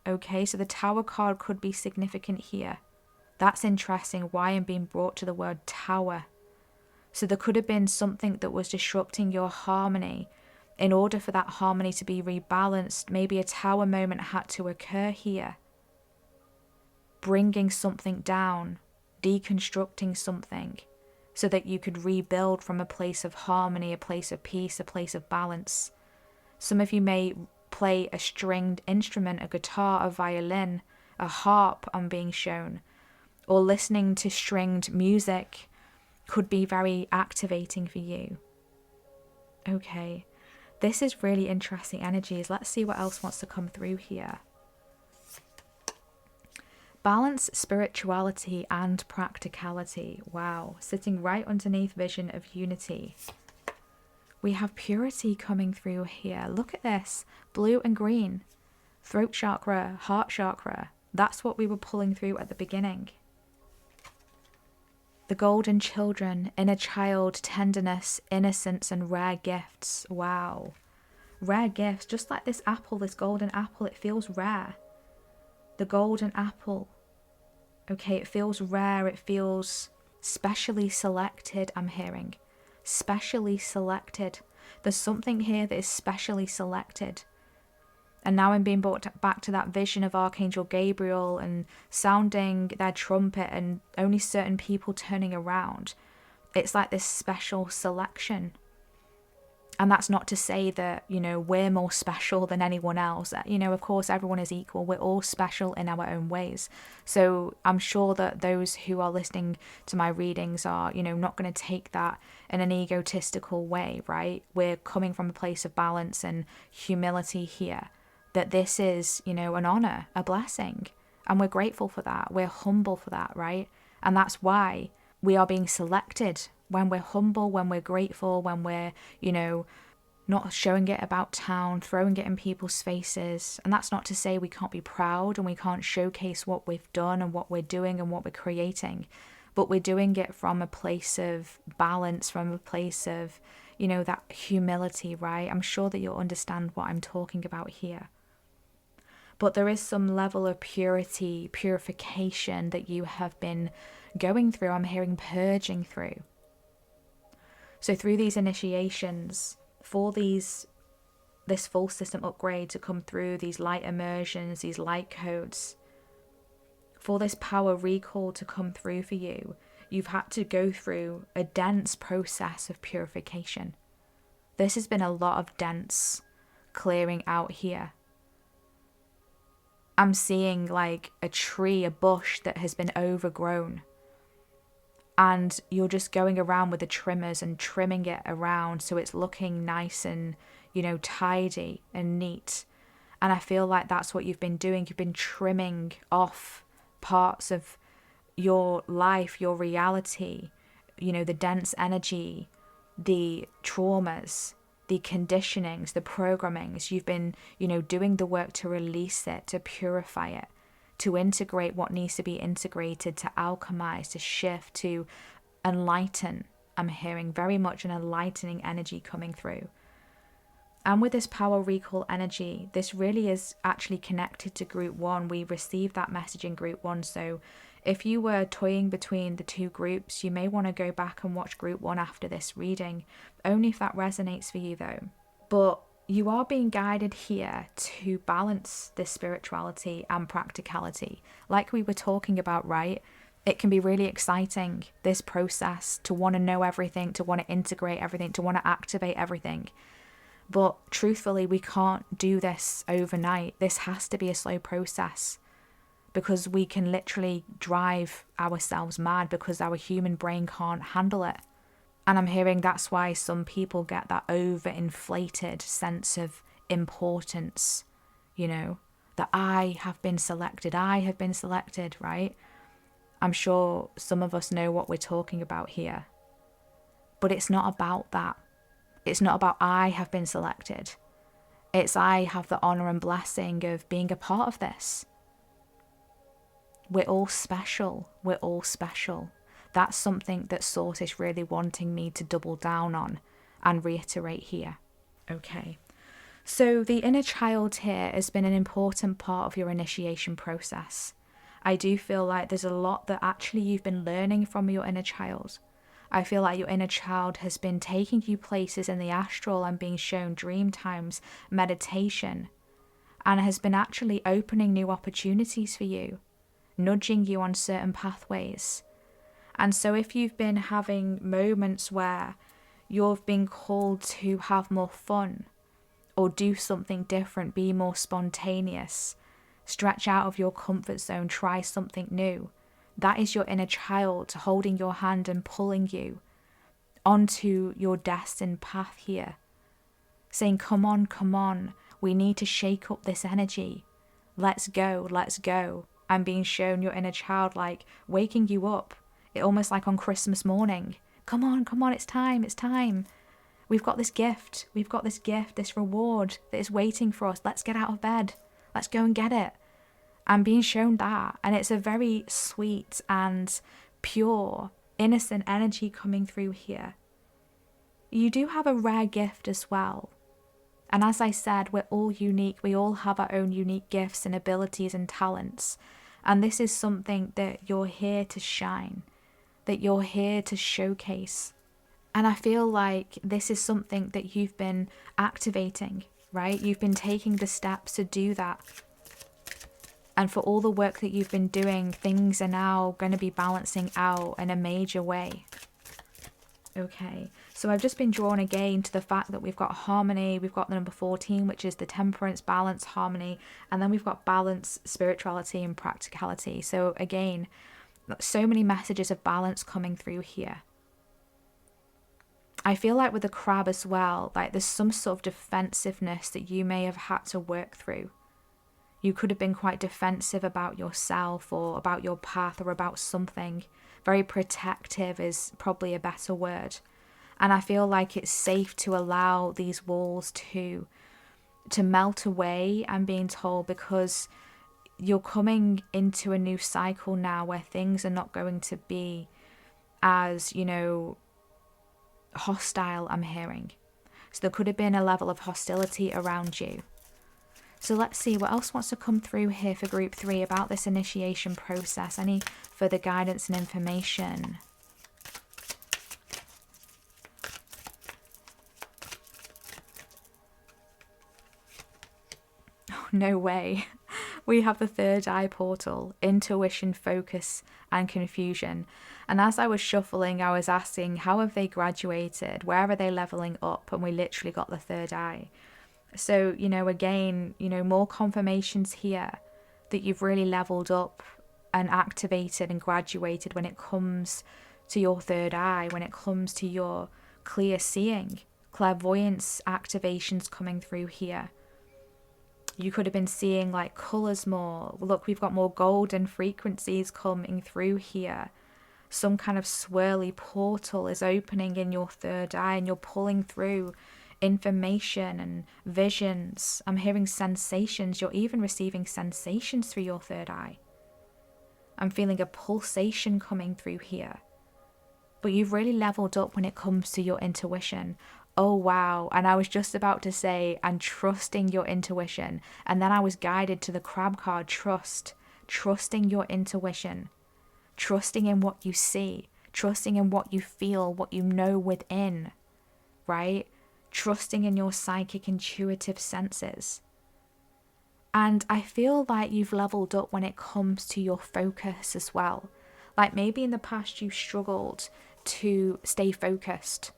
Okay, so the tower card could be significant here. That's interesting why I'm being brought to the word tower. So there could have been something that was disrupting your harmony. In order for that harmony to be rebalanced, maybe a tower moment had to occur here. Bringing something down, deconstructing something, so that you could rebuild from a place of harmony, a place of peace, a place of balance. Some of you may play a stringed instrument, a guitar, a violin, a harp, I'm being shown, or listening to stringed music could be very activating for you. Okay, this is really interesting energies. Let's see what else wants to come through here. Balance, spirituality, and practicality. Wow, sitting right underneath vision of unity. We have purity coming through here. Look at this, blue and green. Throat chakra, heart chakra. That's what we were pulling through at the beginning. The golden children, inner child, tenderness, innocence, and rare gifts. Wow. Rare gifts, just like this apple, this golden apple, it feels rare. The golden apple. Okay, it feels rare, it feels specially selected, I'm hearing. Specially selected. There's something here that is specially selected. And now I'm being brought back to that vision of Archangel Gabriel and sounding their trumpet and only certain people turning around. It's like this special selection. And that's not to say that, we're more special than anyone else. Of course, everyone is equal. We're all special in our own ways. So I'm sure that those who are listening to my readings are, not going to take that in an egotistical way, right? We're coming from a place of balance and humility here. That this is, an honor, a blessing. And we're grateful for that. We're humble for that, right? And that's why we are being selected. When we're humble, when we're grateful, when we're, not showing it about town, throwing it in people's faces. And that's not to say we can't be proud and we can't showcase what we've done and what we're doing and what we're creating. But we're doing it from a place of balance, from a place of, you know, that humility, right? I'm sure that you'll understand what I'm talking about here. But there is some level of purity, purification that you have been going through. I'm hearing purging through. So through these initiations, for this full system upgrade to come through, these light immersions, these light codes, for this power recall to come through for you, you've had to go through a dense process of purification. This has been a lot of dense clearing out here. I'm seeing like a tree, a bush that has been overgrown. And you're just going around with the trimmers and trimming it around so it's looking nice and, you know, tidy and neat. And I feel like that's what you've been doing. You've been trimming off parts of your life, your reality, you know, the dense energy, the traumas, the conditionings, the programmings. You've been, you know, doing the work to release it, to purify it, to integrate what needs to be integrated, to alchemize, to shift, to enlighten. I'm hearing very much an enlightening energy coming through. And with this power recall energy, this really is actually connected to group 1. We received that message in group 1. So if you were toying between the two groups, you may want to go back and watch group 1 after this reading, only if that resonates for you though. But you are being guided here to balance this spirituality and practicality. Like we were talking about, right? It can be really exciting, this process, to want to know everything, to want to integrate everything, to want to activate everything. But truthfully, we can't do this overnight. This has to be a slow process, because we can literally drive ourselves mad because our human brain can't handle it. And I'm hearing that's why some people get that overinflated sense of importance, you know, that I have been selected, right? I'm sure some of us know what we're talking about here. But it's not about that. It's not about I have been selected. It's I have the honor and blessing of being a part of this. We're all special. We're all special. That's something that Source is really wanting me to double down on and reiterate here. Okay. So the inner child here has been an important part of your initiation process. I do feel like there's a lot that actually you've been learning from your inner child. I feel like your inner child has been taking you places in the astral and being shown dream times, meditation, and has been actually opening new opportunities for you, nudging you on certain pathways. And so if you've been having moments where you've been called to have more fun or do something different, be more spontaneous, stretch out of your comfort zone, try something new, that is your inner child holding your hand and pulling you onto your destined path here, saying, come on, we need to shake up this energy. Let's go. And being shown your inner child like waking you up, almost like on Christmas morning. Come on, it's time. We've got this gift, this reward that is waiting for us. Let's get out of bed. Let's go and get it. And being shown that, and it's a very sweet and pure, innocent energy coming through here. You do have a rare gift as well. And as I said, we're all unique. We all have our own unique gifts and abilities and talents. And this is something that you're here to shine, that you're here to showcase. And I feel like this is something that you've been activating, right? You've been taking the steps to do that. And for all the work that you've been doing, things are now going to be balancing out in a major way. Okay, so I've just been drawn again to the fact that we've got harmony, we've got the number 14, which is the temperance, balance, harmony, and then we've got balance, spirituality, and practicality. So again, so many messages of balance coming through here. I feel like with the crab as well, like there's some sort of defensiveness that you may have had to work through. You could have been quite defensive about yourself or about your path or about something. Very protective is probably a better word. And I feel like it's safe to allow these walls to melt away, I'm being told, because you're coming into a new cycle now where things are not going to be as, you know, hostile, I'm hearing. So there could have been a level of hostility around you. So let's see what else wants to come through here for group 3 about this initiation process. Any further guidance and information? Oh, no way. We have the third eye portal, intuition, focus, and confusion. And as I was shuffling, I was asking, how have they graduated? Where are they leveling up? And we literally got the third eye. So, again, more confirmations here that you've really leveled up and activated and graduated when it comes to your third eye, when it comes to your clear seeing, clairvoyance activations coming through here. You could have been seeing like colours more. Look, we've got more golden frequencies coming through here. Some kind of swirly portal is opening in your third eye and you're pulling through information and visions. I'm hearing sensations. You're even receiving sensations through your third eye. I'm feeling a pulsation coming through here. But you've really leveled up when it comes to your intuition. Oh, wow. And I was just about to say, and trusting your intuition. And then I was guided to the crab card, trust. Trusting your intuition. Trusting in what you see. Trusting in what you feel, what you know within. Right? Trusting in your psychic intuitive senses. And I feel like you've leveled up when it comes to your focus as well. Like maybe in the past you struggled to stay focused.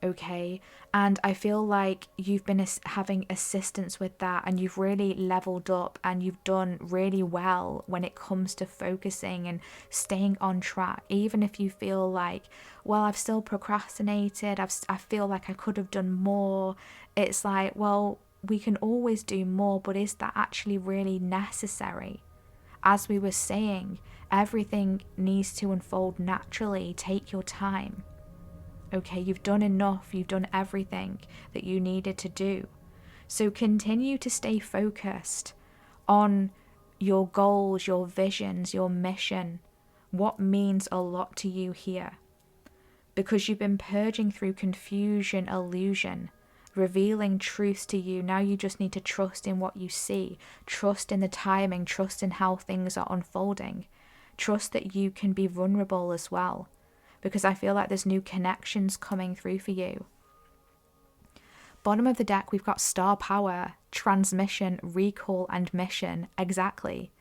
Okay, and I feel like you've been having assistance with that, and you've really leveled up and you've done really well when it comes to focusing and staying on track. Even if you feel like, well, I've still procrastinated, I feel like I could have done more. It's like, well, we can always do more, but is that actually really necessary? As we were saying, everything needs to unfold naturally. Take your time. Okay, you've done enough, you've done everything that you needed to do. So continue to stay focused on your goals, your visions, your mission, what means a lot to you here. Because you've been purging through confusion, illusion, revealing truths to you. Now you just need to trust in what you see, trust in the timing, trust in how things are unfolding, trust that you can be vulnerable as well. Because I feel like there's new connections coming through for you. Bottom of the deck, we've got star power, transmission, recall, and mission. Exactly.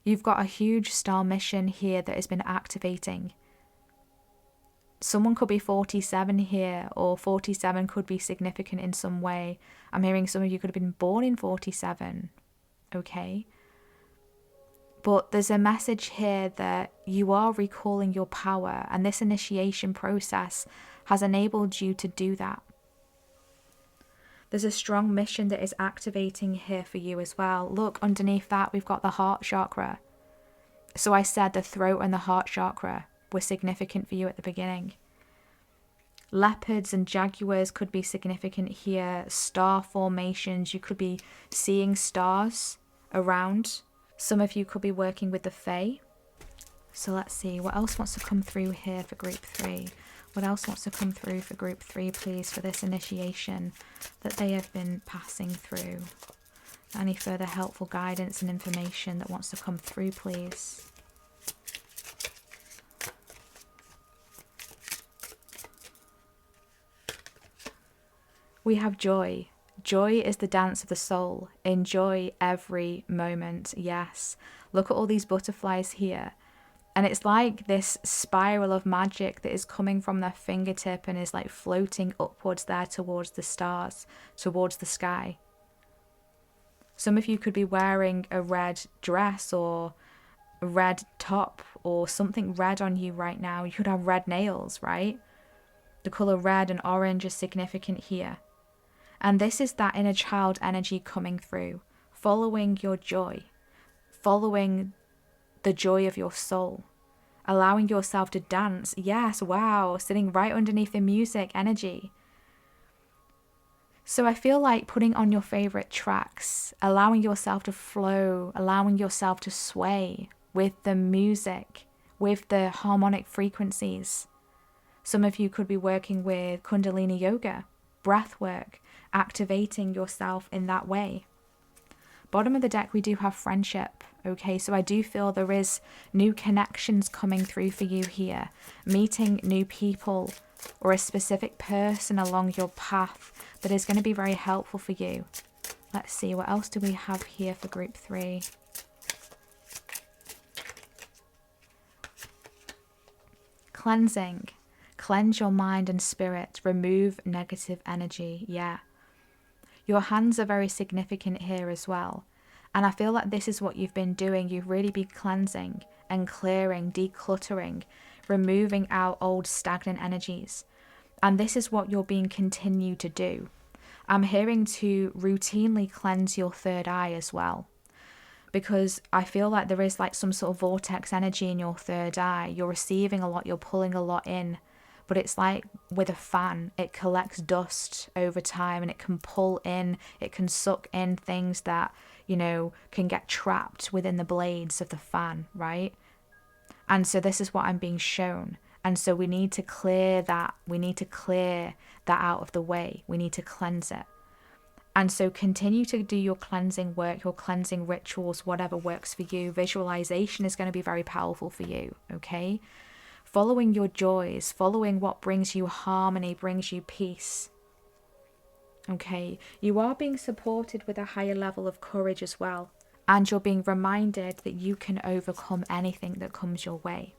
You've got a huge star mission here that has been activating. Someone could be 47 here, or 47 could be significant in some way. I'm hearing some of you could have been born in 47. Okay. But there's a message here that you are recalling your power, and this initiation process has enabled you to do that. There's a strong mission that is activating here for you as well. Look, underneath that, we've got the heart chakra. So I said the throat and the heart chakra were significant for you at the beginning. Leopards and jaguars could be significant here. Star formations, you could be seeing stars around. Some of you could be working with the Fae. So let's see, what else wants to come through here for group 3? What else wants to come through for group 3, please, for this initiation that they have been passing through? Any further helpful guidance and information that wants to come through, please? We have joy. Joy is the dance of the soul. Enjoy every moment. Yes. Look at all these butterflies here. And it's like this spiral of magic that is coming from their fingertip and is like floating upwards there towards the stars, towards the sky. Some of you could be wearing a red dress or a red top or something red on you right now. You could have red nails, right? The colour red and orange is significant here. And this is that inner child energy coming through, following your joy, following the joy of your soul, allowing yourself to dance. Yes, wow, sitting right underneath the music energy. So I feel like putting on your favorite tracks, allowing yourself to flow, allowing yourself to sway with the music, with the harmonic frequencies. Some of you could be working with Kundalini yoga, breath work, activating yourself in that way. Bottom of the deck, we do have friendship. Okay, so I do feel there is new connections coming through for you here, meeting new people or a specific person along your path that is going to be very helpful for you. Let's see, what else do we have here for group 3? Cleansing. Cleanse your mind and spirit. Remove negative energy. Yeah. Your hands are very significant here as well. And I feel like this is what you've been doing. You've really been cleansing and clearing, decluttering, removing out old stagnant energies. And this is what you're being continued to do. I'm hearing to routinely cleanse your third eye as well. Because I feel like there is like some sort of vortex energy in your third eye. You're receiving a lot, you're pulling a lot in. But it's like with a fan, it collects dust over time and it can pull in, it can suck in things that, you know, can get trapped within the blades of the fan, right? And so this is what I'm being shown. And so we need to clear that. We need to clear that out of the way. We need to cleanse it. And so continue to do your cleansing work, your cleansing rituals, whatever works for you. Visualization is going to be very powerful for you, okay? Following your joys, following what brings you harmony, brings you peace. Okay, you are being supported with a higher level of courage as well. And you're being reminded that you can overcome anything that comes your way.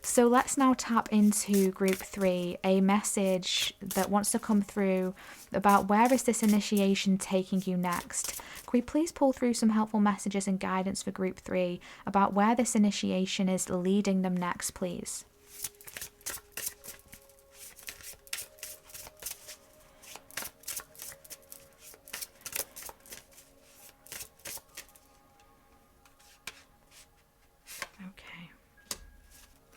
So let's now tap into group 3, a message that wants to come through about where is this initiation taking you next. Can we please pull through some helpful messages and guidance for group 3 about where this initiation is leading them next, please?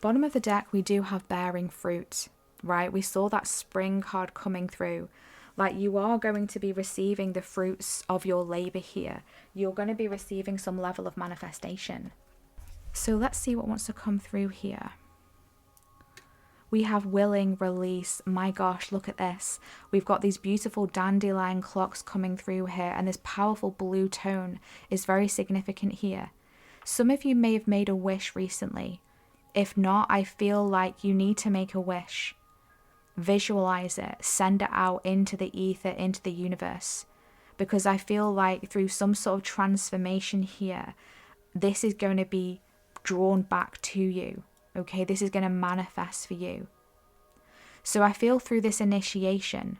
Bottom of the deck, we do have bearing fruit, right? We saw that spring card coming through. Like, you are going to be receiving the fruits of your labor here. You're going to be receiving some level of manifestation. So let's see what wants to come through here. We have willing release. My gosh, look at this. We've got these beautiful dandelion clocks coming through here, and this powerful blue tone is very significant here. Some of you may have made a wish recently. If not, I feel like you need to make a wish. Visualize it, send it out into the ether, into the universe. Because I feel like through some sort of transformation here, this is going to be drawn back to you. Okay, this is going to manifest for you. So I feel through this initiation,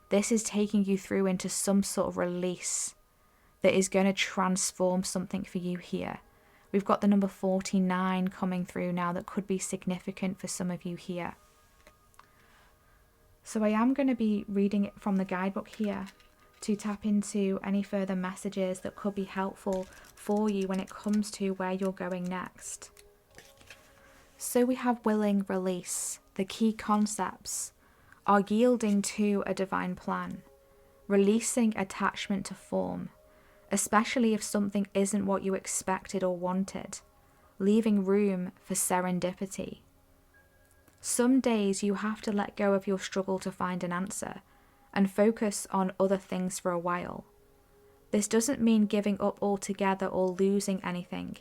this is taking you through into some sort of release that is going to transform something for you here. We've got the number 49 coming through now that could be significant for some of you here. So I am going to be reading it from the guidebook here to tap into any further messages that could be helpful for you when it comes to where you're going next. So we have willing release. The key concepts are yielding to a divine plan, releasing attachment to form, especially if something isn't what you expected or wanted, leaving room for serendipity. Some days you have to let go of your struggle to find an answer and focus on other things for a while. This doesn't mean giving up altogether or losing anything.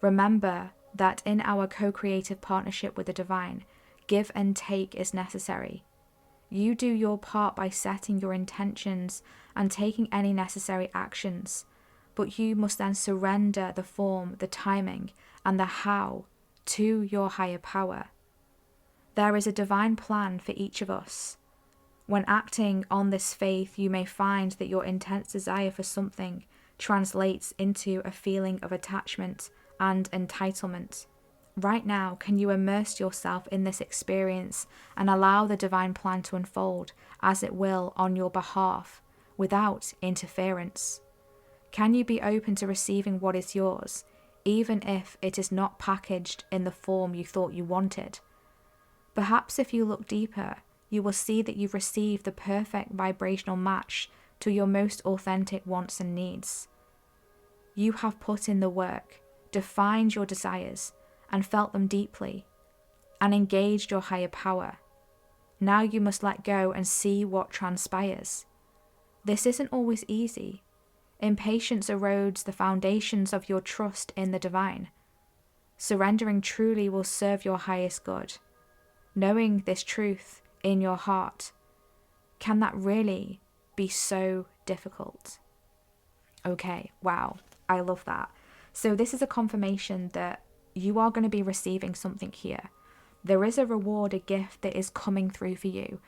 Remember that in our co-creative partnership with the divine, give and take is necessary. You do your part by setting your intentions and taking any necessary actions, but you must then surrender the form, the timing, and the how to your higher power. There is a divine plan for each of us. When acting on this faith, you may find that your intense desire for something translates into a feeling of attachment and entitlement. Right now, can you immerse yourself in this experience and allow the divine plan to unfold as it will on your behalf without interference? Can you be open to receiving what is yours, even if it is not packaged in the form you thought you wanted? Perhaps if you look deeper, you will see that you've received the perfect vibrational match to your most authentic wants and needs. You have put in the work, defined your desires, and felt them deeply. and engaged your higher power. Now you must let go and see what transpires. This isn't always easy. Impatience erodes the foundations of your trust in the divine. Surrendering truly will serve your highest good. Knowing this truth in your heart, can that really be so difficult? Okay, wow, I love that. So this is a confirmation that you are going to be receiving something here. There is a reward, a gift that is coming through for you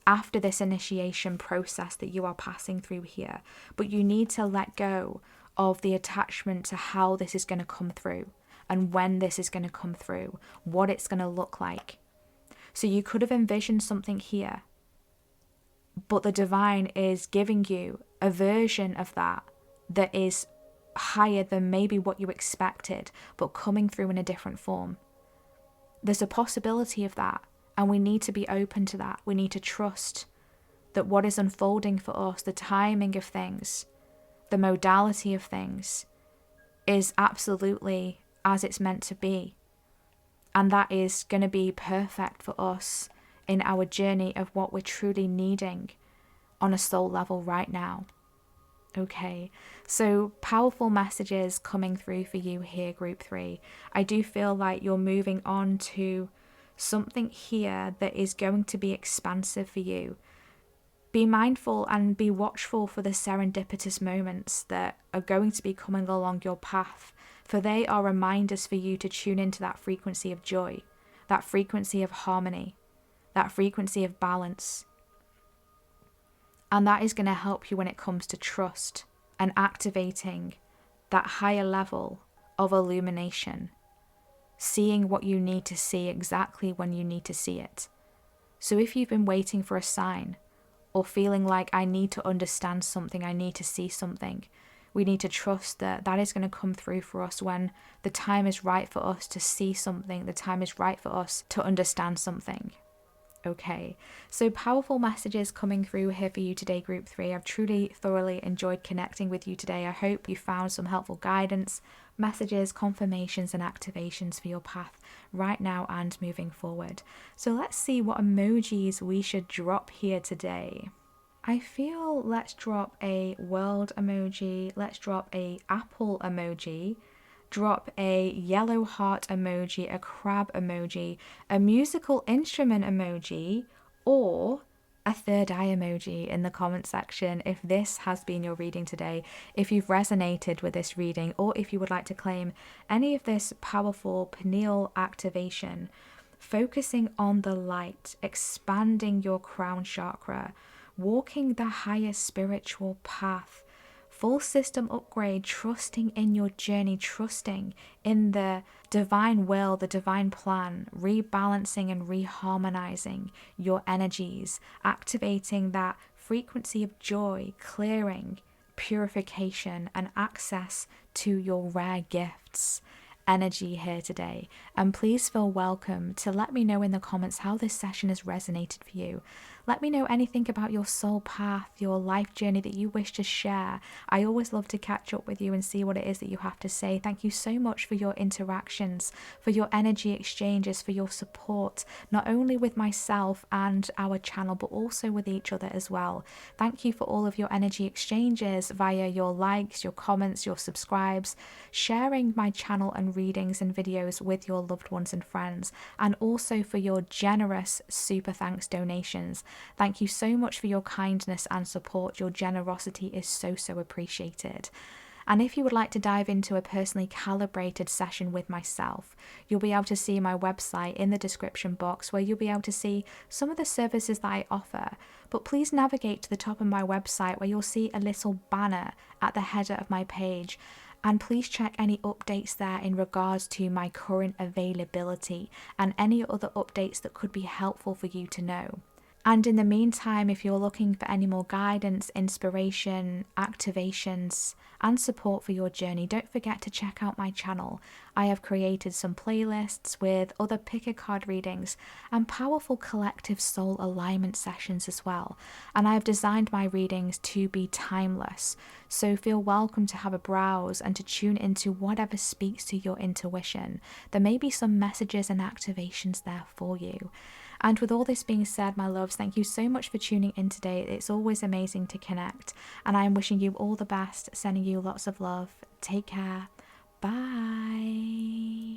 after this initiation process that you are passing through here. But you need to let go of the attachment to how this is going to come through and when this is going to come through, what it's going to look like. So you could have envisioned something here, but the divine is giving you a version of that that is higher than maybe what you expected, but coming through in a different form. There's a possibility of that, and we need to be open to that. We need to trust that what is unfolding for us, the timing of things, the modality of things, is absolutely as it's meant to be. And that is going to be perfect for us in our journey of what we're truly needing on a soul level right now. Okay, so powerful messages coming through for you here, group 3. I do feel like you're moving on to something here that is going to be expansive for you. Be mindful and be watchful for the serendipitous moments that are going to be coming along your path, for they are reminders for you to tune into that frequency of joy, that frequency of harmony, that frequency of balance. And that is going to help you when it comes to trust and activating that higher level of illumination, seeing what you need to see exactly when you need to see it. So if you've been waiting for a sign or feeling like I need to understand something, I need to see something, we need to trust that that is going to come through for us when the time is right for us to see something, the time is right for us to understand something. Okay, so powerful messages coming through here for you today, group 3. I've truly thoroughly enjoyed connecting with you today. I hope you found some helpful guidance, messages, confirmations and activations for your path right now and moving forward. So let's see what emojis we should drop here today. I feel let's drop a world emoji, let's drop a apple emoji, drop a yellow heart emoji, a crab emoji, a musical instrument emoji, or a third eye emoji in the comment section if this has been your reading today, if you've resonated with this reading, or if you would like to claim any of this powerful pineal activation, focusing on the light, expanding your crown chakra, walking the higher spiritual path, full system upgrade, trusting in your journey, trusting in the divine will, the divine plan, rebalancing and reharmonizing your energies, activating that frequency of joy, clearing, purification, and access to your rare gifts. Energy here today. And please feel welcome to let me know in the comments how this session has resonated for you. Let me know anything about your soul path, your life journey that you wish to share. I always love to catch up with you and see what it is that you have to say. Thank you so much for your interactions, for your energy exchanges, for your support, not only with myself and our channel, but also with each other as well. Thank you for all of your energy exchanges via your likes, your comments, your subscribes, sharing my channel and readings and videos with your loved ones and friends, and also for your generous super thanks donations. Thank you so much for your kindness and support. Your generosity is so appreciated. And if you would like to dive into a personally calibrated session with myself, you'll be able to see my website in the description box, where you'll be able to see some of the services that I offer. But please navigate to the top of my website, where you'll see a little banner at the header of my page. And please check any updates there in regards to my current availability and any other updates that could be helpful for you to know. And in the meantime, if you're looking for any more guidance, inspiration, activations, and support for your journey, don't forget to check out my channel. I have created some playlists with other pick a card readings and powerful collective soul alignment sessions as well. And I have designed my readings to be timeless. So feel welcome to have a browse and to tune into whatever speaks to your intuition. There may be some messages and activations there for you. And with all this being said, my loves, thank you so much for tuning in today. It's always amazing to connect. And I am wishing you all the best, sending you lots of love. Take care. Bye.